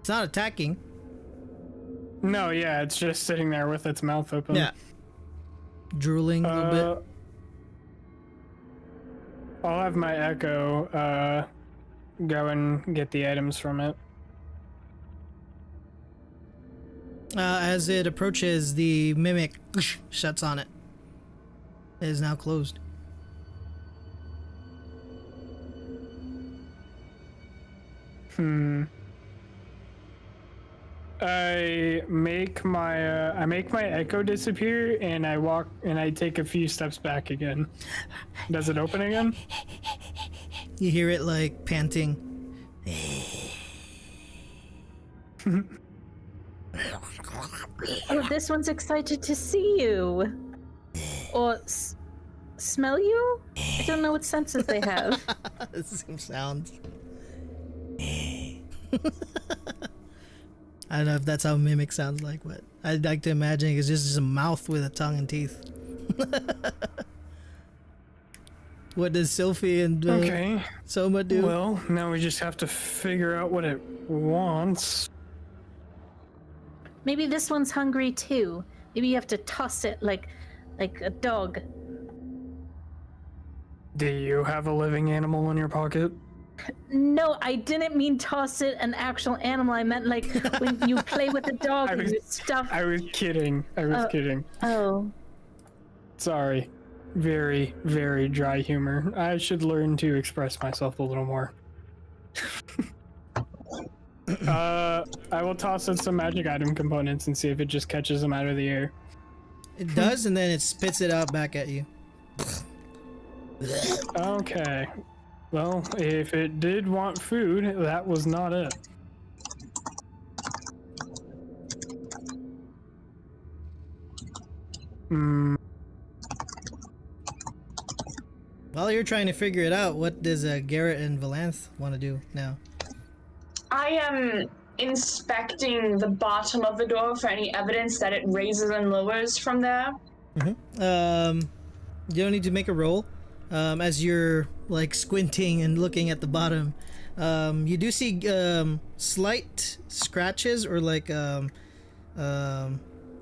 It's not attacking. No, yeah, it's just sitting there with its mouth open. Yeah. Drooling a little bit. I'll have my echo go and get the items from it. As it approaches, the mimic shuts on it. It is now closed. I make my echo disappear, and I take a few steps back again. Does it open again? You hear it like panting. Oh, this one's excited to see you. Or smell you? I don't know what senses they have. Same sounds. I don't know if that's how mimic sounds like, but I'd like to imagine it's just a mouth with a tongue and teeth. What does Sylphie and Soma do? Well, now we just have to figure out what it wants. Maybe this one's hungry too. Maybe you have to toss it like a dog. Do you have a living animal in your pocket? No, I didn't mean toss it an actual animal. I meant like when you play with the dog and you stuff. I was kidding. I was kidding. Oh. Sorry. Very, very dry humor. I should learn to express myself a little more. I will toss in some magic item components and see if it just catches them out of the air. It does, and then it spits it out back at you. Okay. Well, if it did want food, that was not it. While you're trying to figure it out, what does Garrett and Valanth want to do now? I am inspecting the bottom of the door for any evidence that it raises and lowers from there. You don't need to make a roll. As you're like squinting and looking at the bottom, you do see slight scratches or like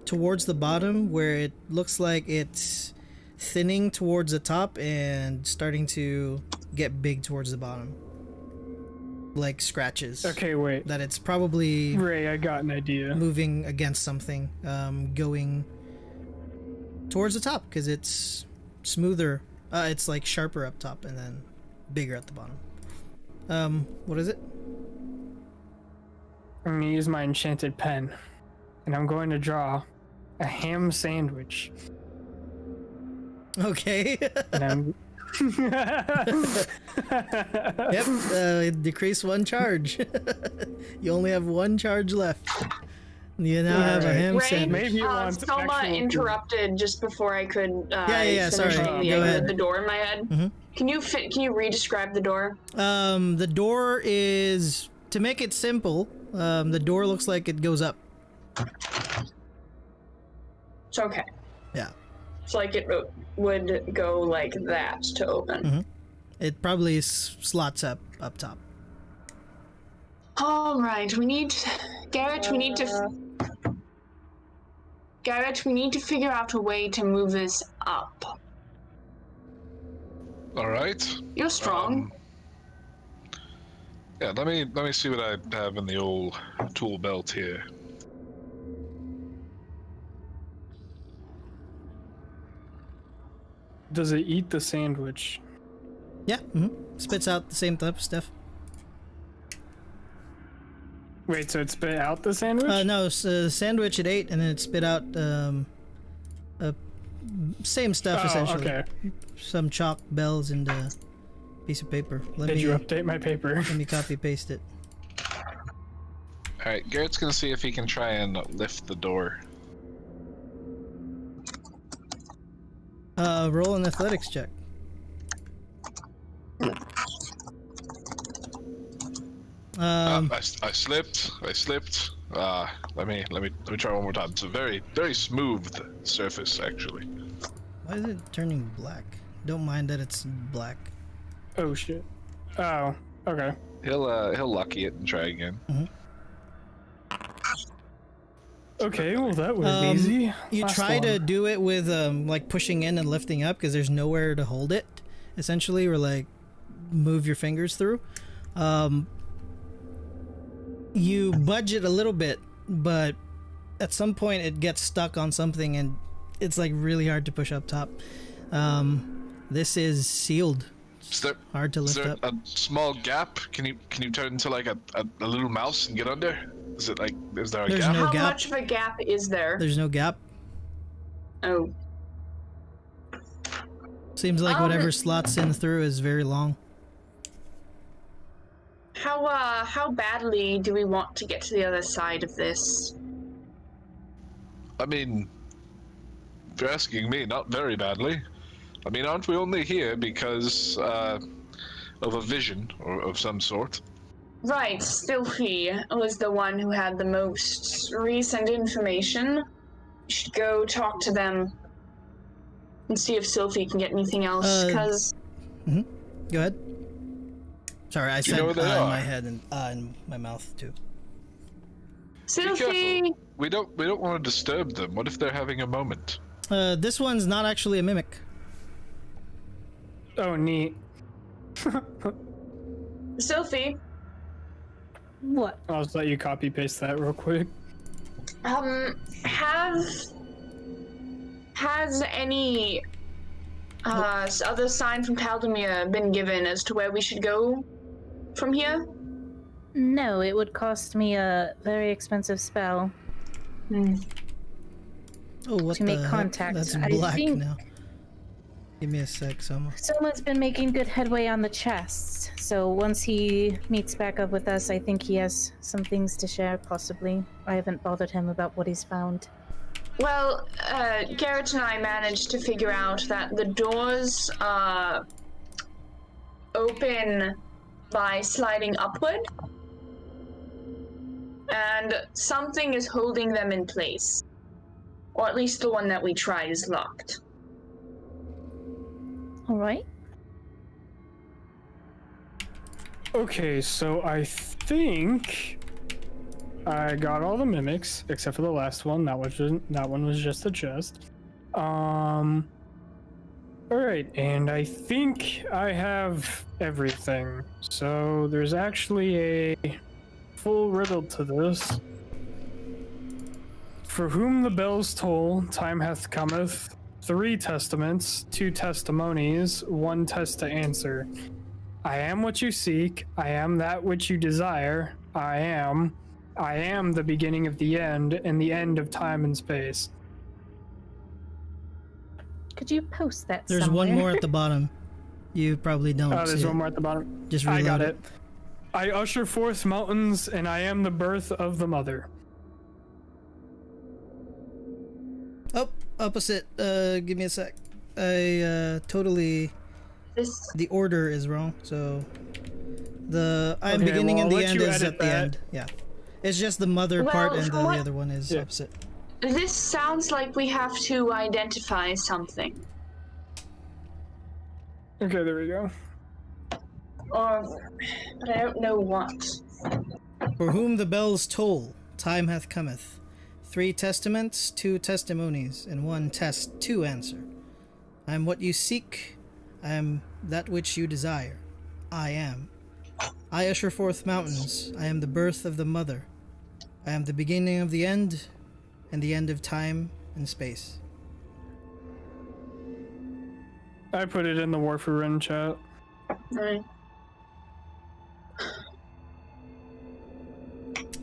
towards the bottom where it looks like it's thinning towards the top and starting to get big towards the bottom. Like scratches. Okay, wait. That it's probably Ray, I got an idea. moving against something, going towards the top because it's smoother. It's like sharper up top and then bigger at the bottom. What is it? I'm gonna use my enchanted pen, and I'm going to draw a ham sandwich. Okay. And I'm... Yep. Decrease one charge. You only have one charge left. You now have a Alright. ham Ray, sandwich. Maybe it wants Soma actual interrupted just before I could Yeah, finish sorry. the Go idea ahead. with the door in my head. Mhm. Can you re-describe the door? The door is, to make it simple, the door looks like it goes up. It's okay. Yeah. It's like it would go like that to open. Mhm. It probably slots up top. All right, Garrett, we need to figure out a way to move this up. All right. You're strong. Yeah, let me see what I have in the old tool belt here. Does it eat the sandwich? Yeah. Spits out the same type of stuff. Wait, so it spit out the sandwich? No, sandwich it ate and then it spit out same stuff Oh, essentially. okay. Some chalk, bells, and a piece of paper. Did you update my paper? Let me copy paste it. All right, Garrett's gonna see if he can try and lift the door. Roll an athletics check. I slipped. Let me try one more time. It's a very, very smooth surface, actually. Why is it turning black? Don't mind that it's black. Oh shit. Oh, okay. He'll lucky it and try again. Okay, well that was easy. You Last try to one. do it with like pushing in and lifting up because there's nowhere to hold it, essentially, or like move your fingers through. You budge it a little bit, but at some point it gets stuck on something and it's like really hard to push up top. This is sealed. Is there, Hard to is lift there up. a small gap? Can you turn into like a little mouse and get under? Is it like, is there a There's gap? no How gap. much of a gap is there? There's no gap. Oh, Seems like whatever slots in through is very long. how badly do we want to get to the other side of this? I mean, if you're asking me, not very badly. I mean, aren't we only here because of a vision or of some sort? Right, Stilfy was the one who had the most recent information. We should go talk to them and see if Sylphie can get anything else, because... Go ahead. Sorry, I you said know where they in are? my head and in my mouth too. Be Sylphie! careful. We don't want to disturb them. What if they're having a moment? This one's not actually a mimic. Oh, neat. Sophie, What? I'll just let you copy paste that real quick. has any other sign from Kaldemir been given as to where we should go from here? No, it would cost me a very expensive spell Oh, what to the make heck? contact. That's I black think now. Give me a sec, Selma. someone's been making good headway on the chests. So once he meets back up with us, I think he has some things to share, possibly. I haven't bothered him about what he's found. Well, Garrett and I managed to figure out that the doors open by sliding upward, and something is holding them in place. Or at least the one that we tried is locked. All right. Okay, so I think I got all the mimics except for the last one. That one was just a chest. All right, and I think I have everything. So there's actually a full riddle to this. For whom the bells toll, time hath cometh. 3 testaments, 2 testimonies, 1 test to answer. I am what you seek. I am that which you desire. I am the beginning of the end and the end of time and space. Could you post that There's somewhere? one more at the bottom. You probably don't Oh, there's see one it. more at the bottom. Just I reload got it. I usher forth mountains, and I am the birth of the mother. Oh, opposite. Give me a sec. I totally. This The order is wrong. So the I'm Okay, beginning well, and I'll the let end you is edit at the that. end. Yeah, it's just the mother Well, part and from the what- other one is Yeah. opposite. this sounds like we have to identify something. Okay, there we go. Or but I don't know what. For whom the bells toll, time hath cometh. 3 testaments, 2 testimonies, and 1 test to answer. I am what you seek. I am that which you desire. I am. I usher forth mountains. I am the birth of the mother. I am the beginning of the end, and the end of time and space. I put it in the War for Renn chat. Right.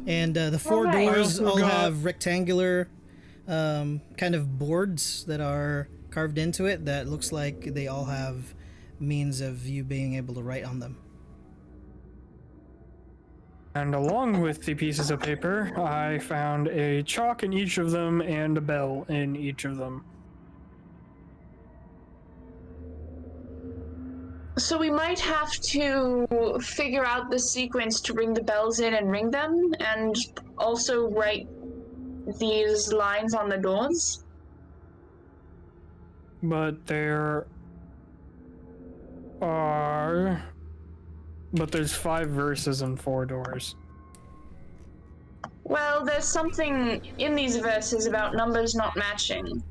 And the 4 Alright. doors I also all got- have rectangular kind of boards that are carved into it that looks like they all have means of you being able to write on them. And along with the pieces of paper, I found a chalk in each of them and a bell in each of them. So we might have to figure out the sequence to bring the bells in and ring them, and also write these lines on the doors. But there's 5 verses and 4 doors. Well, there's something in these verses about numbers not matching.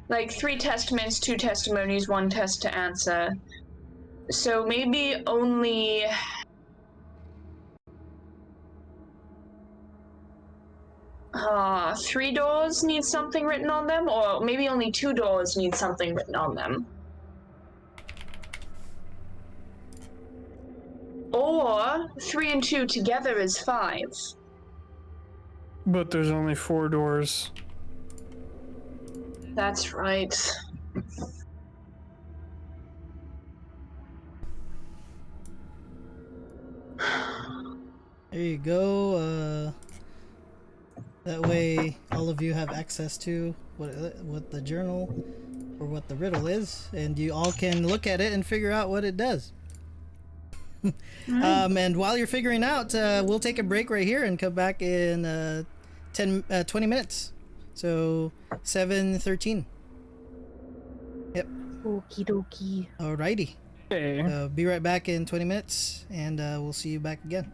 Like 3 testaments, 2 testimonies, 1 test to answer. So maybe only... three doors need something written on them, or maybe only 2 doors need something written on them. Or 3 and 2 together is 5. But there's only 4 doors. That's right. There you go. That way, all of you have access to what the journal or what the riddle is, and you all can look at it and figure out what it does. And while you're figuring out, we'll take a break right here and come back in 20 minutes. So 7:13. Yep. Okie dokie. Alrighty. Okay. Be right back in 20 minutes, and we'll see you back again.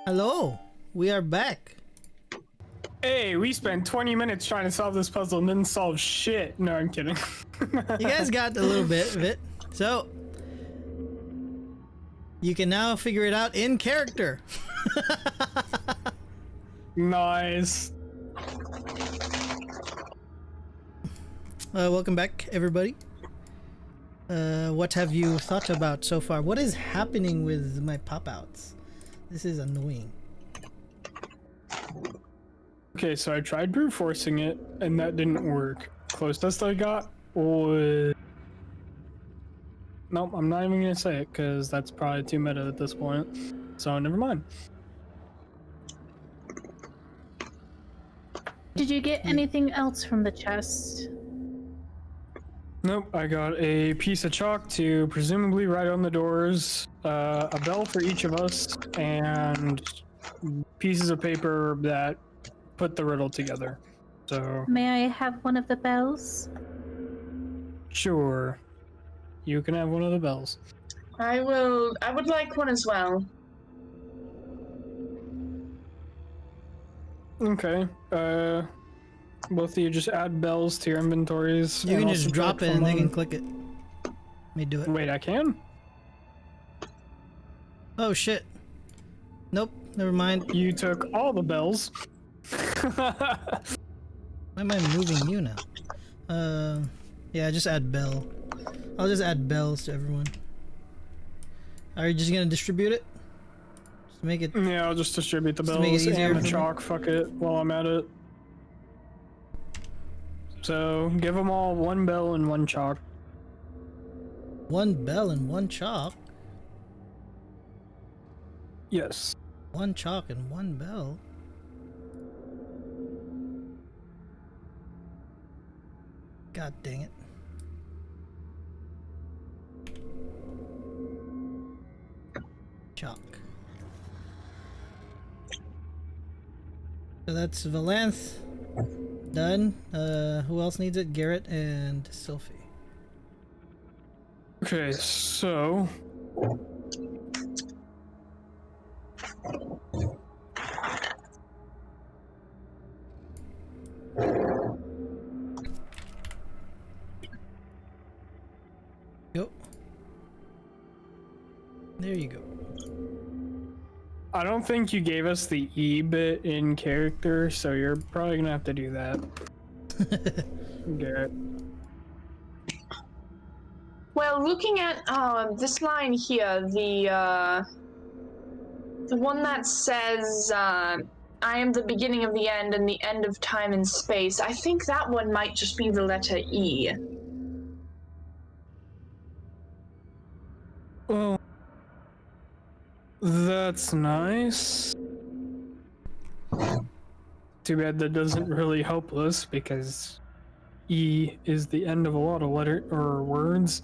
Hello, we are back. Hey, we spent 20 minutes trying to solve this puzzle and didn't solve shit. No, I'm kidding. You guys got a little bit of it, so you can now figure it out in character. Nice. Welcome back, everybody. What have you thought about so far? What is happening with my pop-outs? This is annoying. Okay, so I tried brute forcing it, and that didn't work. Closest I got was... Nope, I'm not even gonna say it, because that's probably too meta at this point. So, never mind. Did you get anything else from the chest? Nope, I got a piece of chalk to presumably write on the doors, a bell for each of us, and pieces of paper that put the riddle together. So, May I have one of the bells? sure. You can have one of the bells. I would like one as well. Okay. Both of you just add bells to your inventories. You and can I'll just subtract drop it from and they can them. click it. Let me do it. Wait, I can? Oh shit. Nope, never mind. You took all the bells. Why am I moving you now? Yeah, just add bell. I'll just add bells to everyone. Are you just gonna distribute it? Just make it. Yeah, I'll just distribute the Just to make it bells easier and for the me. chalk. Fuck it, while I'm at it. So, give them all one bell and one chalk. One bell and one chalk. Yes. One chalk and one bell. God dang it. Chalk. So that's Valanth. Done. Who else needs it? Garrett and Sylphie. Okay, so... Go. There you go. I don't think you gave us the E bit in character, so you're probably gonna have to do that. Garrett. Well, looking at this line here, the one that says "I am the beginning of the end and the end of time and space," I think that one might just be the letter E. Well, that's nice. Too bad that doesn't really help us because E is the end of a lot of words.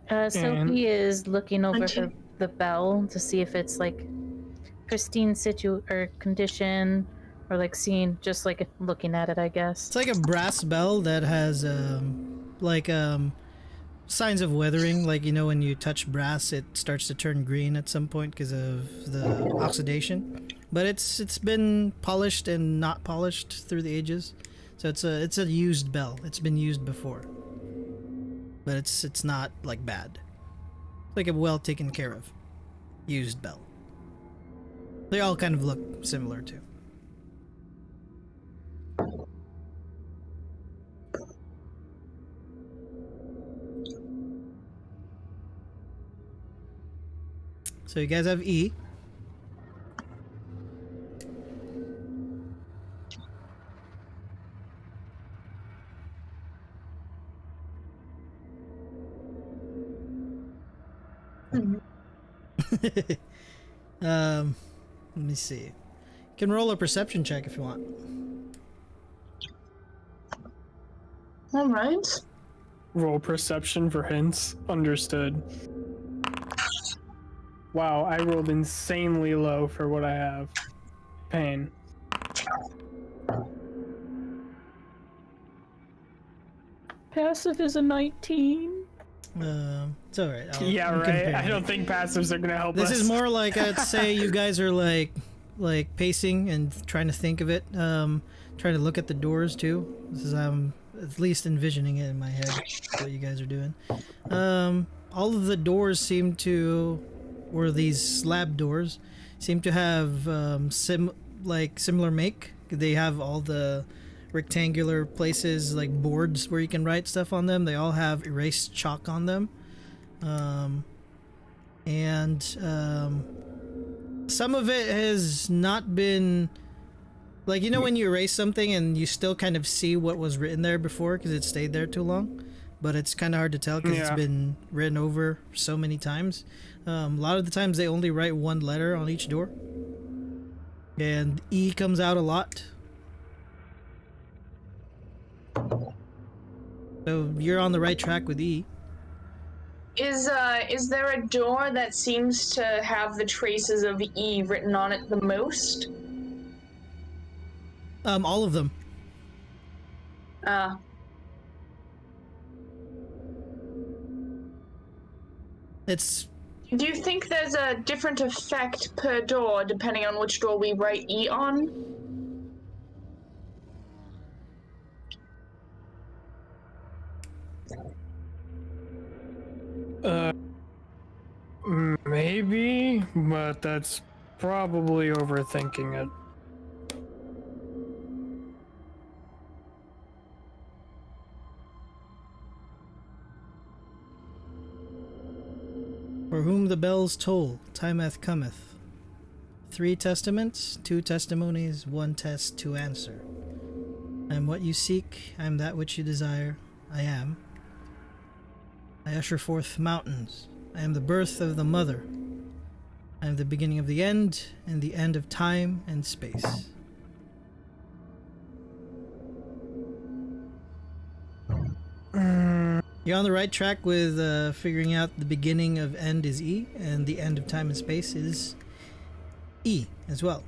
Sophie is looking over Continue. the bell to see if it's like pristine condition, or like seeing, just like looking at it, I guess. It's like a brass bell that has signs of weathering, like, you know, when you touch brass it starts to turn green at some point because of the oxidation, but it's been polished and not polished through the ages, so it's a used bell. It's been used before, but it's not like bad. It's like a well taken care of used bell. They all kind of look similar too. So you guys have E. Let me see. You can roll a perception check if you want. All right. Roll perception for hints. Understood. Wow, I rolled insanely low for what I have. Pain. Passive is a 19. It's all right. Yeah, I'm right. comparing I it. don't think passives are gonna help This us. is more like I'd say you guys are like pacing and trying to think of it. Trying to look at the doors too. This is at least envisioning it in my head. What you guys are doing. All of the doors seem to, or these slab doors, seem to have similar make. They have all the rectangular places like boards where you can write stuff on them. They all have erased chalk on them. Some of it has not been, like, you know when you erase something and you still kind of see what was written there before because it stayed there too long, but it's kind of hard to tell because it's been written over so many times. A lot of the times they only write one letter on each door, and E comes out a lot. So you're on the right track with E. Is there a door that seems to have the traces of E written on it the most? All of them. It's Do you think there's a different effect per door depending on which door we write E on? Maybe, but that's probably overthinking it. For whom the bells toll, time hath cometh. 3 testaments, 2 testimonies, 1 test to answer. I am what you seek, I am that which you desire, I am. I usher forth mountains, I am the birth of the mother. I am the beginning of the end, and the end of time and space. You're on the right track with figuring out the beginning of end is E, and the end of time and space is E as well.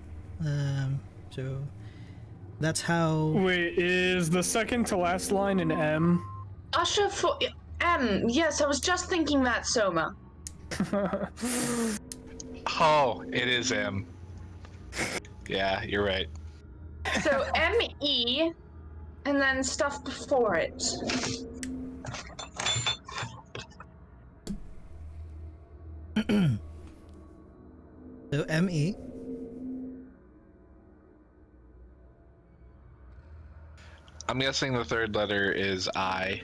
So that's how. Wait, is the second to last line an M? Usher for M. Yes, I was just thinking that, Soma. Oh, it is M. Yeah, you're right. So M-E, and then stuff before it. So M-E. I'm guessing the third letter is I.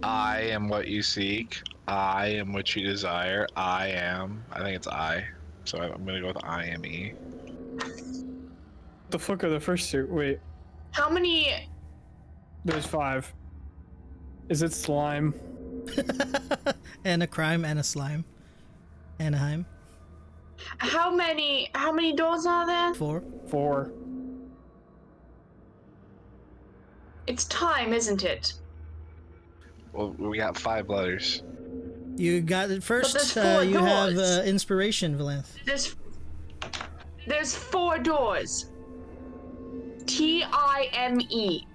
I am what you seek. I am what you desire. I am. I think it's I. So I'm gonna go with I am E. The fuck are the first two? Wait, How many? there's 5. Is it slime? And a crime and a slime. Anaheim. How many doors are there? 4. 4. It's time, isn't it? Well, we got 5 letters. You got it first. there's 4 You have doors. inspiration, Valanth. There's 4 doors. T-I-M-E.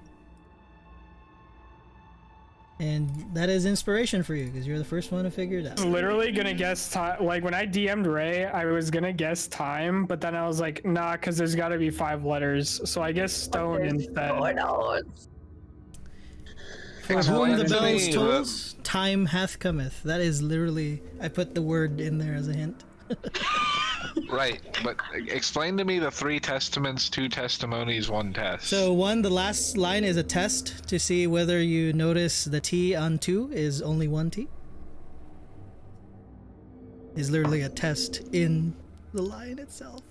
And that is inspiration for you because you're the first one to figure it out. Literally gonna guess time. Like when I DM'd Ray, I was gonna guess time, but then I was like, nah, because there's gotta be 5 letters. So I guess stone instead. 4 doors. For Explain whom the to bells me, tolls, time hath cometh. That is literally, I put the word in there as a hint. Right, but explain to me the 3 testaments, 2 testimonies, 1 test. So the last line is a test to see whether you notice the T on 2 is only 1 T. Is literally a test in the line itself.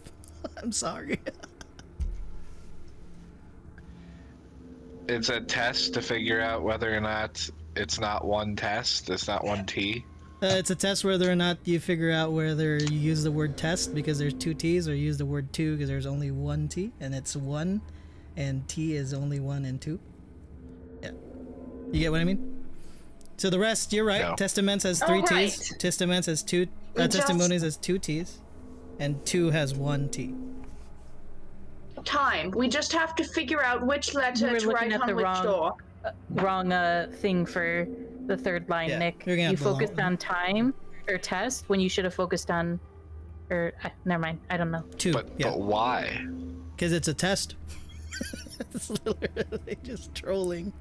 I'm sorry. It's a test to figure out whether or not it's not 1 test, it's not 1 T. It's a test whether or not you figure out whether you use the word test because there's 2 T's or you use the word 2 because there's only 1 T and it's 1 and T is only 1 and 2. Yeah. You get what I mean? So the rest, you're right. No. Testaments has 3 Oh, right. T's. Testaments has 2. Testimonies has 2 T's. And 2 has 1 T. Time. We just have to figure out which letter You were to looking write at on the which wrong- door. Wrong thing for the third line, Yeah, Nick. you're gonna You have the long focused one. on time or test when you should have focused on, or never mind. I don't know. 2. But Yeah, why? because it's a test. It's literally just trolling.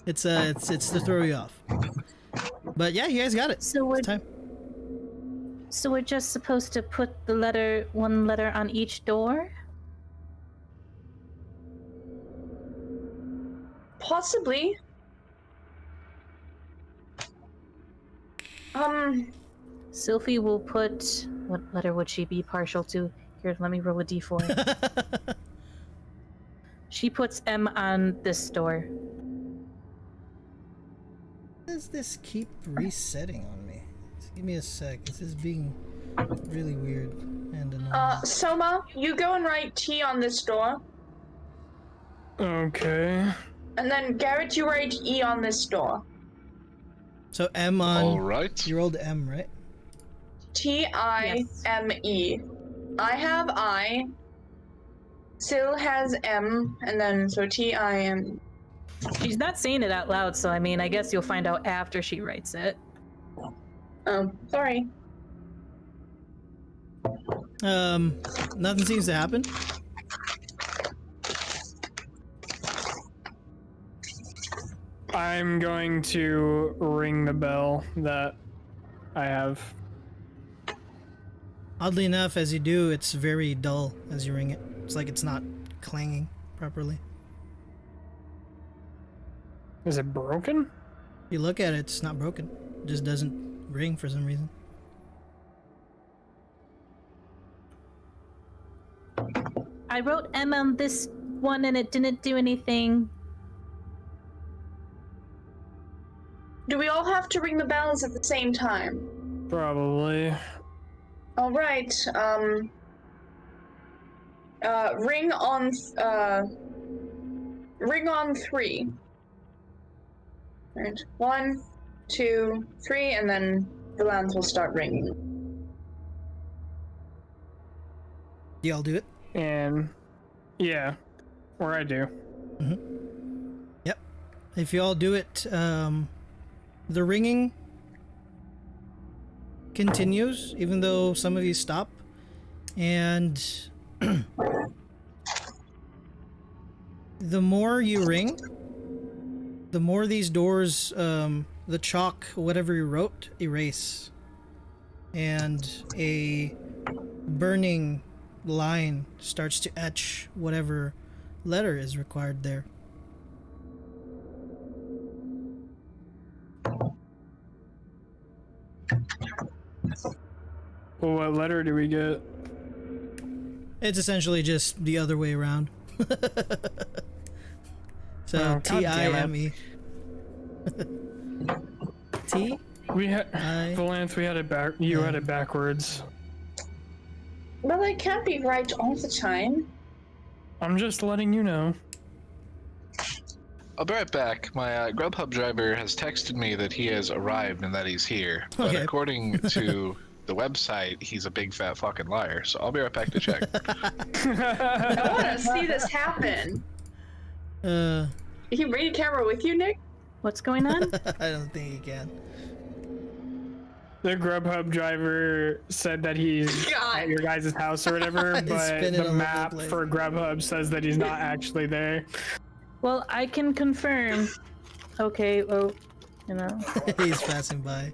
It's to throw you off. But yeah, you guys got it. So we're It's time. so we're just supposed to put the one letter on each door. Possibly. Sylphie will put. What letter would she be partial to? Here, let me roll a d4. She puts M on this door. Why does this keep resetting on me? Just give me a sec. This is being really weird and annoying. Soma, you go and write T on this door. Okay. And then Garrett, you write E on this door. So M on. All right. You rolled M, right? T-I-M-E. I have I. Sil has M, and then so T-I-M. She's not saying it out loud, so I mean, I guess you'll find out after she writes it. Oh, sorry. Nothing seems to happen. I'm going to ring the bell that I have. Oddly enough, as you do, it's very dull as you ring it. It's like it's not clanging properly. Is it broken? You look at it, it's not broken. It just doesn't ring for some reason. I wrote M on this one and it didn't do anything. Do we all have to ring the bells at the same time? Probably. All right. Ring on 3. Right. 1, 2, 3, and then the lands will start ringing. Do y'all do it? And yeah, or I do. Yep. If you all do it, the ringing continues, even though some of you stop. And the more you ring, the more these doors, the chalk, whatever you wrote, erase. And a burning line starts to etch whatever letter is required there. Well, what letter do we get? It's essentially just the other way around. So Oh, God damn T-I-M-E. T? We had I- Valance. We had it back. You had it backwards. Well, it can't be right all the time. I'm just letting you know. I'll be right back. My Grubhub driver has texted me that he has arrived and that he's here. But Okay. according to the website, he's a big fat fucking liar. So I'll be right back to check. I want to see this happen. Uh, Can you bring a camera with you, Nick? What's going on? I don't think you can. The Grubhub driver said that he's God. at your guys' house or whatever, He's but spinning all the over the map place. for Grubhub says that he's not actually there. Well, I can confirm. Okay, well, you know. He's passing by.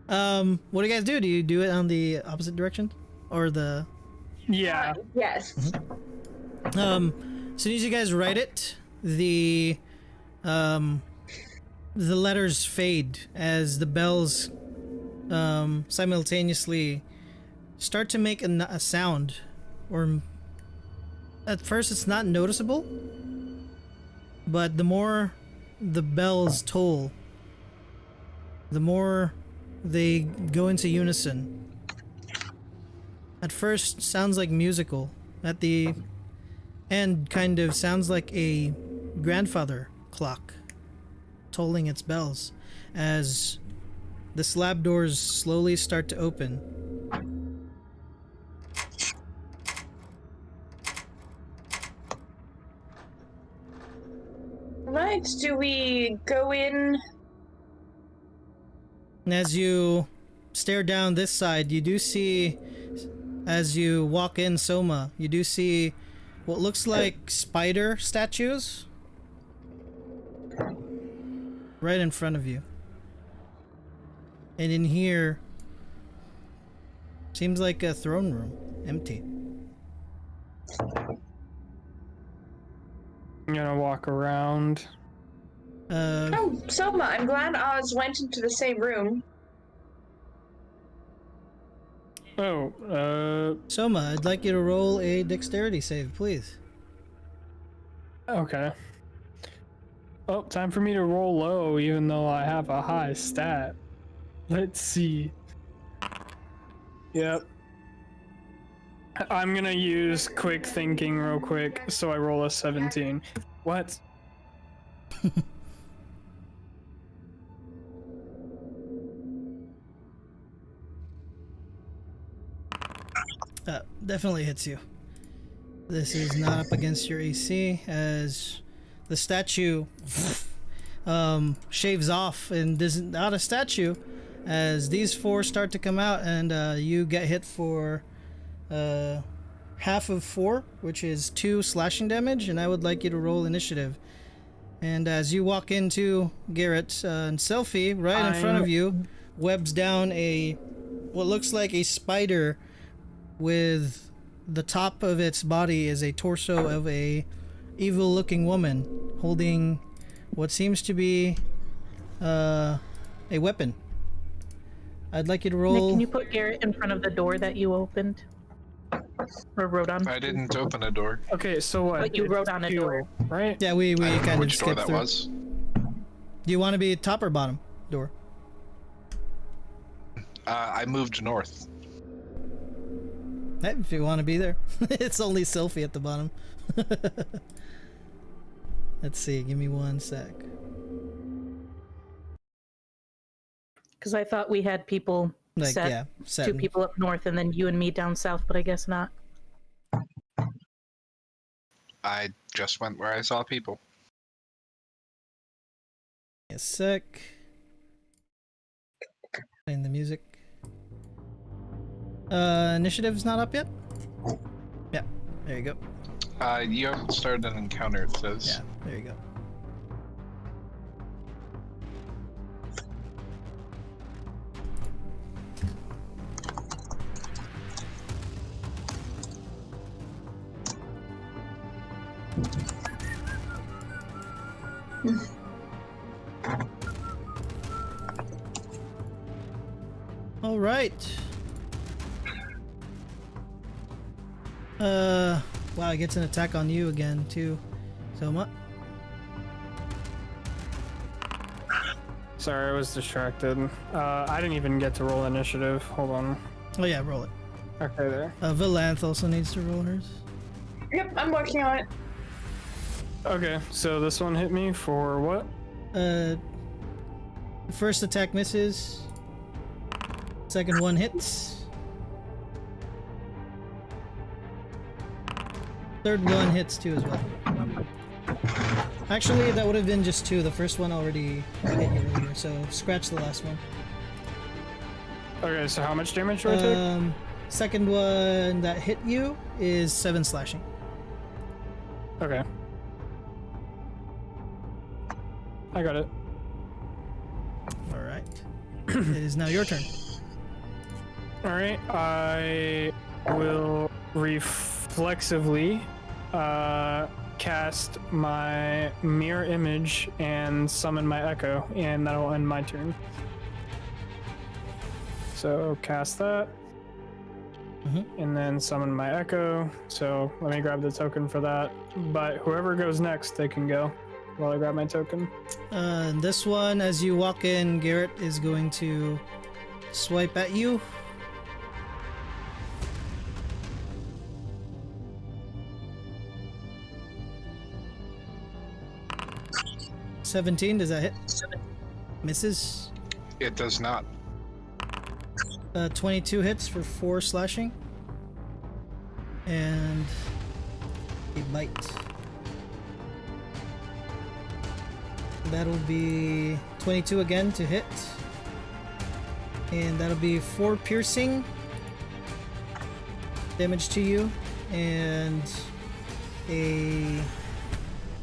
What do you guys do? Do you do it on the opposite direction? Or the... Yeah. Yes. As soon as you guys write it, the letters fade as the bells simultaneously start to make a sound. Or at first it's not noticeable, but the more the bells toll, the more they go into unison. At first sounds like musical. At the end kind of sounds like a grandfather clock tolling its bells as the slab doors slowly start to open. Right, do we go in? And as you stare down this side, you do see, as you walk in, Soma, you do see what looks like spider statues right in front of you. And in here, seems like a throne room, empty. I'm gonna walk around. Oh, Soma, I'm glad Oz went into the same room. Soma, I'd like you to roll a dexterity save, please. Okay. Oh, time for me to roll low, even though I have a high stat. Let's see. Yep. I'm gonna use quick thinking real quick, so I roll a 17. What? Definitely hits you. This is not up against your AC, as the statue shaves off and is not a statue, as these four start to come out, and you get hit for half of 4, which is 2 slashing damage, and I would like you to roll initiative. And as you walk into Garrett, and Selfie, right in front of you, webs down what looks like a spider, with the top of its body is a torso of a evil looking woman holding what seems to be a weapon. I'd like you to roll. Nick, can you put Garrett in front of the door that you opened? Or wrote on? I didn't open a door. Okay, so what? But you wrote on a door. Right? Yeah, we I don't know kind of which door skipped that through. was. Do you want to be top or bottom door? I moved north. Hey, if you want to be there. It's only Selfie at the bottom. Let's see, give me 1 sec. Because I thought we had people Like, set, yeah, 2 set. people up north and then you and me down south, but I guess not. I just went where I saw people. A sec. Playing the music. Initiative's not up yet? Yeah, there you go. You haven't started an encounter, it says. Yeah, there you go. All right. Wow, it gets an attack on you again too. Soma. Sorry, I was distracted. I didn't even get to roll initiative. Hold on. Oh yeah, roll it. Okay, there. Valanth also needs to roll hers. Yep, I'm working on it. Okay, so this one hit me for what? First attack misses. Second one hits. Third one hits too as well. Actually, that would have been just 2. The first one already hit you earlier, so scratch the last one. Okay, so how much damage do I take? Second one that hit you is 7 slashing. Okay. I got it. Alright. It is now your turn. Alright, I will reflexively cast my mirror image and summon my echo, and that'll end my turn. So cast that, and then summon my echo. So let me grab the token for that. But whoever goes next, they can go while I grab my token. This one, as you walk in, Garrett is going to swipe at you. $17, does that hit? Misses. It does not. 22 hits for 4 slashing. And a bite. That'll be 22 again to hit. And that'll be 4 piercing damage to you. And a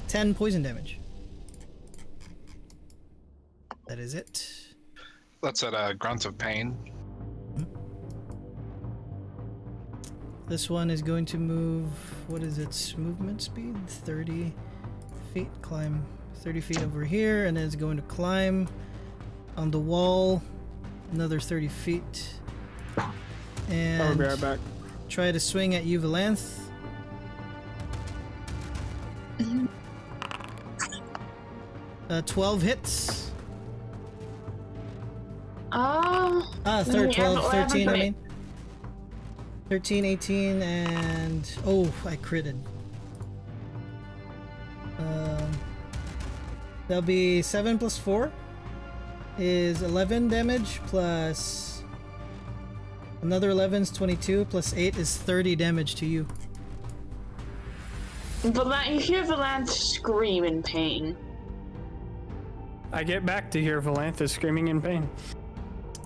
10 poison damage. That is it. That's at a grunt of pain. This one is going to move, what is its movement speed? 30 feet, climb 30 feet over here, and then it's going to climb on the wall another 30 feet. And I'll be right back. try to swing at you, Valanth. 12 hits. Yeah, 12, but 13, I wait. mean. 13, 18, and... Oh, I critted. That'll be 7 plus 4 is 11 damage, plus another 11 is 22, plus 8 is 30 damage to you. You hear Valanth scream in pain. I get back to hear Valanthus screaming in pain.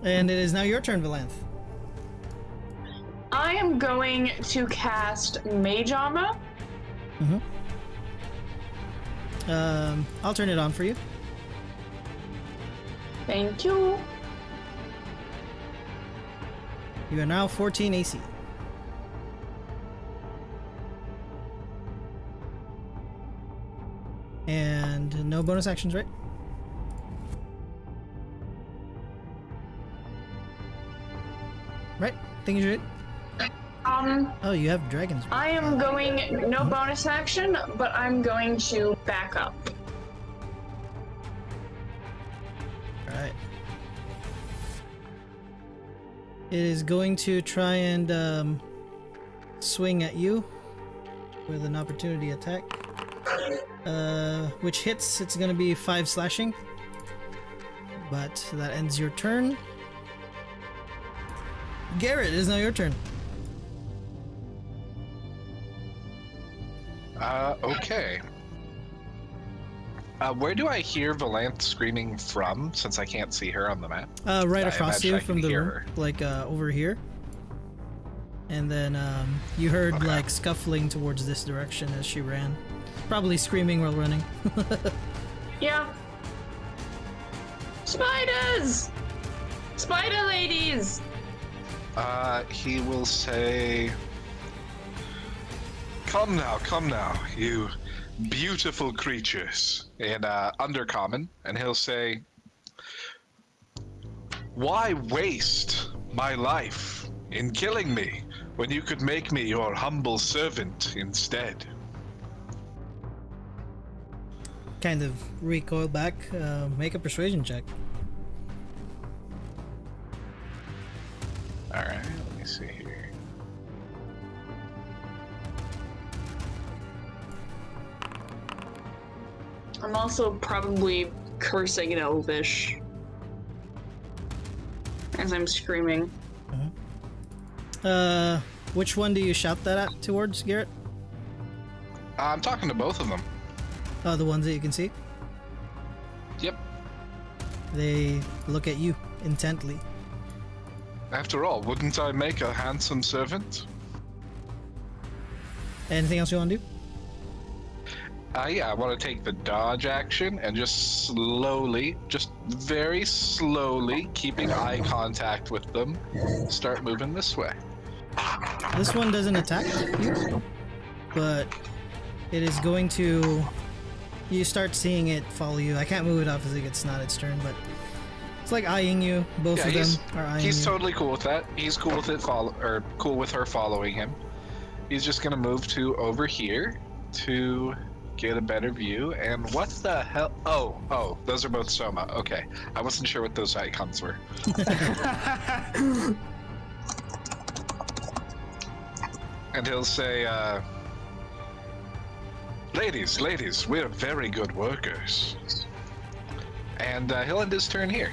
And it is now your turn, Valanth. I am going to cast Mage Armor. I'll turn it on for you. Thank you. You are now 14 AC. And no bonus actions, right? Right? Think you're right? Oh, you have dragons. I am going, no bonus action, but I'm going to back up. Alright. It is going to try and swing at you with an opportunity attack. Which hits, it's going to be 5 slashing. But that ends your turn. Garrett, it is now your turn. Okay. Where do I hear Valanth screaming from, since I can't see her on the map? Right I across imagine you I from can the hear room, her. like over here. And then you heard Okay. like scuffling towards this direction as she ran. Probably screaming while running. Yeah. Spiders! Spider ladies! He will say, come now, you beautiful creatures. And, undercommon, and he'll say, why waste my life in killing me when you could make me your humble servant instead? Kind of recoil back. Make a persuasion check. Alright, let me see here. I'm also probably cursing in Elvish as I'm screaming. Which one do you shout that at towards, Garrett? I'm talking to both of them. Oh, the ones that you can see? Yep. They look at you intently. After all, wouldn't I make a handsome servant? Anything else you want to do? Yeah, I want to take the dodge action and just slowly, just very slowly, keeping eye contact with them, start moving this way. This one doesn't attack you, but it is going to... You start seeing it follow you. I can't move it off as it's not its turn, but it's like eyeing you. Both of them are eyeing he's you. totally cool with that. He's cool with it cool with her following him. He's just gonna move to over here to get a better view. And what the hell? Oh, those are both Soma. Okay, I wasn't sure what those icons were. And he'll say, Ladies, we're very good workers. And he'll end his turn here.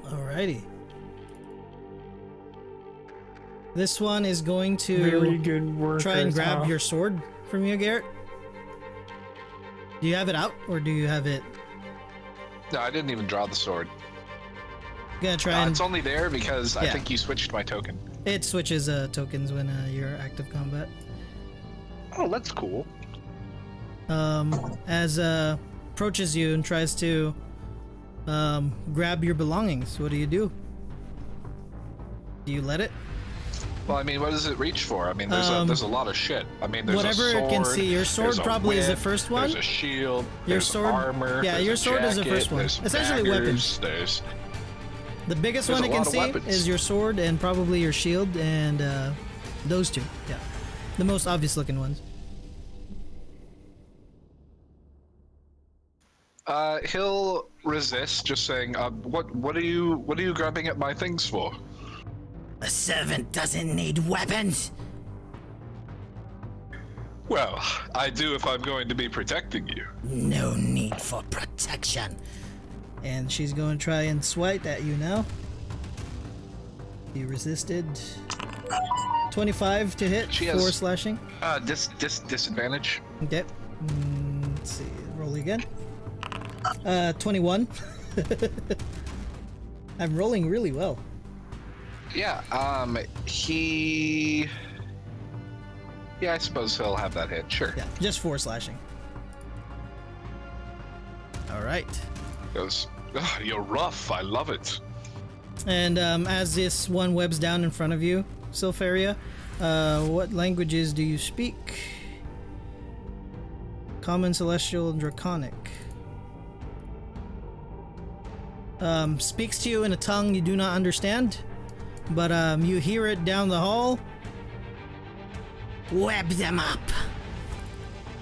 Alrighty. This one is going Very to good work. try and grab your sword from you, Garrett. Do you have it out, or do you have it? No, I didn't even draw the sword. You gotta try and... It's only there because I Yeah. think you switched my token. It switches tokens when you're active combat. Oh, that's cool. As approaches you and tries to grab your belongings, what do you do? Do you let it? Well, I mean, what does it reach for? I mean, there's a lot of shit. I mean, there's whatever a sword, it can see. Your sword there's a probably is the whip, first one. There's a shield. Your there's sword, armor. yeah, there's your a sword is the jacket, first one. there's Essentially daggers, weapons. There's The biggest There's one a it can lot of see weapons. is your sword and probably your shield and those two. Yeah, the most obvious looking ones. He'll resist, just saying, what are you grabbing at my things for? A servant doesn't need weapons. Well, I do if I'm going to be protecting you. No need for protection. And she's going to try and swipe at you now. You resisted. 25 to hit. She 4 has- slashing. Disadvantage. Okay. Let's see. Roll again. 21. I'm rolling really well. Yeah, Yeah, I suppose he'll have that hit, sure. Yeah, just 4 slashing. Alright. Goes, "Ugh, you're rough, I love it. And as this one webs down in front of you, Sylpharia, what languages do you speak? Common, Celestial, and Draconic. Speaks to you in a tongue you do not understand, but you hear it down the hall. Web them up.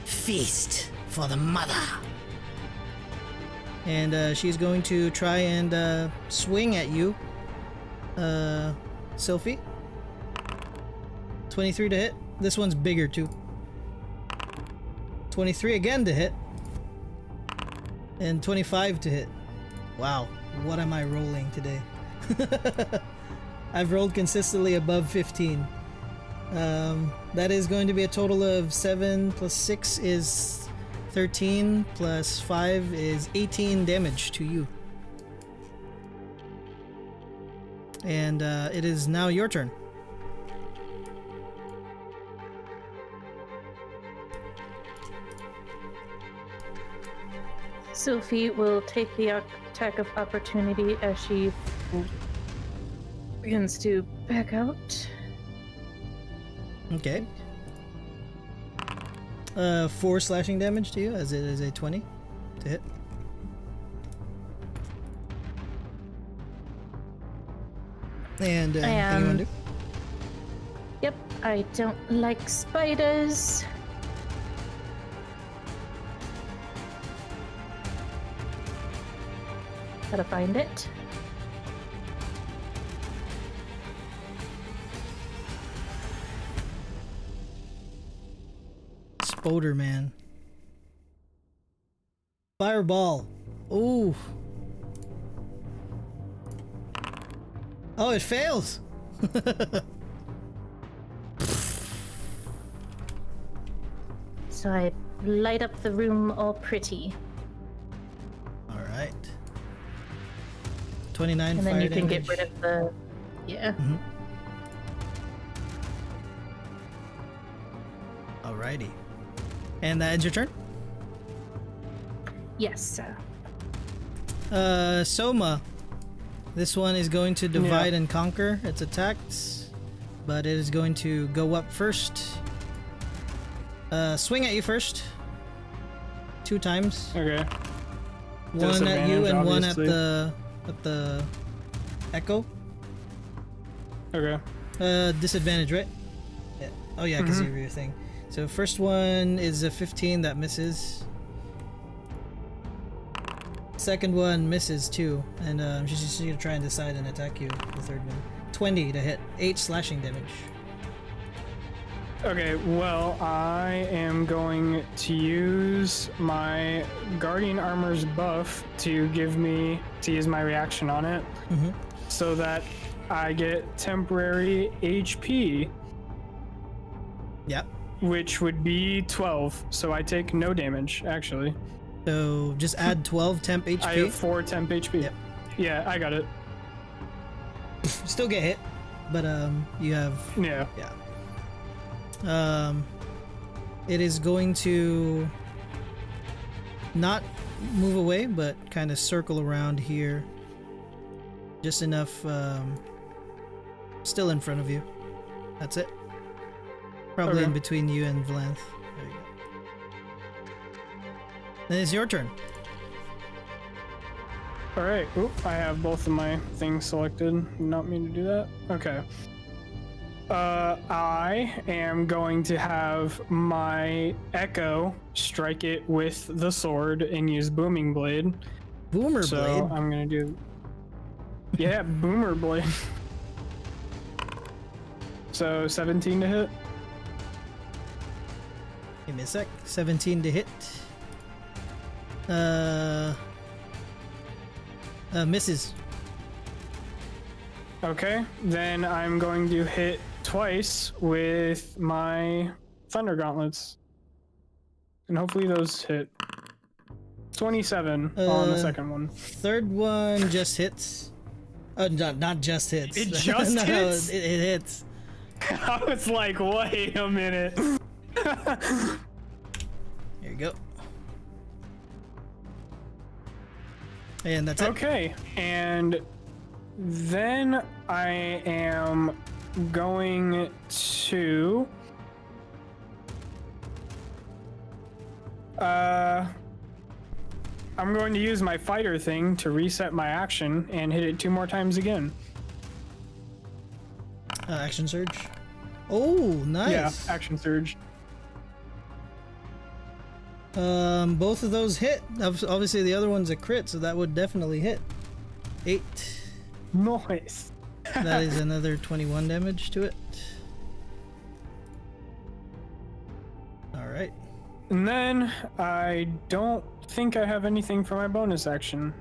Feast for the mother. And she's going to try and swing at you, Sylphie. 23 to hit. This one's bigger too. 23 again to hit. And 25 to hit. Wow, what am I rolling today? I've rolled consistently above 15. That is going to be a total of 7 plus 6 is 13 plus 5 is 18 damage to you. And it is now your turn. Sophie will take the attack of opportunity as she begins to back out. Okay. 4 slashing damage to you as it is a 20 to hit. And anything you want to do? Yep, I don't like spiders. Gotta find it. Spoder man. Fireball. Ooh. Oh, it fails. So I light up the room all pretty. All right. 29 And then fire you can damage. get rid of the... Yeah. Alrighty. And that ends your turn? Yes. Soma. This one is going to divide Yeah. and conquer its attacks, but it is going to go up first. Swing at you first. 2 times. Okay. One at you Disadvantage, and one obviously. at the echo. Okay. Disadvantage, right? Yeah. Oh yeah, I can see your thing. So first one is a 15 that misses. Second one misses too, and she's just gonna try and decide and attack you. The third one, 20 to hit, 8 slashing damage. Okay, well, I am going to use my Guardian Armor's buff to use my reaction on it, so that I get temporary HP. Yep. which would be 12. So I take no damage, actually. So just add 12 temp HP. I have 4 temp HP. Yep. Yeah, I got it. Still get hit, but you have Yeah. it is going to not move away, but kind of circle around here, just enough, still in front of you. That's it. Probably Okay. in between you and Valanth. There you go. Then it's your turn. All right. Oop, I have both of my things selected. Not mean to do that. Okay. I am going to have my Echo strike it with the sword and use Booming Blade. Boomer So blade. I'm gonna do. Yeah, Boomer Blade. So 17 to hit. Give me a sec. 17 to hit. Misses. Okay, then I'm going to hit twice with my Thunder Gauntlets. And hopefully those hit. 27 on the second one. Third one just hits. Not just hits. It just no, hits? It hits. I was like, wait a minute. Here you go. And that's it. Okay, and then I am going to I'm going to use my fighter thing to reset my action and hit it 2 more times again. Action surge. Oh, nice. Yeah, action surge. Both of those hit. Obviously, the other one's a crit, so that would definitely hit. 8. Nice. That is another 21 damage to it. Alright. And then I don't think I have anything for my bonus action.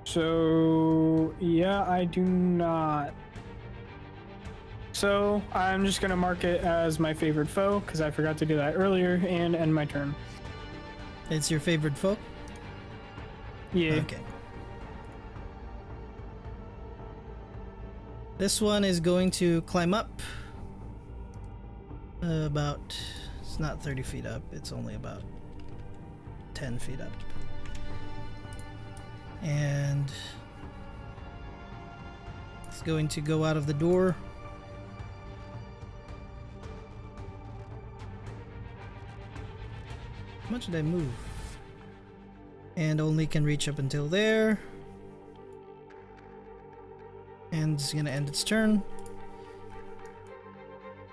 So, yeah, I do not. So, I'm just going to mark it as my favorite foe, because I forgot to do that earlier, and end my turn. It's your favorite foe? Yeah. Okay. This one is going to climb up. About... It's not 30 feet up, it's only about 10 feet up. And... It's going to go out of the door. How much did I move? And only can reach up until there. And it's gonna end its turn.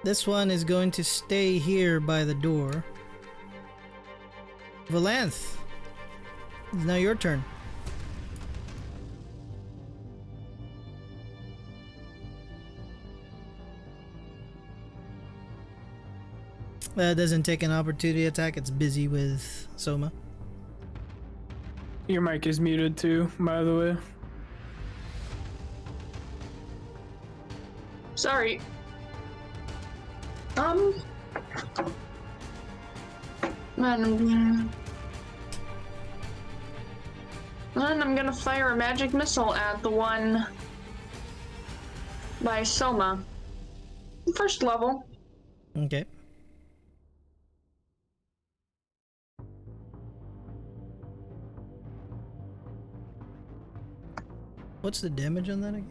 This one is going to stay here by the door. Valanth, it's now your turn. Doesn't take an opportunity attack, it's busy with Soma. Your mic is muted too, by the way. Sorry. And I'm gonna fire a magic missile at the one by Soma. First level. Okay. What's the damage on that again?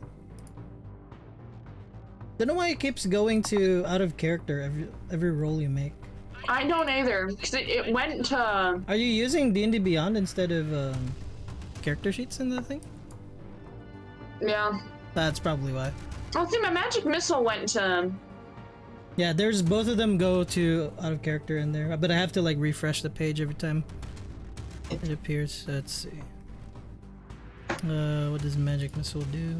Don't know why it keeps going to out of character every roll you make. I don't either, because it went to... Are you using D&D Beyond instead of character sheets in the thing? Yeah. That's probably why. I'll see, my magic missile went to... Yeah, there's both of them go to out of character in there, but I have to like refresh the page every time it appears. Let's see. What does magic missile do?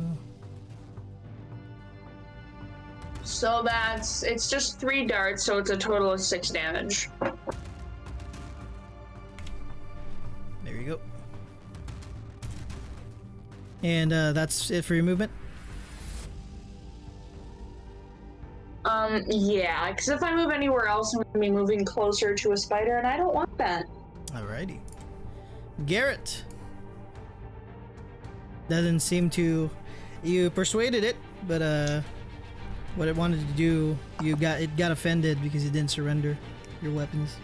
So it's just 3 darts, so it's a total of 6 damage. There you go. And that's it for your movement? Yeah, because if I move anywhere else, I'm gonna be moving closer to a spider, and I don't want that. Alrighty. Garrett. Doesn't seem to... You persuaded it, but what it wanted to do, it got offended because you didn't surrender your weapons.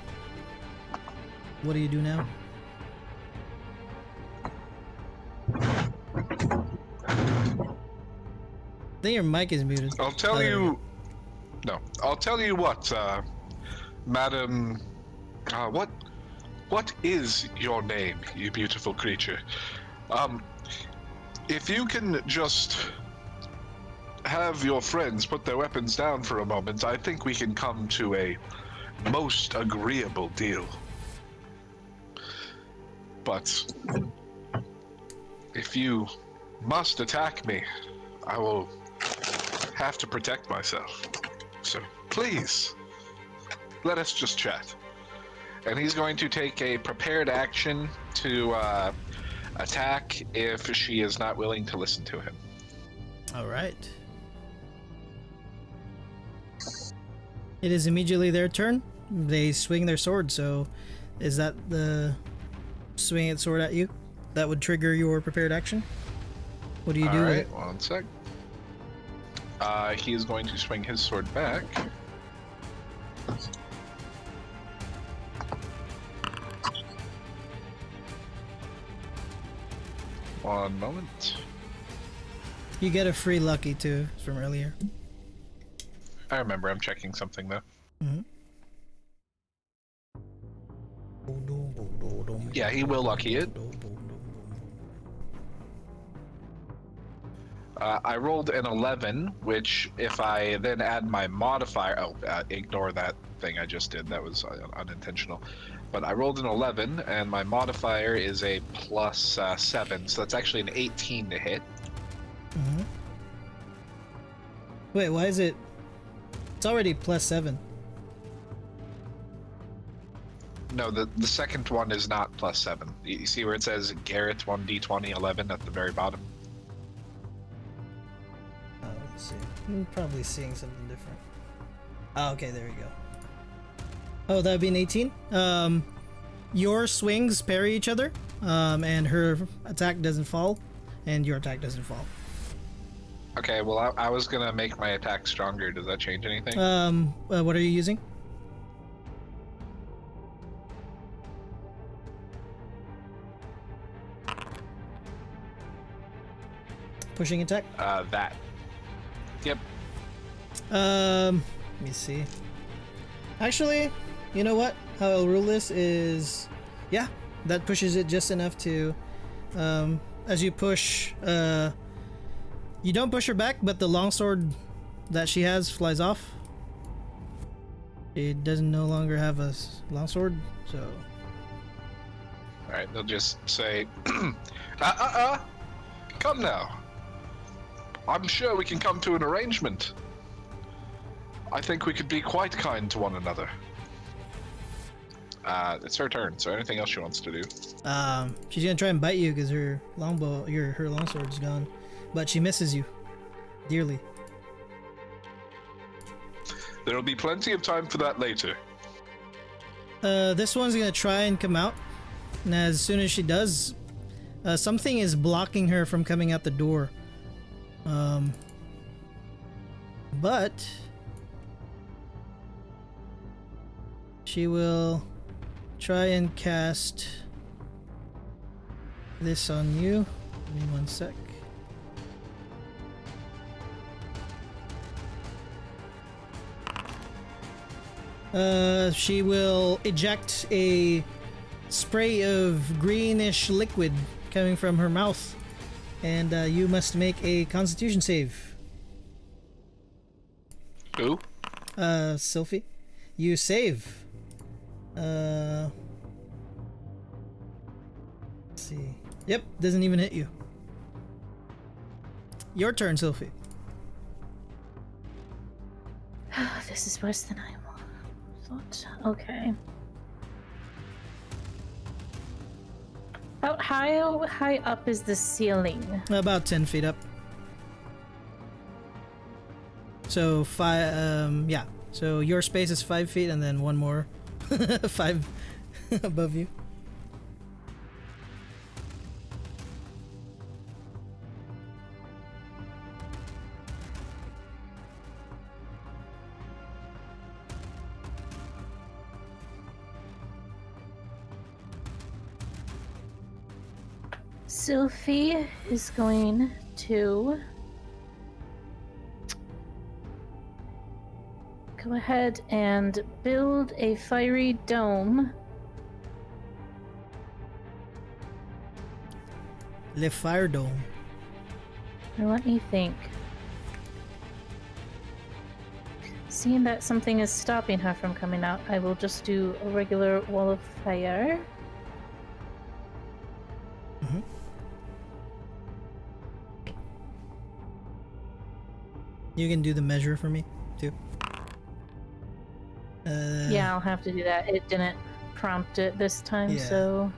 What do you do now? I think your mic is muted. I'll tell there we you. No, I'll tell you what, Madam. What is your name, you beautiful creature? If you can just have your friends put their weapons down for a moment, I think we can come to a most agreeable deal. But if you must attack me, I will have to protect myself. So please, let us just chat. And he's going to take a prepared action to attack if she is not willing to listen to him. All right. It is immediately their turn. They swing their sword, so is that the swinging its sword at you? That would trigger your prepared action? What do you do with it? Alright, one sec. He is going to swing his sword back. One moment. You get a free lucky too from earlier. I remember, I'm checking something though. Mm-hmm. Yeah, he will lucky it. I rolled an 11, which if I then add my modifier... ignore that thing I just did. That was unintentional. But I rolled an 11, and my modifier is a plus 7, so that's actually an 18 to hit. Mm-hmm. Wait, why is it... It's already plus 7. No, the second one is not plus 7. You see where it says Garrett 1d20 11 at the very bottom? Oh, let's see. I'm probably seeing something different. Oh, okay, there we go. Oh, that would be an 18? Your swings parry each other, and her attack doesn't fall, and your attack doesn't fall. Okay, well, I was gonna make my attack stronger. Does that change anything? What are you using? Pushing attack? That. Yep. Let me see. Actually, you know what? How I'll rule this is... Yeah, that pushes it just enough to... as you push... you don't push her back, but the longsword that she has flies off. It doesn't no longer have a longsword, so... Alright, they'll just say... Come now. I'm sure we can come to an arrangement. I think we could be quite kind to one another. It's her turn, so anything else she wants to do? She's gonna try and bite you because her longbow, her longsword's gone. But she misses you. Dearly. There'll be plenty of time for that later. This one's gonna try and come out. And as soon as she does, something is blocking her from coming out the door. But she will try and cast this on you. Give me one sec. She will eject a spray of greenish liquid coming from her mouth, and you must make a Constitution save. Who? Sylphie, you save. Let's see. Yep, doesn't even hit you. Your turn, Sylphie. This is worse than I thought. Okay. How high up is the ceiling? About 10 feet up. So 5. Yeah. So your space is 5 feet, and then one more 5 above you. Sophie is going to go ahead and build a fiery dome. Le Fire Dome. Or let me think. Seeing that something is stopping her from coming out, I will just do a regular wall of fire. Mhm. You can do the measure for me, too. Yeah, I'll have to do that. It didn't prompt it this time, Yeah. so...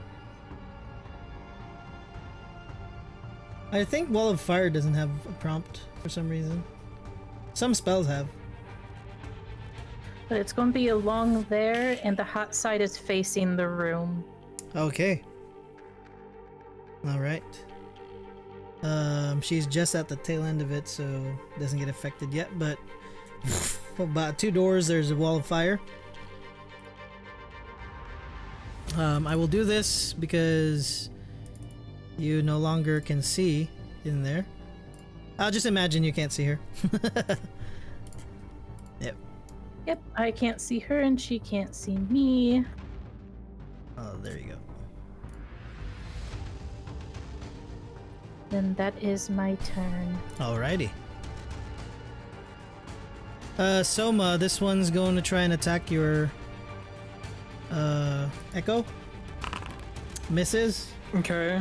I think Wall of Fire doesn't have a prompt for some reason. Some spells have. But it's going to be along there, and the hot side is facing the room. Okay. Alright. She's just at the tail end of it, so doesn't get affected yet, but about 2 doors there's a wall of fire. I will do this because you no longer can see in there. I'll just imagine you can't see her. Yep. Yep, I can't see her, and she can't see me. Oh, there you go. Then that is my turn. Alrighty. Soma, this one's going to try and attack your Echo. Misses. Okay.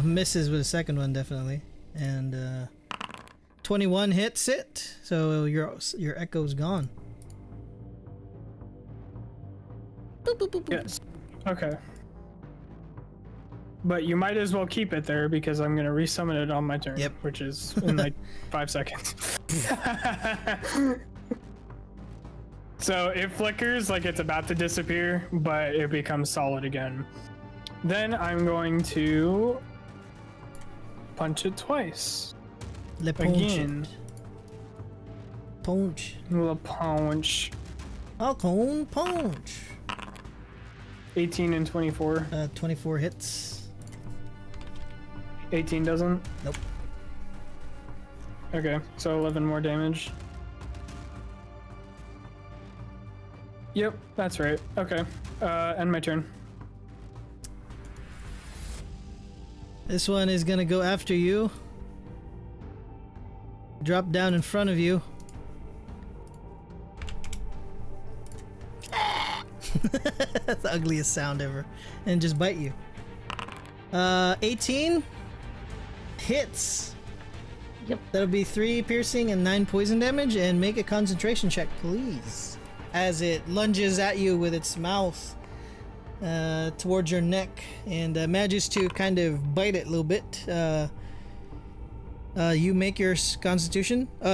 Misses with the second one, definitely. And 21 hits it, so your Echo's gone. Boop, boop, boop, boop. Yes. Okay. But you might as well keep it there because I'm gonna resummon it on my turn. Yep. Which is in like 5 seconds. So it flickers like it's about to disappear, but it becomes solid again. Then I'm going to punch it twice. Le punch Again. it. Punch. Little punch. Falcon punch. 18 and 24. 24 hits. 18 doesn't? Nope. Okay, so 11 more damage. Yep, that's right. Okay, end my turn. This one is gonna go after you. Drop down in front of you. That's the ugliest sound ever. And just bite you. 18 hits. Yep. That'll be 3 piercing and 9 poison damage. And make a concentration check, please. As it lunges at you with its mouth towards your neck and manages to kind of bite it a little bit. You make your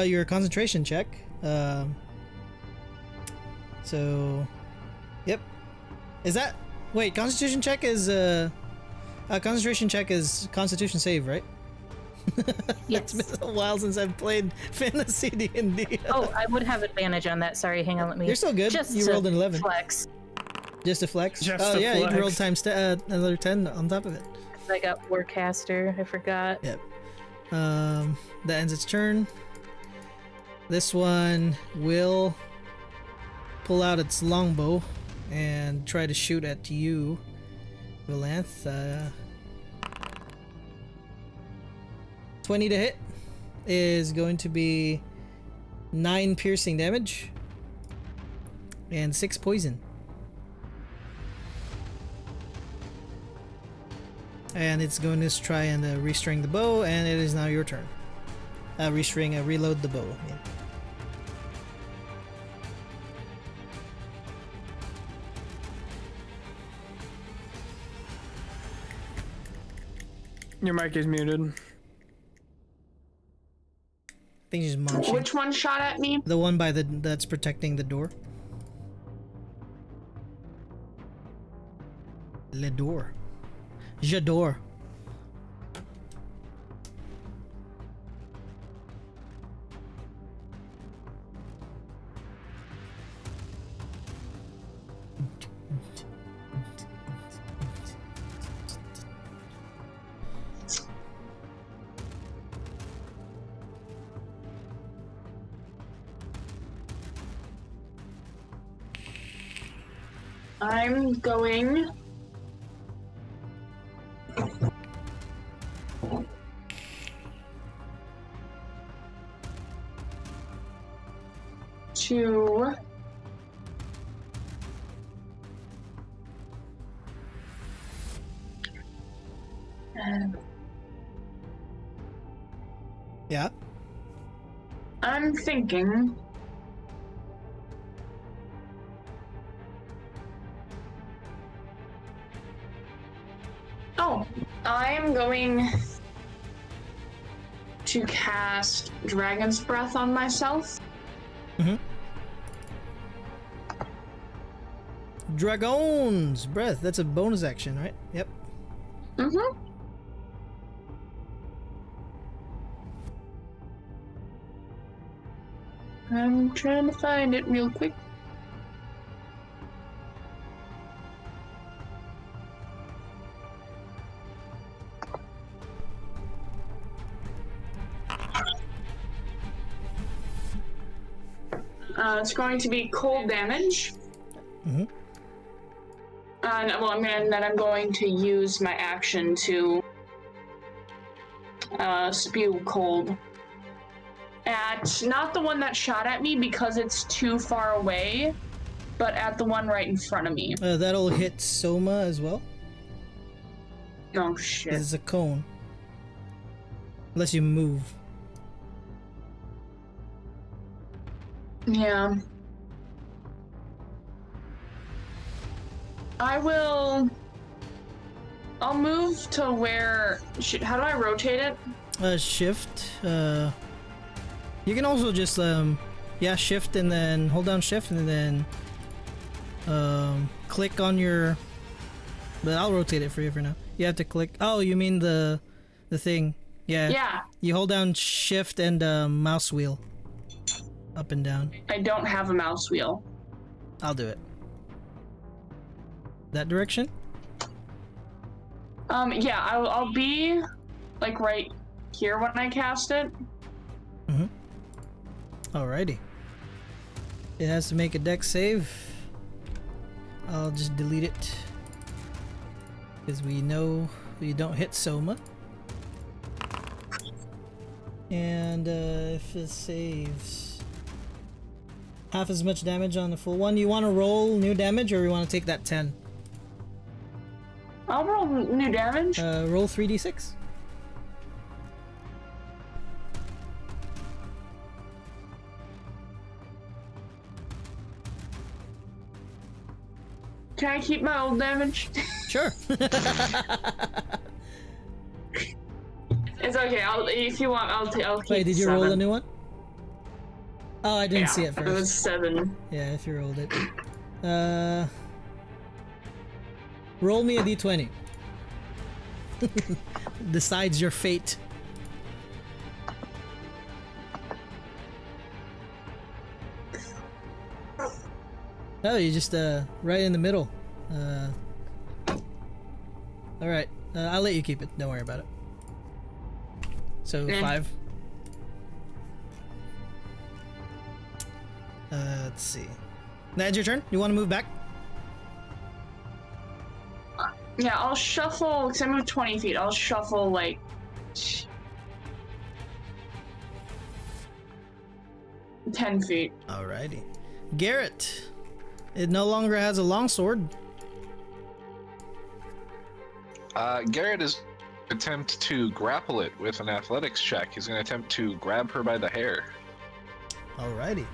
your concentration check. So, yep. Is that? Wait, concentration check is concentration check is Constitution save, right? Yes. It's been a while since I've played fantasy D&D. Oh, I would have advantage on that. Sorry, hang on, let me... You're still good. Just You to rolled an 11. flex. Just a flex. Just oh a yeah, you can roll flex. times another 10 on top of it. I got Warcaster, I forgot. Yep. That ends its turn. This one will pull out its longbow and try to shoot at you, Valanth. 20 to hit is going to be 9 piercing damage and 6 poison. And it's going to try and restring the bow, and it is now your turn. Reload the bow. I mean. Your mic is muted. think she's munching. Which one shot at me? The one by that's protecting the door. Le door. J'adore. I'm going to Yeah. I'm thinking I'm going to cast Dragon's Breath on myself. Mm-hmm. Dragon's Breath. That's a bonus action, right? Yep. Mm-hmm. I'm trying to find it real quick. It's going to be cold damage. Mm-hmm. And then I'm going to use my action to spew cold at not the one that shot at me because it's too far away, but at the one right in front of me. That'll hit Soma as well. Oh shit. It's a cone. Unless you move. Yeah. I'll move to where... How do I rotate it? Shift. You can also just, shift and then hold down shift and then, click on your... But I'll rotate it for you for now. You have to click... Oh, you mean the thing. Yeah. Yeah. You hold down shift and, mouse wheel. Up and down. I don't have a mouse wheel. I'll do it. That direction? Yeah, I'll be, like, right here when I cast it. Mm-hmm. Alrighty. It has to make a dex save. I'll just delete it. Because we know you don't hit Soma. And, if it saves... half as much damage on the full one. You want to roll new damage or you want to take that 10? I'll roll new damage. Roll 3d6. Can I keep my old damage? Sure. It's okay. If you want, I'll keep. Wait, did you 7. roll a new one? Oh, I didn't see it It was first. 7. Yeah, if you rolled it. Roll me a d20. Decides your fate. Oh, you just right in the middle. All right, I'll let you keep it. Don't worry about it. So 5. Let's see. That's your turn. You want to move back? Yeah, I'll shuffle. Cause I moved 20 feet. I'll shuffle like 10 feet. Alrighty. Garrett. It no longer has a longsword. Garrett is attempt to grapple it with an athletics check. He's going to attempt to grab her by the hair. Alrighty.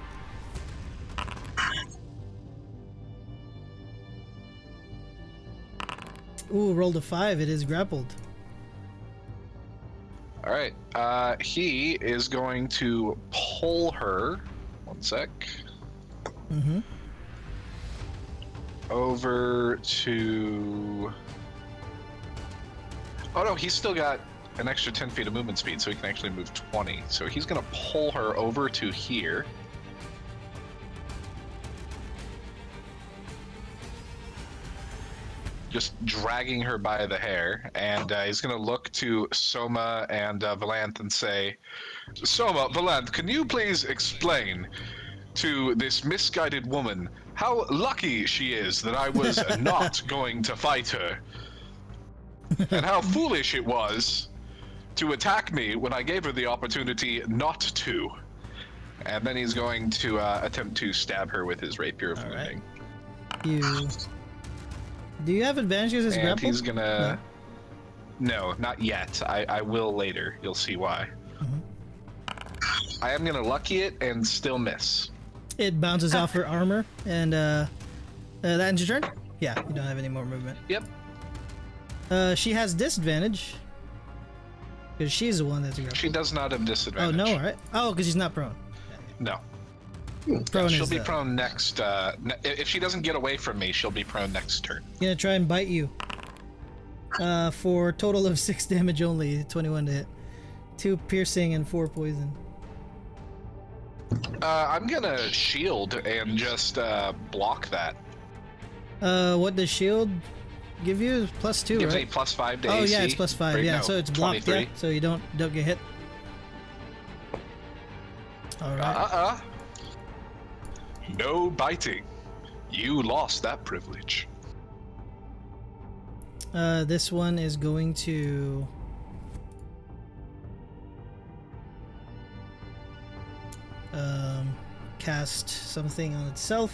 Ooh, rolled a 5. It is grappled. All right. He is going to pull her. One sec. Mm-hmm. Over to. Oh no, he's still got an extra 10 feet of movement speed, so he can actually move 20. So he's going to pull her over to here. Just dragging her by the hair, and he's going to look to Soma and Valanth and say, Soma, Valanth, can you please explain to this misguided woman how lucky she is that I was not going to fight her, and how foolish it was to attack me when I gave her the opportunity not to. And then he's going to attempt to stab her with his rapier of wounding. Do you have advantages as grapple? He's gonna. No, not yet. I will later. You'll see why. Mm-hmm. I am gonna lucky it and still miss. It bounces off her armor, and that ends your turn? Yeah, you don't have any more movement. Yep. She has disadvantage. Because she's the one that's a grapple. She does not have disadvantage. Oh, no, right? Oh, because she's not prone. No. Prone she'll is be prone next. If she doesn't get away from me, she'll be prone next turn. Gonna try and bite you. For a total of 6 damage only, 21 to hit. 2 piercing and 4 poison. I'm gonna shield and just block that. What does shield give you? +2, Gives right? me +5 to Oh AC. yeah, it's +5. Right, yeah, no, so it's blocked. 23. Yeah, so you don't get hit. All right. No biting. You lost that privilege. This one is going to cast something on itself.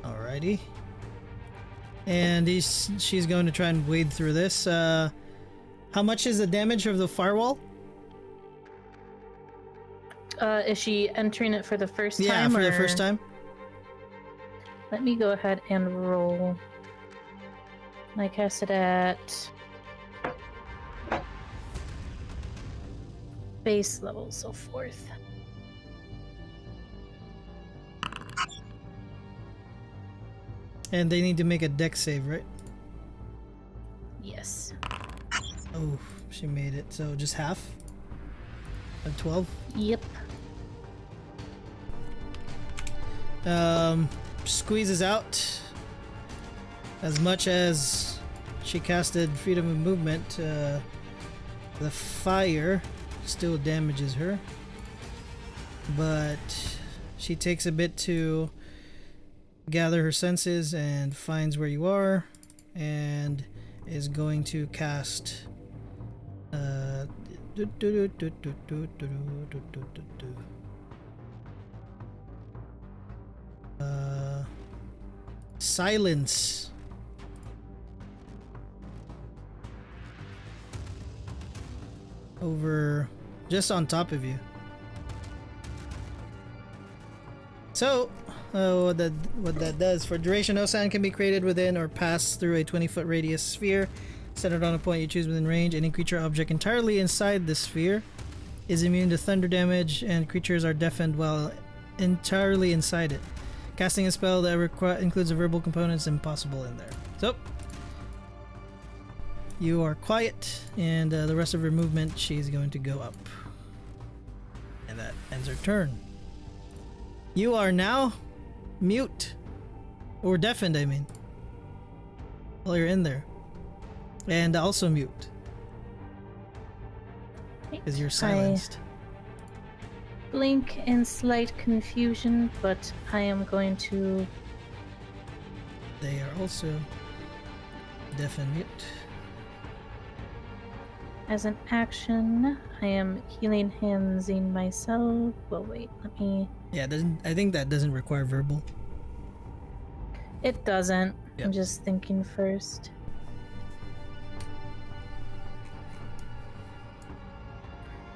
Alrighty. And she's going to try and wade through this. How much is the damage of the firewall? Is she entering it for the first time? Yeah, for the first time. Let me go ahead and roll. I cast it at base level, so 4th. And they need to make a dex save, right? Yes. Oh, she made it. So just half of 12. Yep. Squeezes out as much as she casted freedom of movement. The fire still damages her, but she takes a bit to gather her senses and finds where you are, and is going to cast silence. Over just on top of you. So what that does, for duration, no sound can be created within or pass through a 20-foot radius sphere centered on a point you choose within range. Any creature or object entirely inside the sphere is immune to thunder damage, and creatures are deafened while entirely inside it. Casting a spell that includes a verbal component is impossible in there. So you are quiet, and the rest of her movement, she's going to go up. And that ends her turn. You are now mute. Or deafened, I mean. While you're in there. And also mute. Because you're silenced. I blink in slight confusion, but I am going to... They are also deaf and mute. As an action, I am healing handsing myself. Well, wait, let me... Yeah, I think that doesn't require verbal. It doesn't. Yep. I'm just thinking first.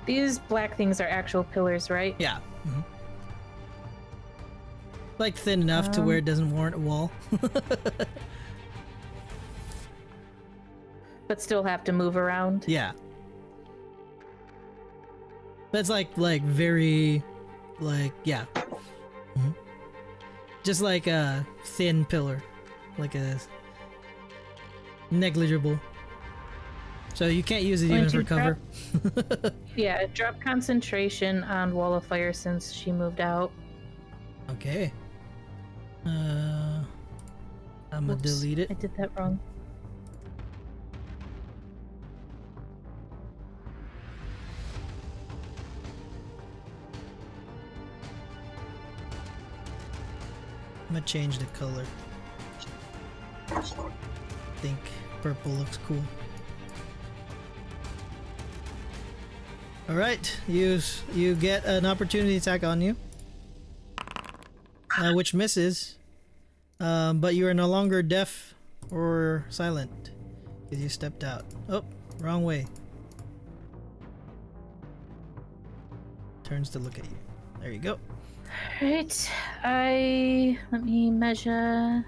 These black things are actual pillars, right? Yeah. Mm-hmm. Like thin enough to where it doesn't warrant a wall. But still have to move around. Yeah. That's like very, yeah. Mhm. Just like a thin pillar, like a negligible. So you can't use it Why even don't for you cover. Yeah, drop concentration on Wall of Fire since she moved out. Okay. I'm gonna Oops, delete it. I did that wrong. I'm gonna change the color. I think purple looks cool. All right, you get an opportunity attack on you, which misses. But you are no longer deaf or silent because you stepped out. Oh, wrong way. Turns to look at you. There you go. Alright, let me measure.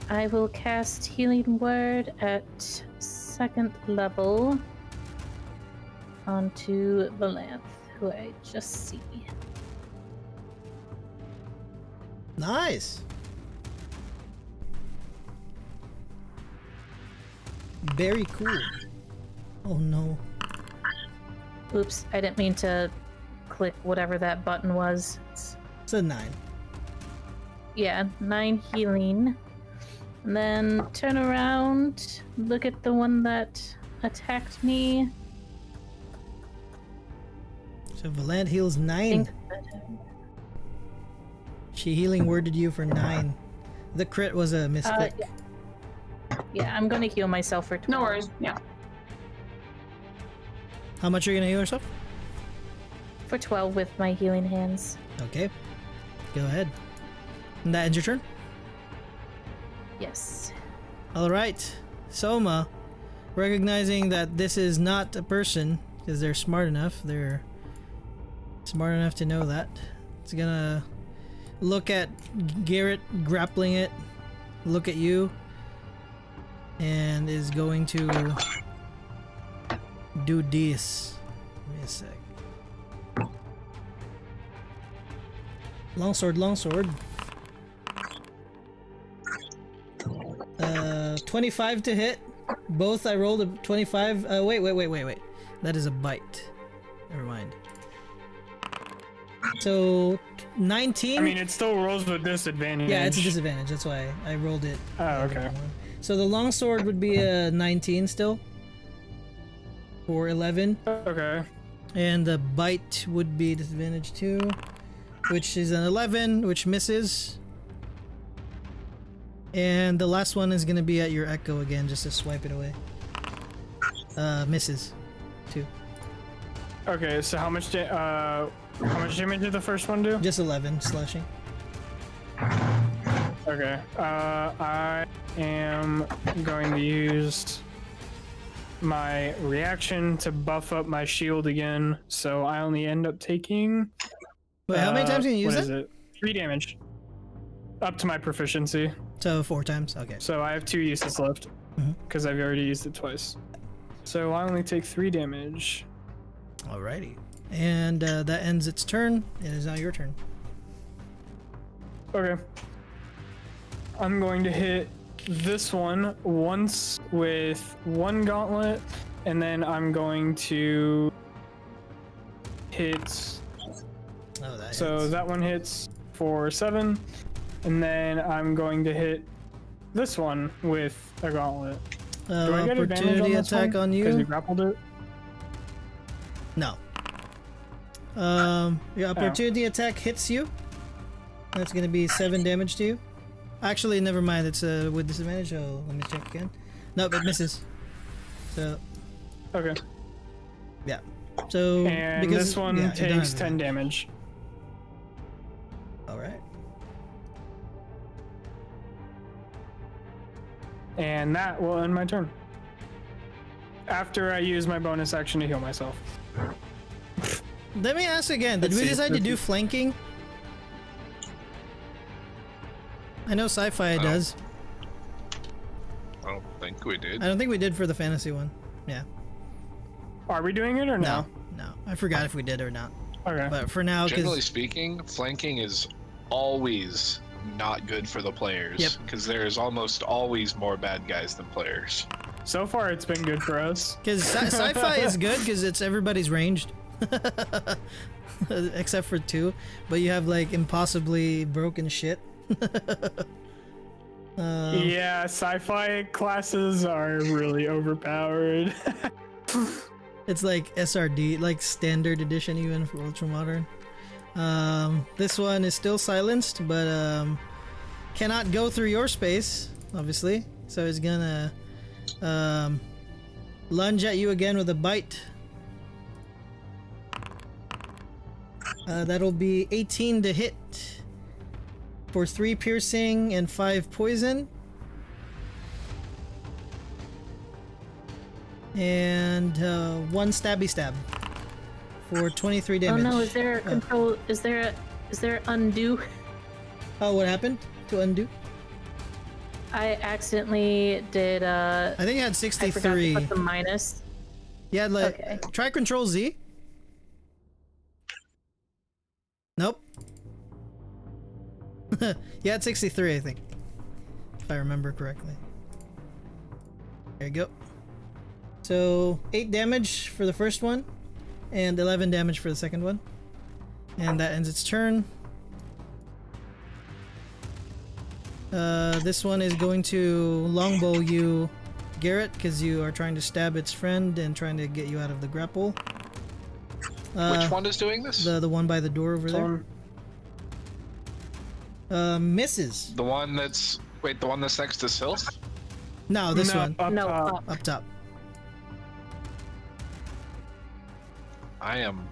I will cast Healing Word at 2nd level onto Valanth, who I just see. Nice. Very cool. Oh no. Oops, I didn't mean to click whatever that button was. It's a 9. Yeah, 9 healing. And then turn around, look at the one that attacked me. So Valant heals 9. Think She healing worded you for 9. The crit was a misclick. yeah, I'm gonna heal myself for 12. No worries. Yeah. How much are you gonna heal yourself? For 12 with my healing hands. Okay. Go ahead. And that ends your turn? Yes. Alright. Soma, recognizing that this is not a person, because they're smart enough to know that, it's gonna look at Garrett grappling it, look at you, and is going to do this. Give me a sec. Longsword. 25 to hit. Both I rolled a 25. Wait. That is a bite. Never mind. So 19. I mean, it still rolls with disadvantage. Yeah, it's a disadvantage. That's why I rolled it. Oh, okay. So the longsword would be a 19 still. For 11. Okay. And the bite would be disadvantage 2, which is an 11, which misses. And the last one is gonna be at your echo again, just to swipe it away. Misses 2. Okay, so how much damage did the first one do? Just 11 slashing. Okay. I am going to use my reaction to buff up my shield again, so I only end up taking. Wait, how many times can you use what is it? it? 3 damage. Up to my proficiency. So 4 times. Okay. So I have 2 uses left Mhm. because I've already used it twice. So I only take 3 damage. Alrighty. And that ends its turn. It is now your turn. Okay. I'm going to hit this one once with 1 gauntlet, and then I'm going to hit. Oh, that So hits. that one hits for 7, and then I'm going to hit this one with a gauntlet. Do I get advantage on Opportunity this attack one? on Because you you? grappled it. No. Your opportunity attack hits you. That's gonna be 7 damage to you. Actually, never mind. It's with disadvantage. Oh, let me check again. Nope, it misses. So Okay. yeah. So And because this one yeah, you don't takes have 10 advantage. damage. All right. And that will end my turn. After I use my bonus action to heal myself. Let me ask again. Did Let's we see. decide to do flanking? I know sci-fi Oh. does. think we did. I don't think we did for the fantasy one. Yeah. Are we doing it or no? No. I forgot if we did or not. Okay. But for now, Generally because speaking, flanking is always not good for the players. Yep. Because there's almost always more bad guys than players. So far, it's been good for us. sci-fi is good because it's everybody's ranged. Except for 2. But you have like impossibly broken shit. Yeah, sci-fi classes are really overpowered. It's like SRD, like standard edition even for ultra modern. This one is still silenced, but cannot go through your space, obviously. So it's gonna lunge at you again with a bite. That'll be 18 to hit for 3 piercing and 5 poison. And 1 stabby stab for 23 damage. Oh no, is there a control? Is there undo? Oh, what happened to undo? I accidentally did I think you had I forgot 63. to put the minus. Yeah, like Okay. try Control Z. Nope. You had 63, I think, if I remember correctly. There you go. So 8 damage for the first one, and 11 damage for the second one, and that ends its turn. This one is going to longbow you, Garrett, because you are trying to stab its friend and trying to get you out of the grapple. Which one is doing this? The one by the door over there. Misses. The one that's... Wait, the one that's next to Sylph? No, this No, one. up No, top. up. Up top. I am...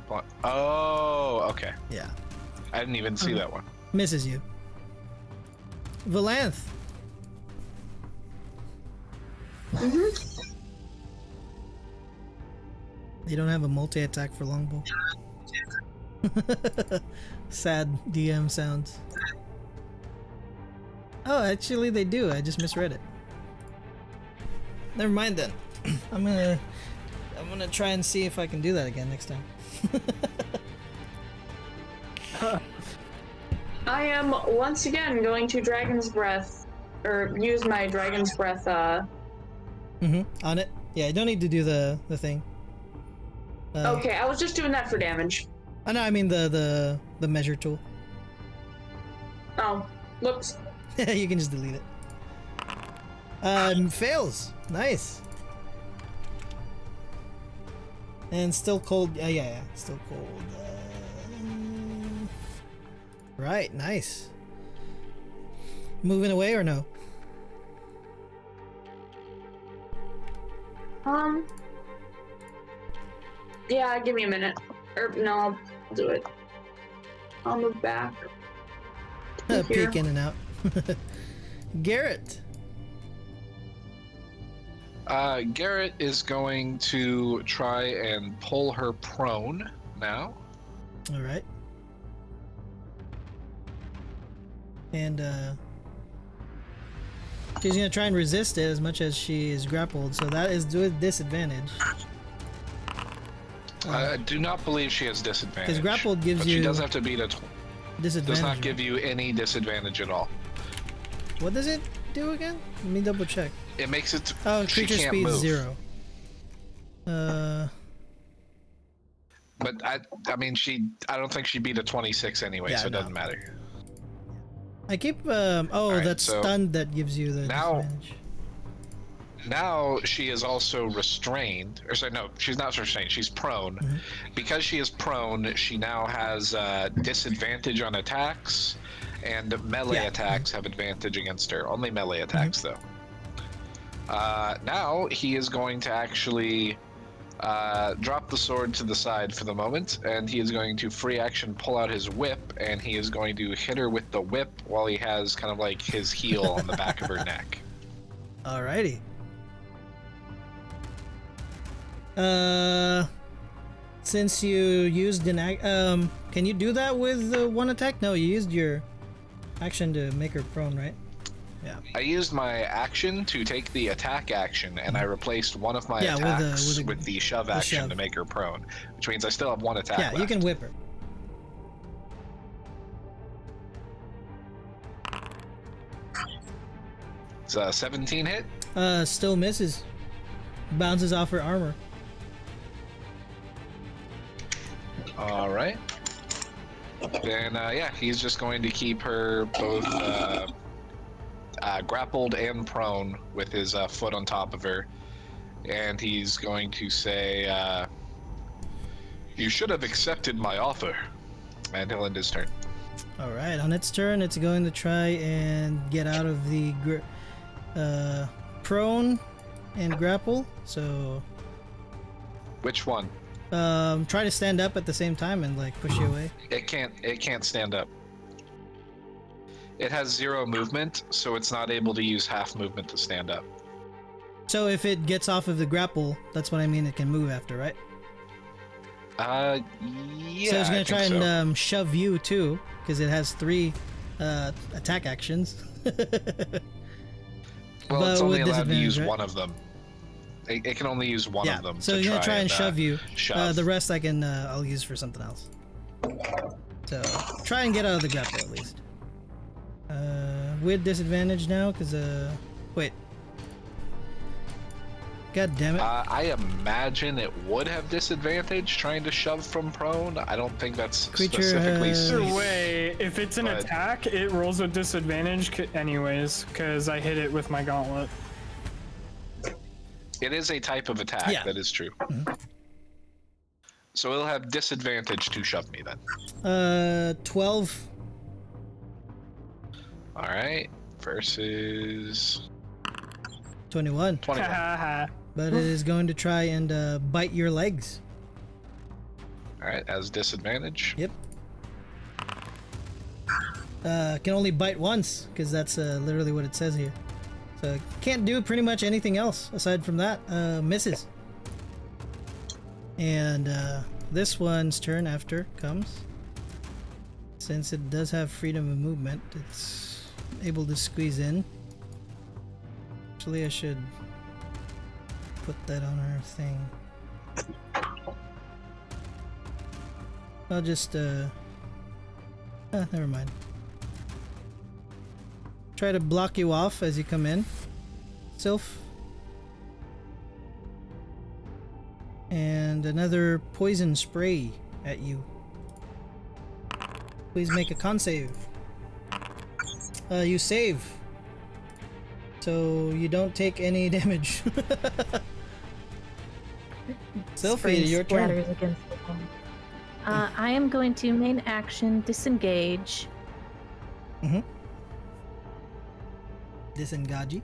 Oh, okay. Yeah. I didn't even see that one. Misses you. Valanth. They don't have a multi-attack for longbow. Sad DM sounds. Oh, actually they do. I just misread it. Never mind then. I'm gonna try and see if I can do that again next time. I am once again going to Dragon's Breath, or use my Dragon's Breath, On it. Yeah, you don't need to do the thing. Okay, I was just doing that for damage. Oh no, I mean the measure tool. Oh, whoops. You can just delete it. Fails. Nice. And still cold. Yeah, still cold. Right, nice. Moving away or no? Yeah, give me a minute. No, I'll do it. I'll move back. Here. Peek in and out. Garrett. Garrett is going to try and pull her prone now. All right. And she's gonna try and resist it as much as she is grappled, so that is with disadvantage. I do not believe she has disadvantage. Because grappled gives but you she does have to beat a... disadvantage. Does not give you any disadvantage at all. What does it do again? Let me double check. It makes it... Oh, she creature can't speed move. 0. But I mean, I don't think she beat a 26 anyway, Yeah, so it no. doesn't matter. I keep Alright, that's so stunned that gives you the now- disadvantage. Now she is also restrained. Or sorry, no, she's not restrained. She's prone. Mm-hmm. Because she is prone, she now has disadvantage on attacks, and melee Yeah. attacks have advantage against her. Only melee attacks, though. Now he is going to actually drop the sword to the side for the moment, and he is going to free action pull out his whip, and he is going to hit her with the whip while he has kind of like his heel on the back of her neck. Alrighty. Since you used an can you do that with one attack? No, you used your action to make her prone, right? Yeah. I used my action to take the attack action, and I replaced one of my Yeah, attacks with with the shove action shove. to make her prone, which means I still have one attack Yeah, left. you can whip her. It's a 17 hit. Still misses. Bounces off her armor. All right. Then, yeah, he's just going to keep her both grappled and prone with his foot on top of her. And he's going to say, you should have accepted my offer. And he'll end his turn. Alright, on its turn, it's going to try and get out of the prone and grapple. So, Which one? try to stand up at the same time and like push you away. It can't stand up. It has 0 movement, so it's not able to use half movement to stand up. So if it gets off of the grapple, that's what I mean, it can move after, right? Yeah. So it's I gonna try think so. and shove you too, because it has 3 attack actions. Well, but it's only with allowed to use disadvantage, right? one of them. It can only use one Yeah, of them. so to he's gonna try and shove you. Shove. The rest I'll use for something else. So try and get out of the grapple at least. With disadvantage now, because wait. God damn it. I imagine it would have disadvantage trying to shove from prone. I don't think that's Creature specifically. has- Either way, if it's an But- attack, it rolls with disadvantage anyways, because I hit it with my gauntlet. It is a type of attack. Yeah. That is true. So it'll have disadvantage to shove me then. 12. All right. Versus 21. 21. But it is going to try and bite your legs. All right. As disadvantage. Yep. Can only bite once, because that's literally what it says here. So can't do pretty much anything else aside from that. Misses. And this one's turn after comes. Since it does have freedom of movement, it's able to squeeze in. Actually, I should put that on our thing. I'll just never mind. Try to block you off as you come in, Sylph. And another poison spray at you. Please make a con save. You save. So you don't take any damage. Sylphie, Spray your turn. splatters against the wall. I am going to main action disengage. Disengage.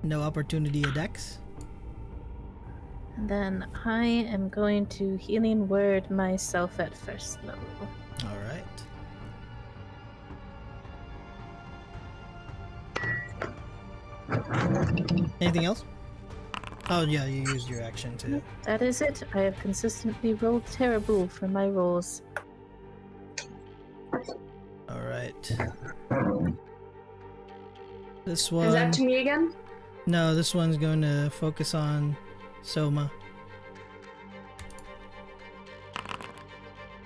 No opportunity attacks. And then I am going to healing word myself at first level. Alright. Anything else? Oh yeah, you used your action too. That is it. I have consistently rolled terrible for my rolls. Alright. This one... Is that to me again? No, this one's going to focus on Soma.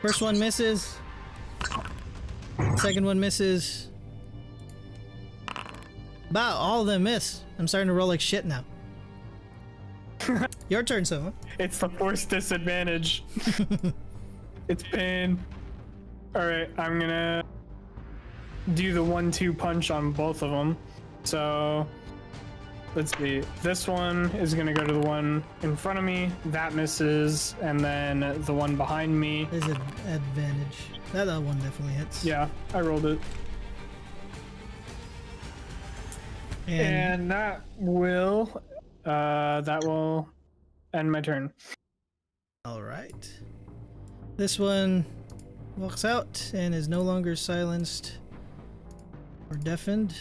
First one misses. Second one misses. Wow, all of them miss. I'm starting to roll like shit now. Your turn, Soma. It's the forced disadvantage. It's pain. Alright, I'm gonna do the 1-2 punch on both of them. So, let's see. This one is gonna go to the one in front of me. That misses. And then the one behind me. There's an advantage. That one definitely hits. Yeah, I rolled it. And And that will end my turn. alright. This one walks out and is no longer silenced or deafened.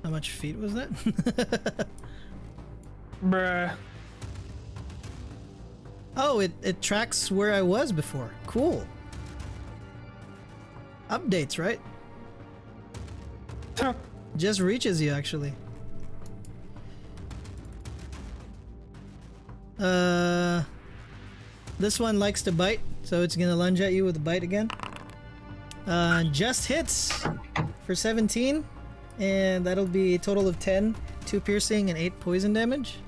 How much feet was that? Bruh. Oh, it tracks where I was before. Cool. updates, right? Huh. Just reaches you, actually. This one likes to bite, so it's gonna lunge at you with a bite again. Just hits for 17, and that'll be a total of 10, 2 piercing and 8 poison damage.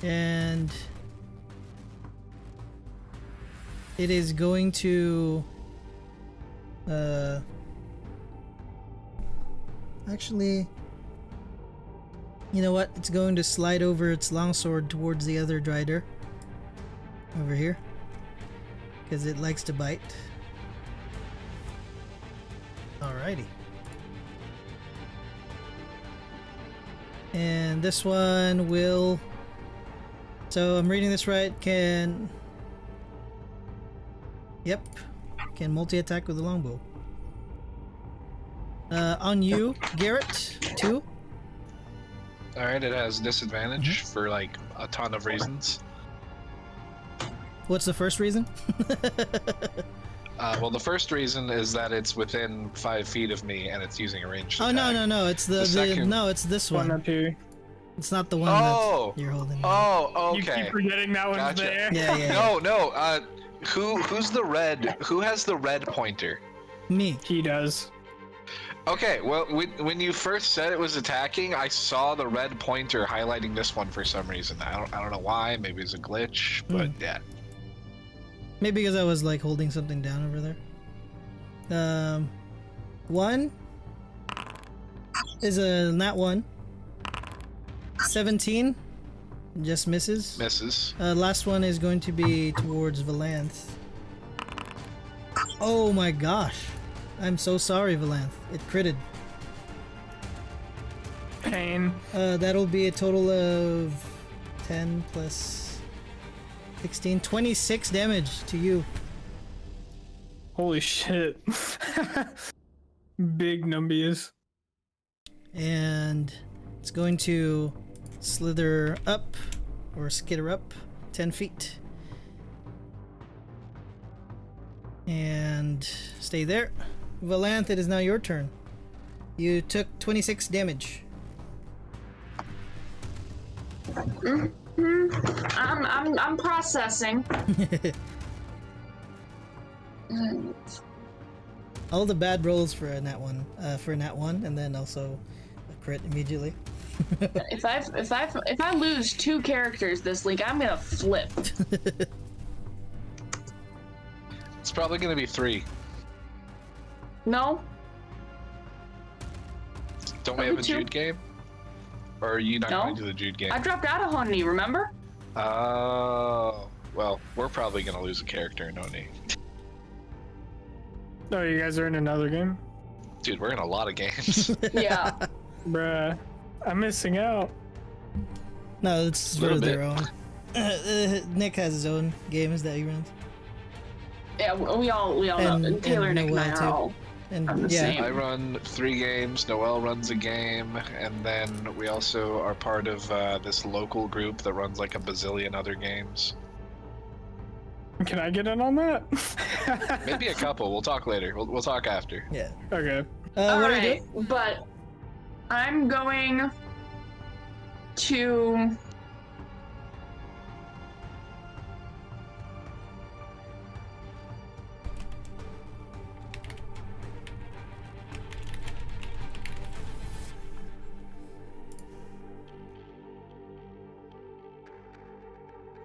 And it is going to actually, you know what? It's going to slide over its longsword towards the other Drider over here because it likes to bite. Alrighty. And this one will, so I'm reading this right, can, yep, can multi-attack with the longbow. On you, Garrett, 2. Alright, it has disadvantage for like a ton of reasons. What's the first reason? Well, the first reason is that it's within 5 feet of me and it's using a ranged Oh, attack. no, it's the second- no, it's this One one. up here. It's not the one Oh! that you're holding. Oh, You okay. keep forgetting that one's Gotcha. there. Yeah. No. Who's the red? Who has the red pointer? Me. He does. Okay, well, when you first said it was attacking, I saw the red pointer highlighting this one for some reason. I don't know why. Maybe it's a glitch, but yeah. Maybe because I was like holding something down over there. 1 is a nat 1. 17 just misses. Misses. Last one is going to be towards Valanth. Oh my gosh. I'm so sorry, Valanth. It critted. Pain. That'll be a total of 10 plus 16, 26 damage to you. Holy shit. Big numbies. And it's going to slither up or skitter up 10 feet. And stay there. Valanth, it is now your turn. You took 26 damage. I'm processing. All the bad rolls for a nat 1, and then also a crit immediately. If I lose 2 characters this league, I'm gonna flip. It's probably gonna be 3. No, Don't we have a Probably 2. Jude game? Or are you not No. going to the Jude game? I dropped out of Honey, remember? Oh, well, we're probably gonna lose a character, no need. Oh, you guys are in another game? Dude, we're in a lot of games. Yeah. Bruh. I'm missing out. No, it's for Little their own. Nick has his own games that he runs. Yeah, we all know. And Taylor, Nick, and I Noel, are too. all. And I'm the yeah, same. I run 3 games, Noel runs a game, and then we also are part of this local group that runs like a bazillion other games. Can I get in on that? Maybe a couple. We'll talk later. We'll talk after. yeah. Okay. What are you Alright, doing? but I'm going to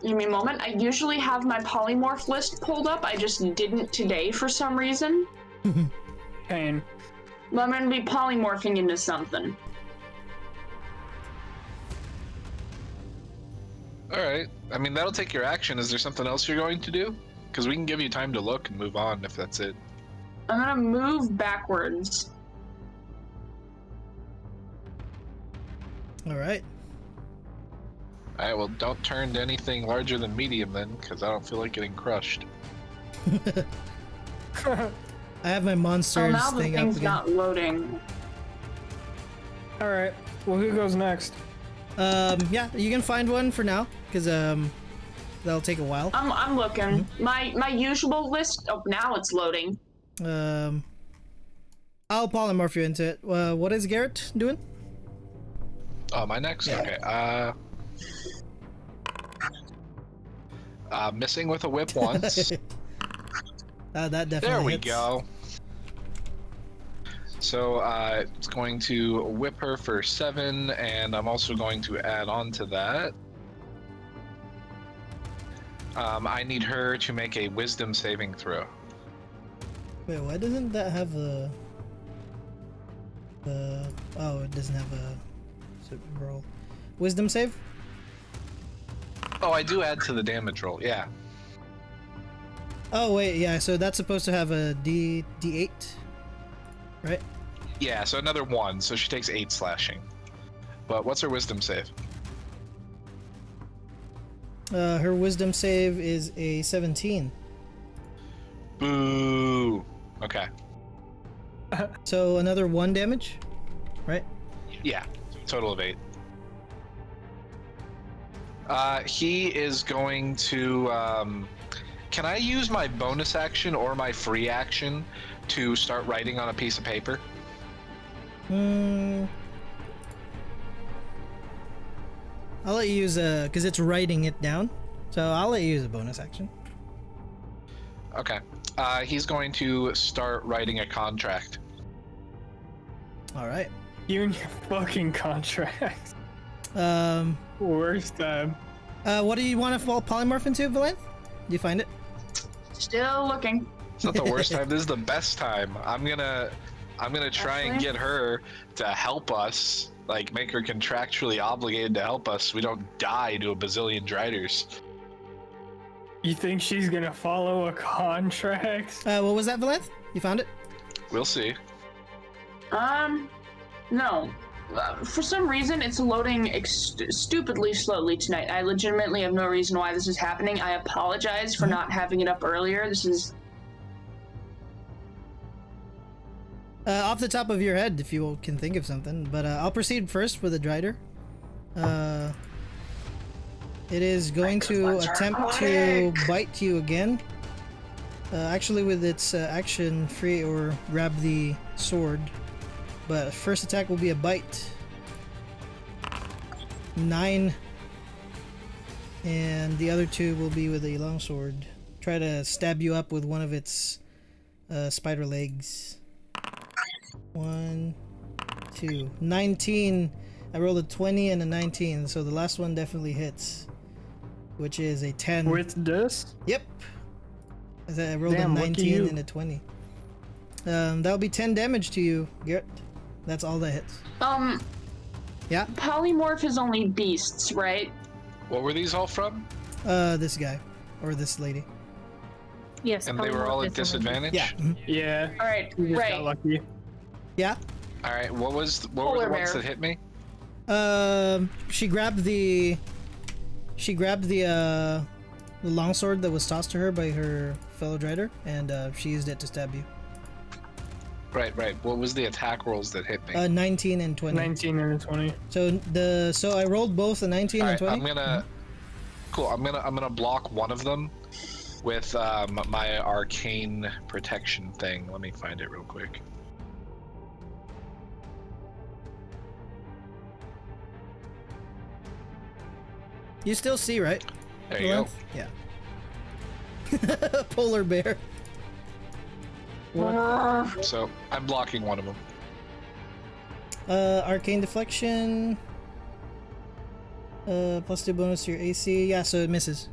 give me a moment. I usually have my polymorph list pulled up. I just didn't today for some reason. Pain. But I'm gonna be polymorphing into something. Alright. I mean, that'll take your action. Is there something else you're going to do? Because we can give you time to look and move on if that's it. I'm gonna move backwards. All right. Alright, well, don't turn to anything larger than medium then, because I don't feel like getting crushed. I have my Oh, monsters now the thing up thing's again. not loading. Alright. Well, who goes next? Yeah, you can find one for now, because that'll take a while. I'm looking. My usual list. Oh, now it's loading. I'll polymorph you into it. What is Garrett doing? Oh, my next? Yeah. Okay. Missing with a whip once. That definitely There we hits. go. So it's going to whip her for 7, and I'm also going to add on to that. I need her to make a wisdom saving throw. Wait, why doesn't that have a... oh, it doesn't have a roll. Wisdom save? Oh, I do add to the damage roll, yeah. Oh, wait, yeah, so that's supposed to have a D8, right? Yeah, so another 1, so she takes 8 slashing. But what's her wisdom save? Her wisdom save is a 17. Boo! Okay. So another 1 damage, right? Yeah, total of 8. He is going to, can I use my bonus action or my free action to start writing on a piece of paper? I'll let you use because it's writing it down. So I'll let you use a bonus action. Okay. He's going to start writing a contract. All right. You and your fucking contracts. Worst time. What do you want to polymorph into, Valanth? Do you find it? Still looking. It's not the worst time. This is the best time. I'm gonna try and get her to help us, like make her contractually obligated to help us so we don't die to a bazillion driders. You think she's gonna follow a contract? What was that, Valanth? You found it? We'll see. No. For some reason, it's loading stupidly slowly tonight. I legitimately have no reason why this is happening. I apologize for not having it up earlier. This is... Off the top of your head, if you can think of something. But I'll proceed first with the Drider. It is going to attempt to bite you again. Actually, with its action free or grab the sword. But first attack will be a bite. 9. And the other 2 will be with a longsword. Try to stab you up with one of its spider legs. 1, 2. 19. I rolled a 20 and a 19, so the last one definitely hits. Which is a 10. With this? Yep. I rolled a 19 and a 20. That'll be 10 damage to you, Garrett. That's all that hits. Yeah? Polymorph is only beasts, right? What were these all from? This guy. Or this lady. Yes. And they were all at disadvantage? Yeah. Mhm. Yeah. Alright, You just got right. lucky. Yeah? Alright, what were the Polar ones bear. that hit me? She grabbed the longsword that was tossed to her by her fellow Drider, and she used it to stab you. Right. What was the attack rolls that hit me? 19 and 20. 19 and a 20. So I rolled both a 19 and 20. Cool. I'm gonna block one of them with my arcane protection thing. Let me find it real quick. You still see, right? There you go. Yeah. Polar bear. So I'm blocking one of them. Arcane deflection. +2 bonus to your AC. Yeah, so it misses.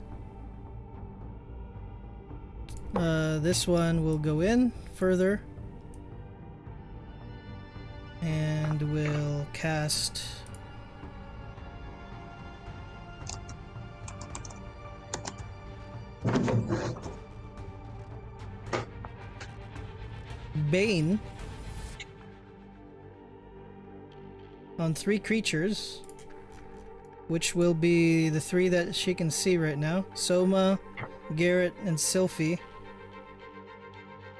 This one will go in further. And will cast... Bane on 3 creatures, which will be the 3 that she can see right now: Soma, Garrett, and Sylphie.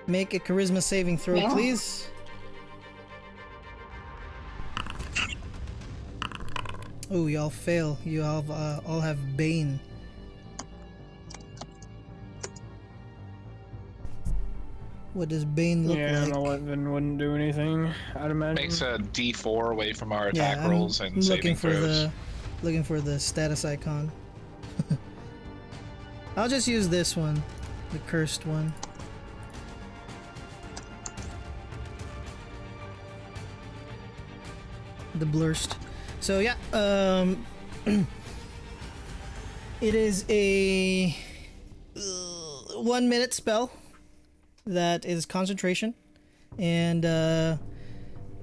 Make a charisma saving throw, Yeah. please. Oh, y'all fail. You all have Bane. What does Bane look Yeah, like? an 11 wouldn't do anything, I'd imagine. Makes a D4 away from our attack Yeah, rolls I'm and saving throws. looking for the status icon. I'll just use this one, the cursed one. The blurst. So yeah, it is a 1 minute spell that is concentration, and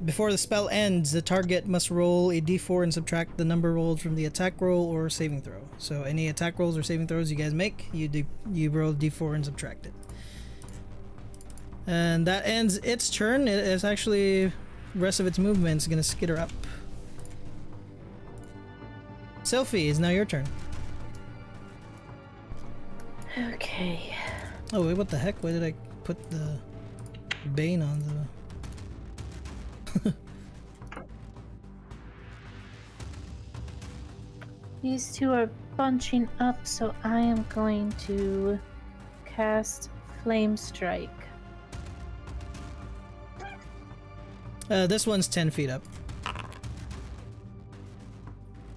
before the spell ends, the target must roll a d4 and subtract the number rolled from the attack roll or saving throw. So any attack rolls or saving throws you guys make, you roll d4 and subtract it. And that ends its turn. It's actually rest of its movement is gonna skitter up. Sophie, it's now your turn. Okay. Oh wait, what the heck? Why did I put the Bane on the... These two are bunching up, so I am going to cast Flame Strike. This one's 10 feet up.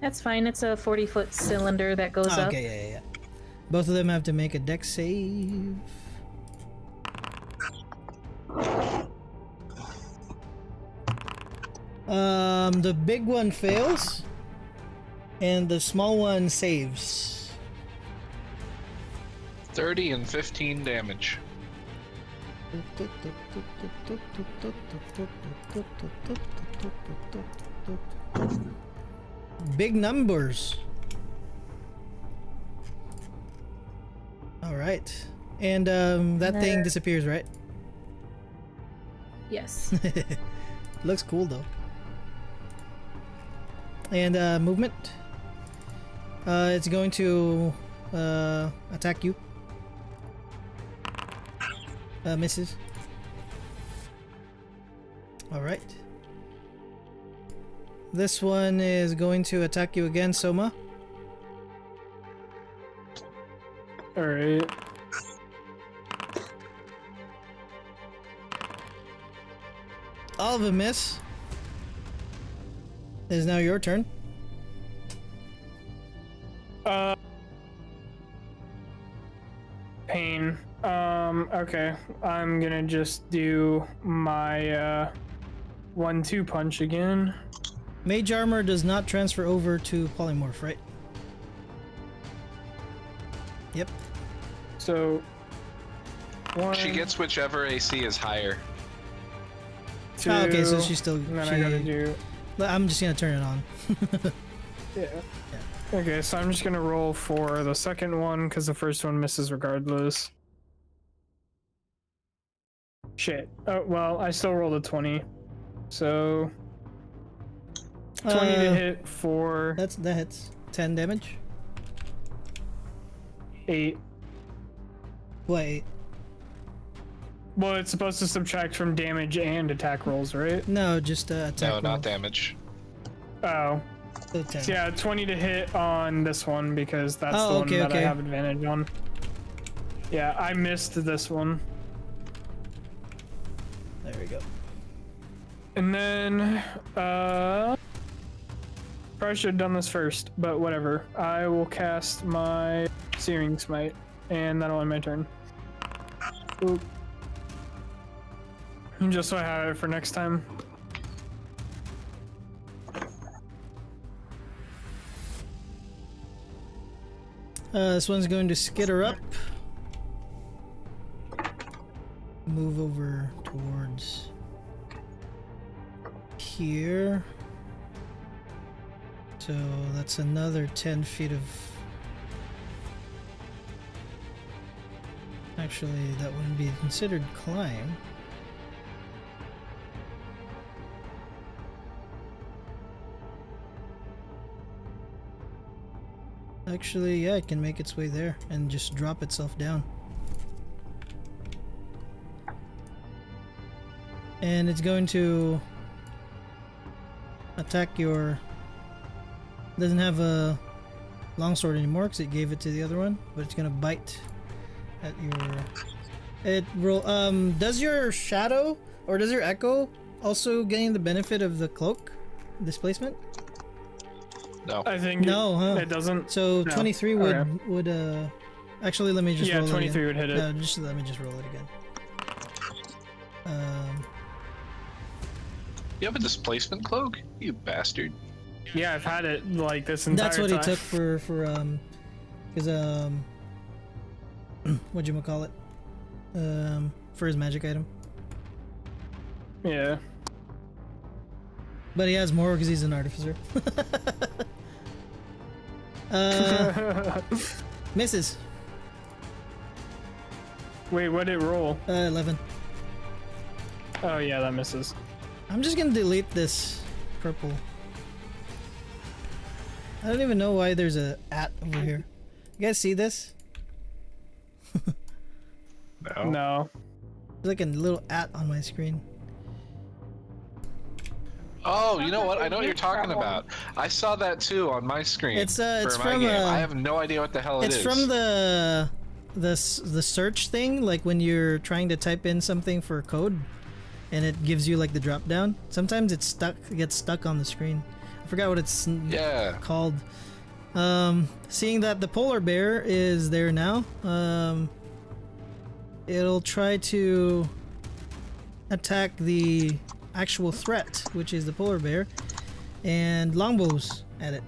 That's fine. It's a 40-foot cylinder that goes Oh, up. okay, yeah. Both of them have to make a dex save. The big one fails, and the small one saves. 30 and 15 damage. Big numbers. All right, and that thing disappears, right? Yes. Looks cool though. And movement. It's going to attack you. Misses. All right. This one is going to attack you again, Soma. Alright. All of them miss. It is now your turn. Pain. Okay. I'm gonna just do my 1-2 punch again. Mage armor does not transfer over to polymorph, right? Yep. So one, She gets whichever AC is higher. 2, Oh, okay, so she's still. and then I gotta do I'm just gonna turn it on. yeah. Okay, so I'm just gonna roll for the second one because the first one misses regardless. Shit. Oh well, I still rolled a 20. So 20 to hit for That hits. 10 damage. 8. Wait. Well, it's supposed to subtract from damage and attack rolls, right? No, just attack. No, roll. not damage. Oh. So 10. So yeah, 20 to hit on this one because that's Oh, the one okay, that I okay. have advantage on. Yeah, I missed this one. There we go. And then, probably should have done this first, but whatever. I will cast my Searing Smite, and that'll end my turn. Oop. Just so I have it for next time. This one's going to skitter up. Move over towards here. So that's another 10 feet of... Actually, that wouldn't be considered climb. Actually, yeah, it can make its way there and just drop itself down. And it's going to attack your... Doesn't have a longsword anymore because it gave it to the other one, but it's going to bite at your It roll. Does your shadow or does your echo also gain the benefit of the cloak displacement? No. I think No, huh? it doesn't. So No. 23 Okay. would Actually, let me just Yeah, roll 23 it would hit it. No, just let me just roll it again. You have a displacement cloak? You bastard. Yeah, I've had it like this entire That's what time. he took for because whatchamacallit? For his magic item. Yeah. But he has more because he's an artificer. Misses. Wait, what did it roll? 11. Oh yeah, that misses. I'm just gonna delete this purple. I don't even know why there's a @ over here. You guys see this? No. No. There's like a little @ on my screen. Oh, you know what? I know what you're talking about. I saw that too on my screen. It's for my from game. I have no idea what the hell it is. It's from the search thing, like when you're trying to type in something for code, and it gives you like the drop down. Sometimes it gets stuck on the screen. I forgot what it's called. Seeing that the polar bear is there now, it'll try to attack the actual threat, which is the polar bear, and longbows at it.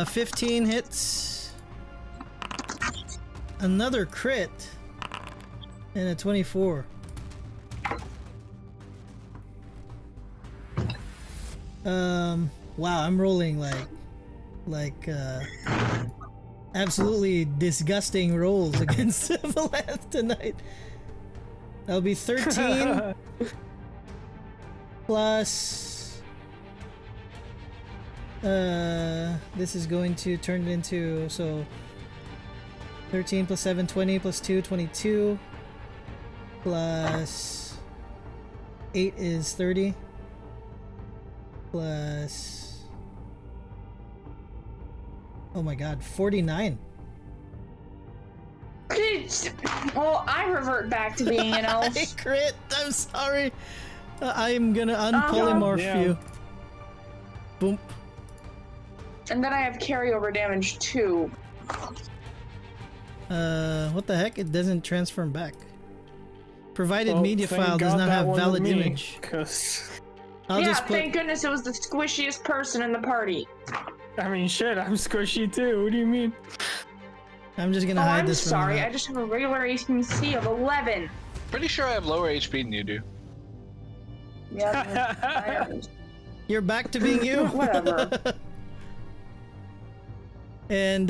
15 hits, another crit, and a 24. Wow, I'm rolling like absolutely disgusting rolls against Valanth tonight. That'll be 13 plus this is going to turn it into, so 13 plus 7, 20 plus 2, 22 plus 8 is 30 plus, oh my god, 49. Well, I revert back to being an elf. I crit, I'm sorry. I'm gonna unpolymorph Yeah. you. Boom. And then I have carryover damage too. What the heck? It doesn't transform back. Provided Well, media thank file does God not that have wasn't valid me, image. 'cause, I'll Yeah, just put. thank goodness it was the squishiest person in the party. I mean, shit, I'm squishy too. What do you mean? I'm just gonna Oh, hide I'm this from sorry. the I map. just have a regular AC of 11. Pretty sure I have lower HP than you do. Yeah, You're back to being you. Whatever. And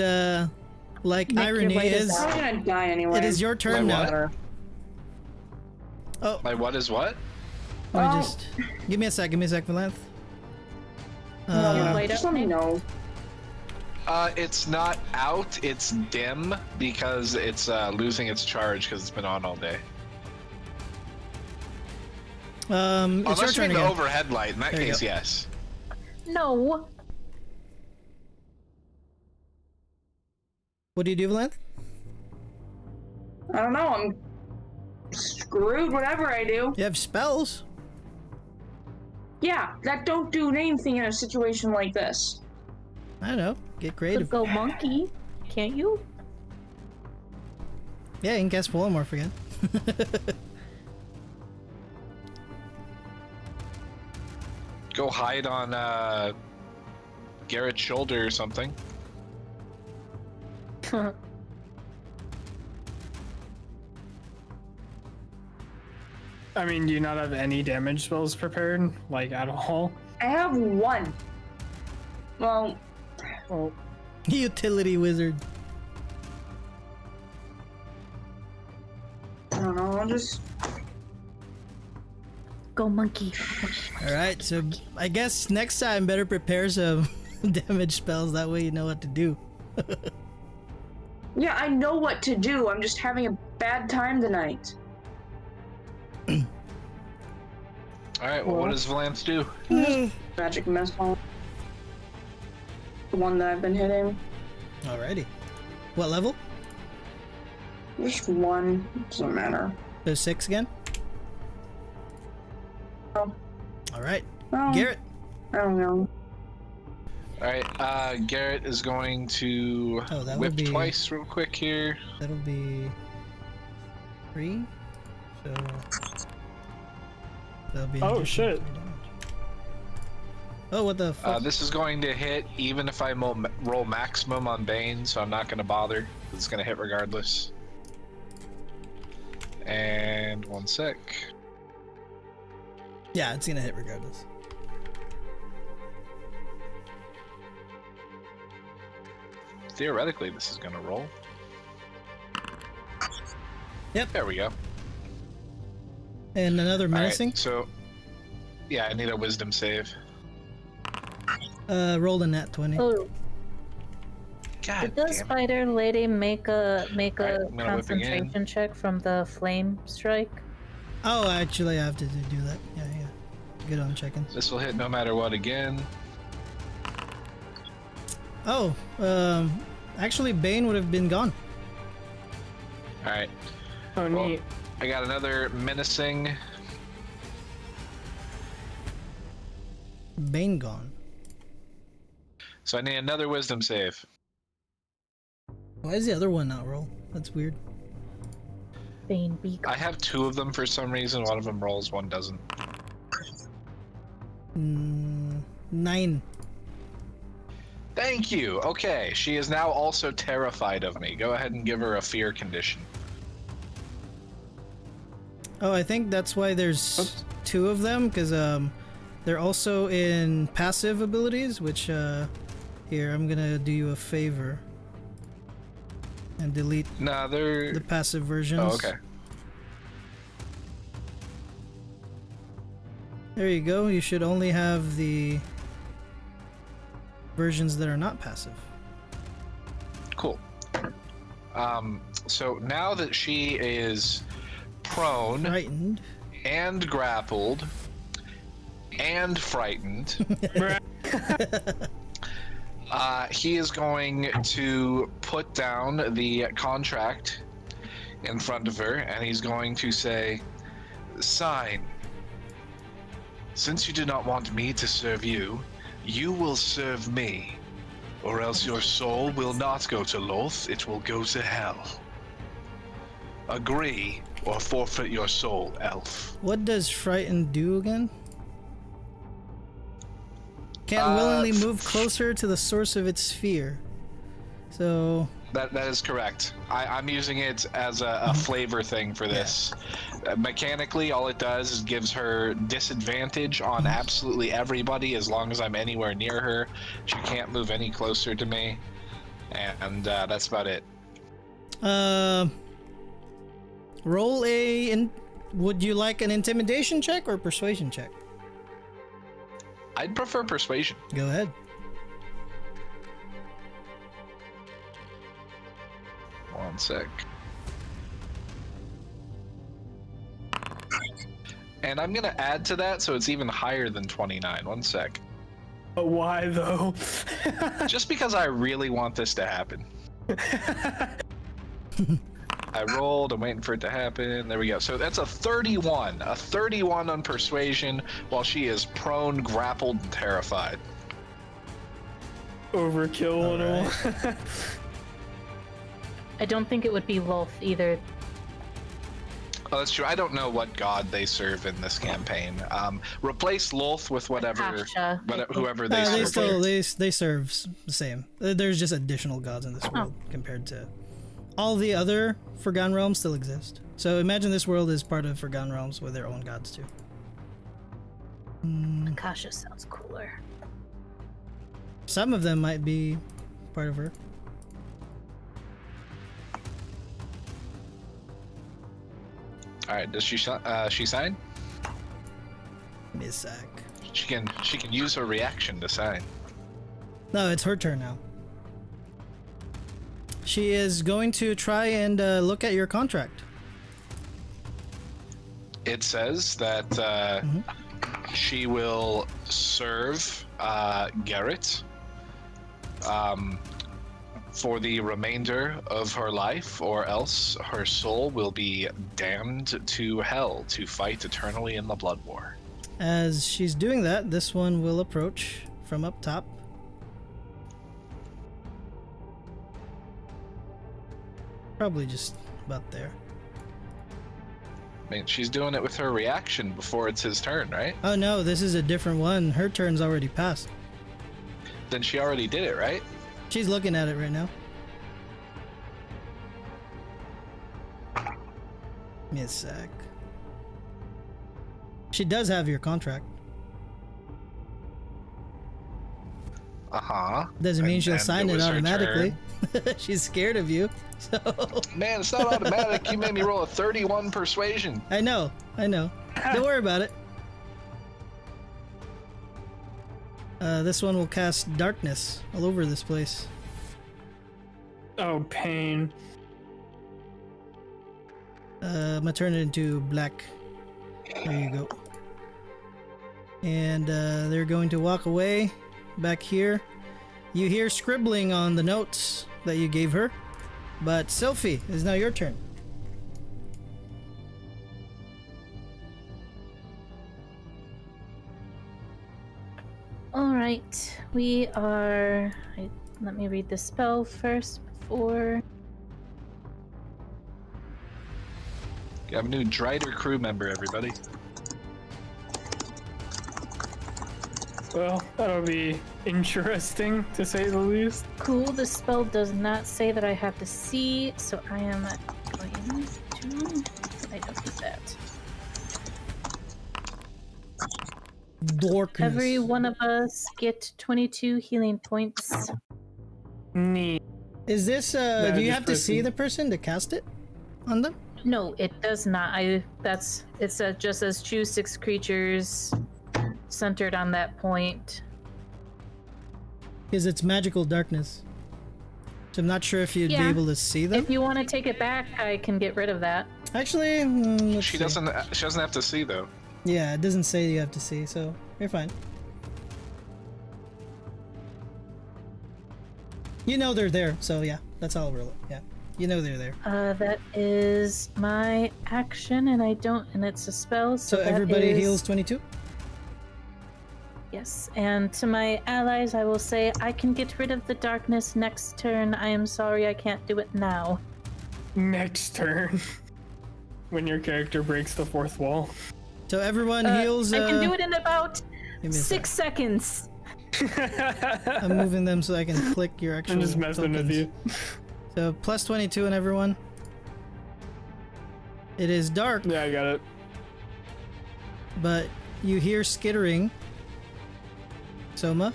like Nick, your irony light is is, I'm gonna die anyway. it is your turn My now. what? Oh, My what is what? let me Oh. just give me a sec, Valanth. Your light Just up, let me Nick? know. It's not out. It's dim because it's losing its charge because it's been on all day. It's your Unless you turn mean the again. overhead light. In that There you case, go. yes. No. What do you do, Valanth? I don't know. I'm screwed. Whatever I do. You have spells. Yeah, that don't do anything in a situation like this. I don't know. Get Could creative. go monkey. Can't you? Yeah, you can cast polymorph again. Go hide on Garrett's shoulder or something. I mean, do you not have any damage spells prepared? Like, at all? I have one. Well, Oh, Utility wizard. I don't know. I'll just. Go monkey. All right, so I guess next time better prepare some damage spells. That way you know what to do. Yeah, I know what to do. I'm just having a bad time tonight. Alright, well, what does Valanth do? Magic missile. The one that I've been hitting. Alrighty. What level? Just one. Doesn't matter. So 6 again? Oh. Alright. Oh, Garrett. I don't know. All right, Garrett is going to Oh, that whip would be- twice real quick here. That'll be 3. So that'll be an Oh, additional shit. 3 damage. Oh, what the fuck? This is going to hit even if I roll maximum on Bane, so I'm not going to bother. It's going to hit regardless. And 1 sec. Yeah, it's gonna hit regardless. Theoretically, this is going to roll. Yep. There we go. And another All right, menacing. so, yeah, I need a wisdom save. Rolled a nat 20. Oh, God did the damn it. spider lady make a Alright, I'm gonna whip again. concentration check from the flame strike? Oh, actually, I have to do that. Yeah. Good on checking. This will hit no matter what again. Oh, actually, Bane would have been gone. All right. Oh, Well, neat. I got another menacing. Bane gone. So I need another wisdom save. Why is the other one not roll? That's weird. Bane be I have 2 of them for some reason. One of them rolls, one doesn't. 9. Thank you. Okay, she is now also terrified of me. Go ahead and give her a fear condition. Oh, I think that's why there's 2 of them, because they're also in passive abilities, which here, I'm gonna do you a favor and delete Nah, they're. the passive versions. Oh, okay. There you go. You should only have the versions that are not passive. Cool. So now that she is prone Frightened. and grappled and frightened, he is going to put down the contract in front of her, and he's going to say, "Sign. Since you do not want me to serve you, you will serve me, or else your soul will not go to Loth, it will go to hell. Agree, or forfeit your soul, elf." What does frightened do again? Can't willingly move closer to the source of its fear. So That is correct. I'm using it as a flavor thing for this. Mechanically, all it does is gives her disadvantage on absolutely everybody as long as I'm anywhere near her. She can't move any closer to me, and that's about it. roll would you like an intimidation check or persuasion check? I'd prefer persuasion. Go ahead. One sec. And I'm gonna add to that so it's even higher than 29. One sec. But why though? Just because I really want this to happen. I rolled, I'm waiting for it to happen. There we go. So that's a 31. A 31 on persuasion while she is prone, grappled, and terrified. Overkill and all. I don't think it would be Lolth either. Oh, that's true. I don't know what god they serve in this campaign. Replace Lolth with whatever, Akasha, I think. whoever they They serve. still they serve the same. There's just additional gods in this world compared to all the other Forgotten Realms still exist. So imagine this world is part of Forgotten Realms with their own gods too. Akasha sounds cooler. Some of them might be part of her. All right, does she sign? Misak. She can use her reaction to sign. No, it's her turn now. She is going to try and look at your contract. It says that she will for the remainder of her life, or else her soul will be damned to hell to fight eternally in the blood war. As she's doing that, this one will approach from up top. Probably just about there. I mean, she's doing it with her reaction before it's his turn, right? Oh no, this is a different one. Her turn's already passed. Then she already did it, right? She's looking at it right now. Give me a sec. She does have your contract. Uh-huh. Doesn't mean she'll sign it was her automatically. She's scared of you. So Man, it's not automatic. You made me roll a 31 persuasion. I know. Don't worry about it. This one will cast darkness all over this place. Oh, pain. I'm gonna turn it into black. There you go. And they're going to walk away back here. You hear scribbling on the notes that you gave her. But Sylphie, it's now your turn. Alright, we are... let me read the spell first before... You have a new Drider crew member, everybody. Well, that'll be interesting, to say the least. Cool, the spell does not say that I have to see, so I am going to... I don't do that. Darkness. Every one of us get 22 healing points. Neat. Is this No, do you just have to see person. the person to cast it on them? No, it does not. It just says choose 6 creatures centered on that point. Because it's magical darkness. So I'm not sure if you'd be Yeah. able to see them. If you want to take it back, I can get rid of that. Actually, let's She see. doesn't have to see, though. Yeah, it doesn't say you have to see, so you're fine. You know they're there, so yeah, that's all we're. Yeah, you know they're there. That is my action, and it's a spell. So that everybody is- heals 22. Yes, and to my allies, I will say I can get rid of the darkness next turn. I am sorry I can't do it now. Next turn. When your character breaks the fourth wall. So everyone heals. I can do it in about give me a 6 seconds. I'm moving them so I can click your actual. I'm just messing with tokens. you. So plus 22 on everyone. It is dark, Yeah, I got it. but you hear skittering. Soma,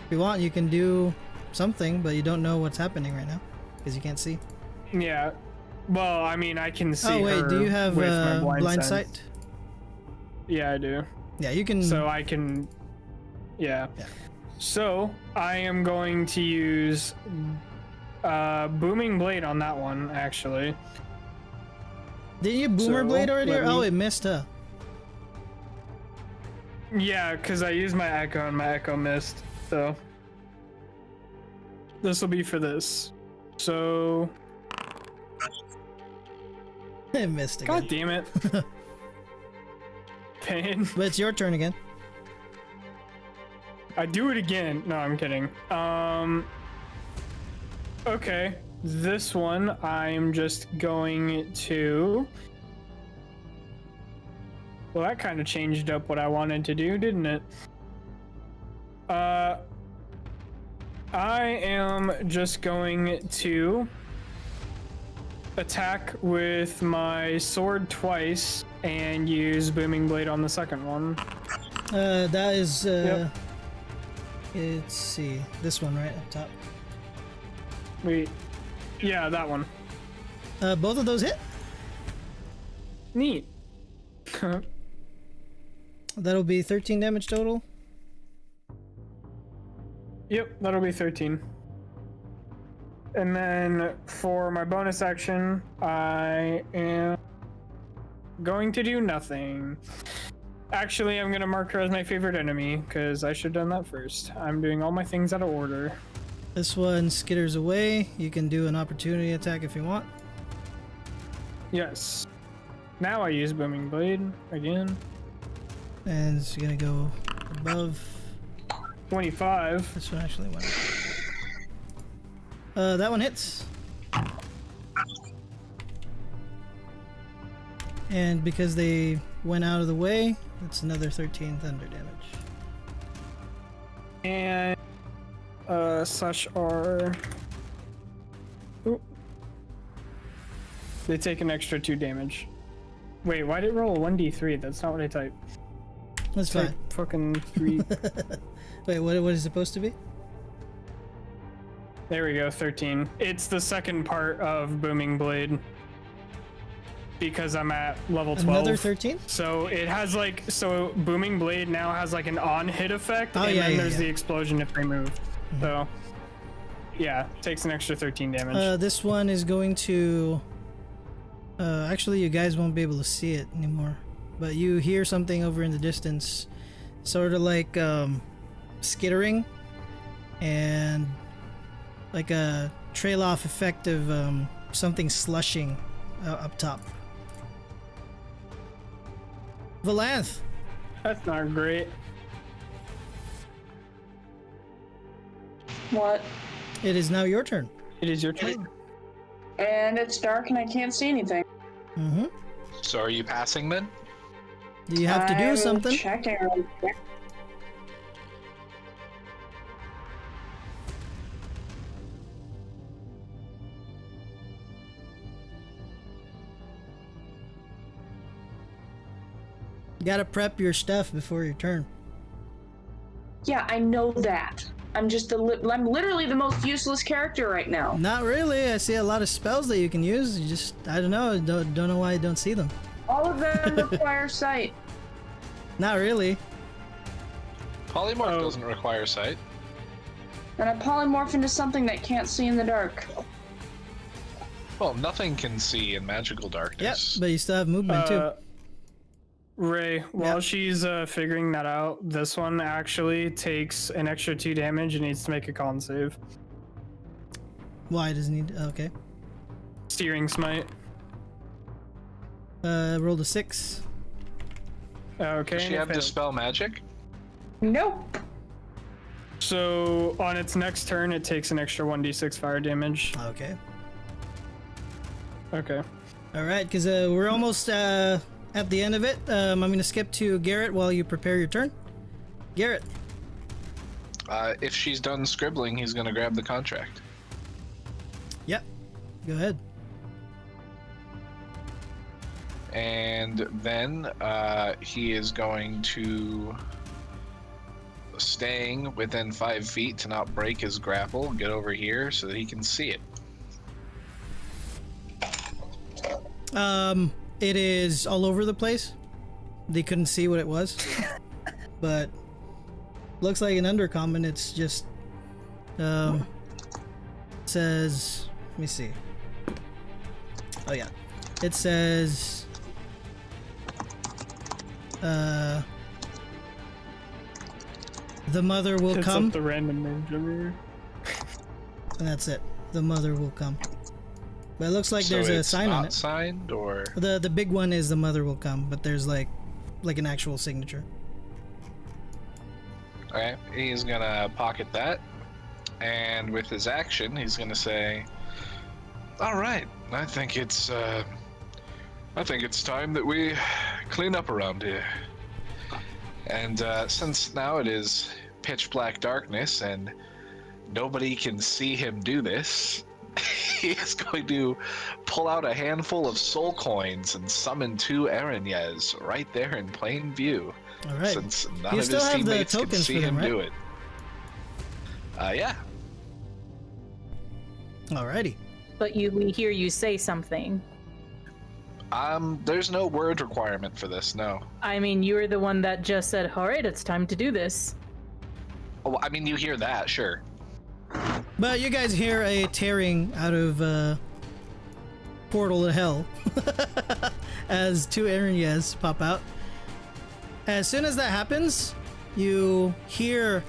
if you want, you can do something, but you don't know what's happening right now because you can't see. Yeah. Well, I mean, I can see. Oh wait, her do you have with my blind sense. sight? Yeah, I do. Yeah, you can. So I can. Yeah. Yeah. So I am going to use booming blade on that one. Actually. Did you boomer So, blade already? let Oh, me- it missed, huh? Yeah, because I used my echo and my echo missed. So this will be for this. So It missed again. God damn it. Pain. But it's your turn again. I do it again. No, I'm kidding. Okay. This one I'm just going to. Well, that kind of changed up what I wanted to do, didn't it? I am just going to attack with my sword twice and use booming blade on the second one. That is. Yep. Let's see. This one right up top. Wait. Yeah, that one. Both of those hit. Neat. That'll be 13 damage total. Yep, that'll be 13. And then for my bonus action, I am going to do nothing. Actually, I'm going to mark her as my favorite enemy, because I should have done that first. I'm doing all my things out of order. This one skitters away. You can do an opportunity attack if you want. Yes. Now I use Booming Blade again. And it's gonna go above. 25. This one actually went up. That one hits. And because they went out of the way, it's another 13 thunder damage. And such are. Oop. They take an extra 2 damage. Wait, why did it roll a 1d3? That's not what I typed. That's fine. Type fucking 3. Wait, what is it supposed to be? There we go, 13. It's the second part of Booming Blade. Because I'm at level 12. Another 13? So it has like, so Booming Blade now has like an on-hit effect, and then there's the explosion if they move. So, yeah, takes an extra 13 damage. This one is going to... actually, you guys won't be able to see it anymore. But you hear something over in the distance. Sort of like skittering. And like a trail-off effect of something slushing up top. Valanth. That's not great. What? It is now your turn. It is your turn. And it's dark and I can't see anything. Mm-hmm. So are you passing then? Do you have to do I'm something? Checking real quick. You gotta prep your stuff before your turn. Yeah, I know that. I'm just I'm literally the most useless character right now. Not really. I see a lot of spells that you can use. You just, I don't know. Don't know why I don't see them. All of them require sight. Not really. Polymorph doesn't require sight. And I polymorph into something that can't see in the dark. Well, nothing can see in magical Yep, darkness. but you still have movement too. Ray, while she's figuring that out, this one actually takes an extra 2 damage and needs to make a con save. Why does it need? Okay. Steering Smite. Rolled a 6. Okay. Does she and it have failed. Dispel Magic? Nope. So on its next turn, it takes an extra 1d6 fire damage. Okay. Okay. All right, because we're almost at the end of it. I'm gonna skip to Garrett while you prepare your turn. Garrett. If she's done scribbling, he's gonna grab the contract. Yep. Go ahead. And then he is going to, staying within 5 feet to not break his grapple, get over here so that he can see it. It is all over the place. They couldn't see what it was, but looks like an undercommon. It's just says. Let me see. Oh yeah, it says. The mother will Hits come. up the random name generator. And that's it. The mother will come. But it looks like So there's a it's sign on not it. signed, or The big one is the mother will come, but there's like an actual signature. okay, he's gonna pocket that, and with his action, he's gonna say, "All right, I think it's time that we clean up around here." And since now it is pitch black darkness and nobody can see him do this, he is going to pull out a handful of soul coins and summon 2 Erinyes right there in plain view. All right. Since none You of still his have the teammates can tokens see for them, him right? do it. Yeah. Alrighty. But we hear you say something. There's no word requirement for this, no. I mean, you were the one that just said, all right, it's time to do this. Oh, I mean, you hear that, sure. But you guys hear a tearing out of portal to hell as 2 Erinyes pop out. As soon as that happens, you hear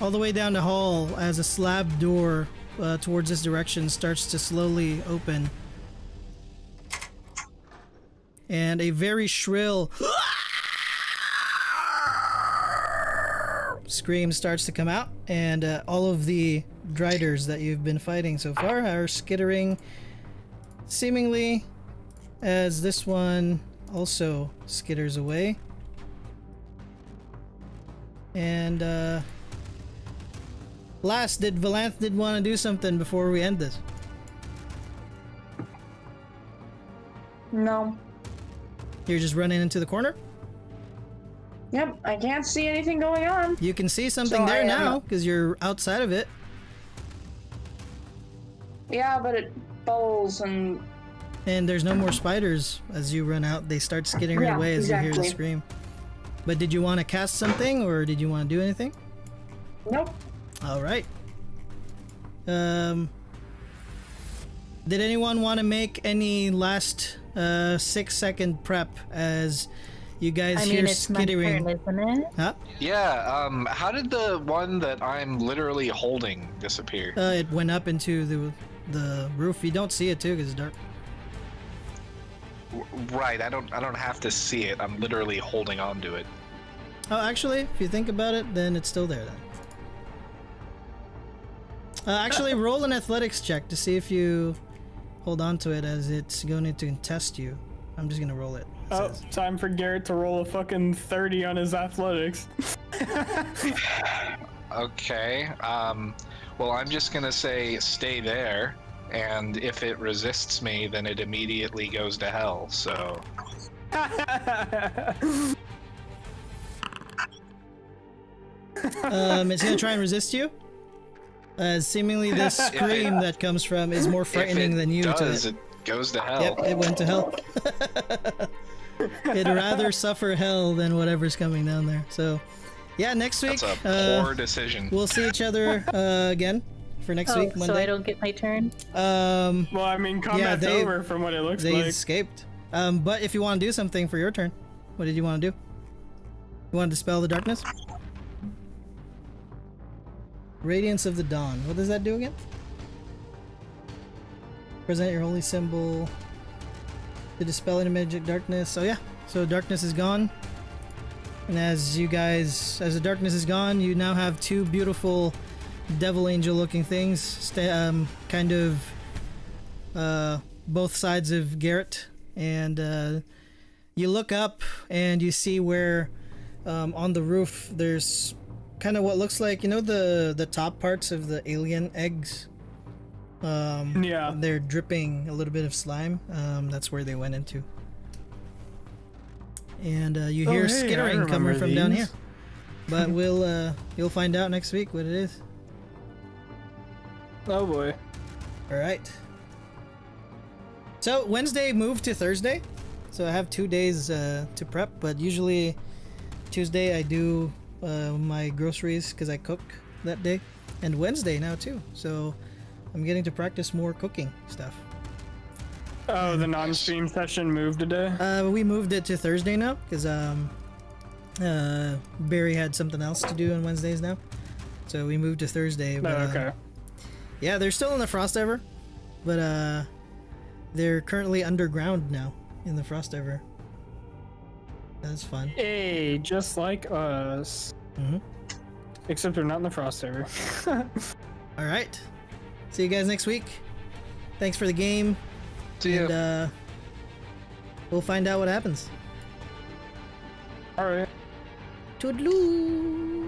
all the way down the hall as a slab door towards this direction starts to slowly open. And a very shrill scream starts to come out, and all of the driders that you've been fighting so far are skittering seemingly, as this one also skitters away. And last, did Valanth want to do something before we end this? No. You're just running into the corner? Yep, I can't see anything going on. You can see something So there I am- now because you're outside of it. Yeah, but it bowls and And there's no more spiders as you run out. They start skittering Yeah, away as you hear the exactly. scream. But did you want to cast something, or did you want to do anything? nope. All right. Did anyone want to make any last 6-second prep as you guys I hear mean, it's my skittering? turn, isn't it? Huh? Yeah, how did the one that I'm literally holding disappear? It went up into the roof. You don't see it too because it's dark. Right, I don't have to see it. I'm literally holding on to it. Oh, actually, if you think about it, then it's still there then. Actually, roll an athletics check to see if you hold on to it as it's going to test you. I'm just gonna roll it. It Oh, says. time for Garrett to roll a fucking 30 on his athletics. Okay, well, I'm just gonna say stay there, and if it resists me, then it immediately goes to hell, so... It's gonna try and resist you. Seemingly this scream that comes from is more frightening than you does, to it. it goes to hell. Yep, it went to hell. It'd rather suffer hell than whatever's coming down there. So, yeah, next week That's a poor decision. we'll see each other again for next Oh, week, Monday. so I don't get my turn? Um, Well, I mean, combat's they- over from what it looks they like. escaped. But if you want to do something for your turn, what did you want to do? You want to dispel the darkness? Radiance of the Dawn. What does that do again? Present your holy symbol to dispel any magic darkness. So yeah, so darkness is gone. And as the darkness is gone, you now have two beautiful devil angel looking things, kind of both sides of Garrett. And you look up and you see where on the roof there's kind of what looks like, the top parts of the alien eggs. Yeah. They're dripping a little bit of slime. That's where they went into. And you Oh, hear hey, I skittering coming remember from down here. these. But you'll find out next week what it is. Oh boy. All right. So Wednesday moved to Thursday, so I have 2 days to prep. But usually Tuesday I do my groceries because I cook that day, and Wednesday now too. So I'm getting to practice more cooking stuff. Oh, the non-stream session moved today? We moved it to Thursday now because Barry had something else to do on Wednesdays now, so we moved to Thursday. Oh, But, okay. yeah, they're still in the frost ever, but they're currently underground now in the frost ever. That's fun. Hey, just like us. Mm-hmm. Except we're not in the frost ever. All right. See you guys next week. Thanks for the game. See ya. And we'll find out what happens. Alright. Toodaloo.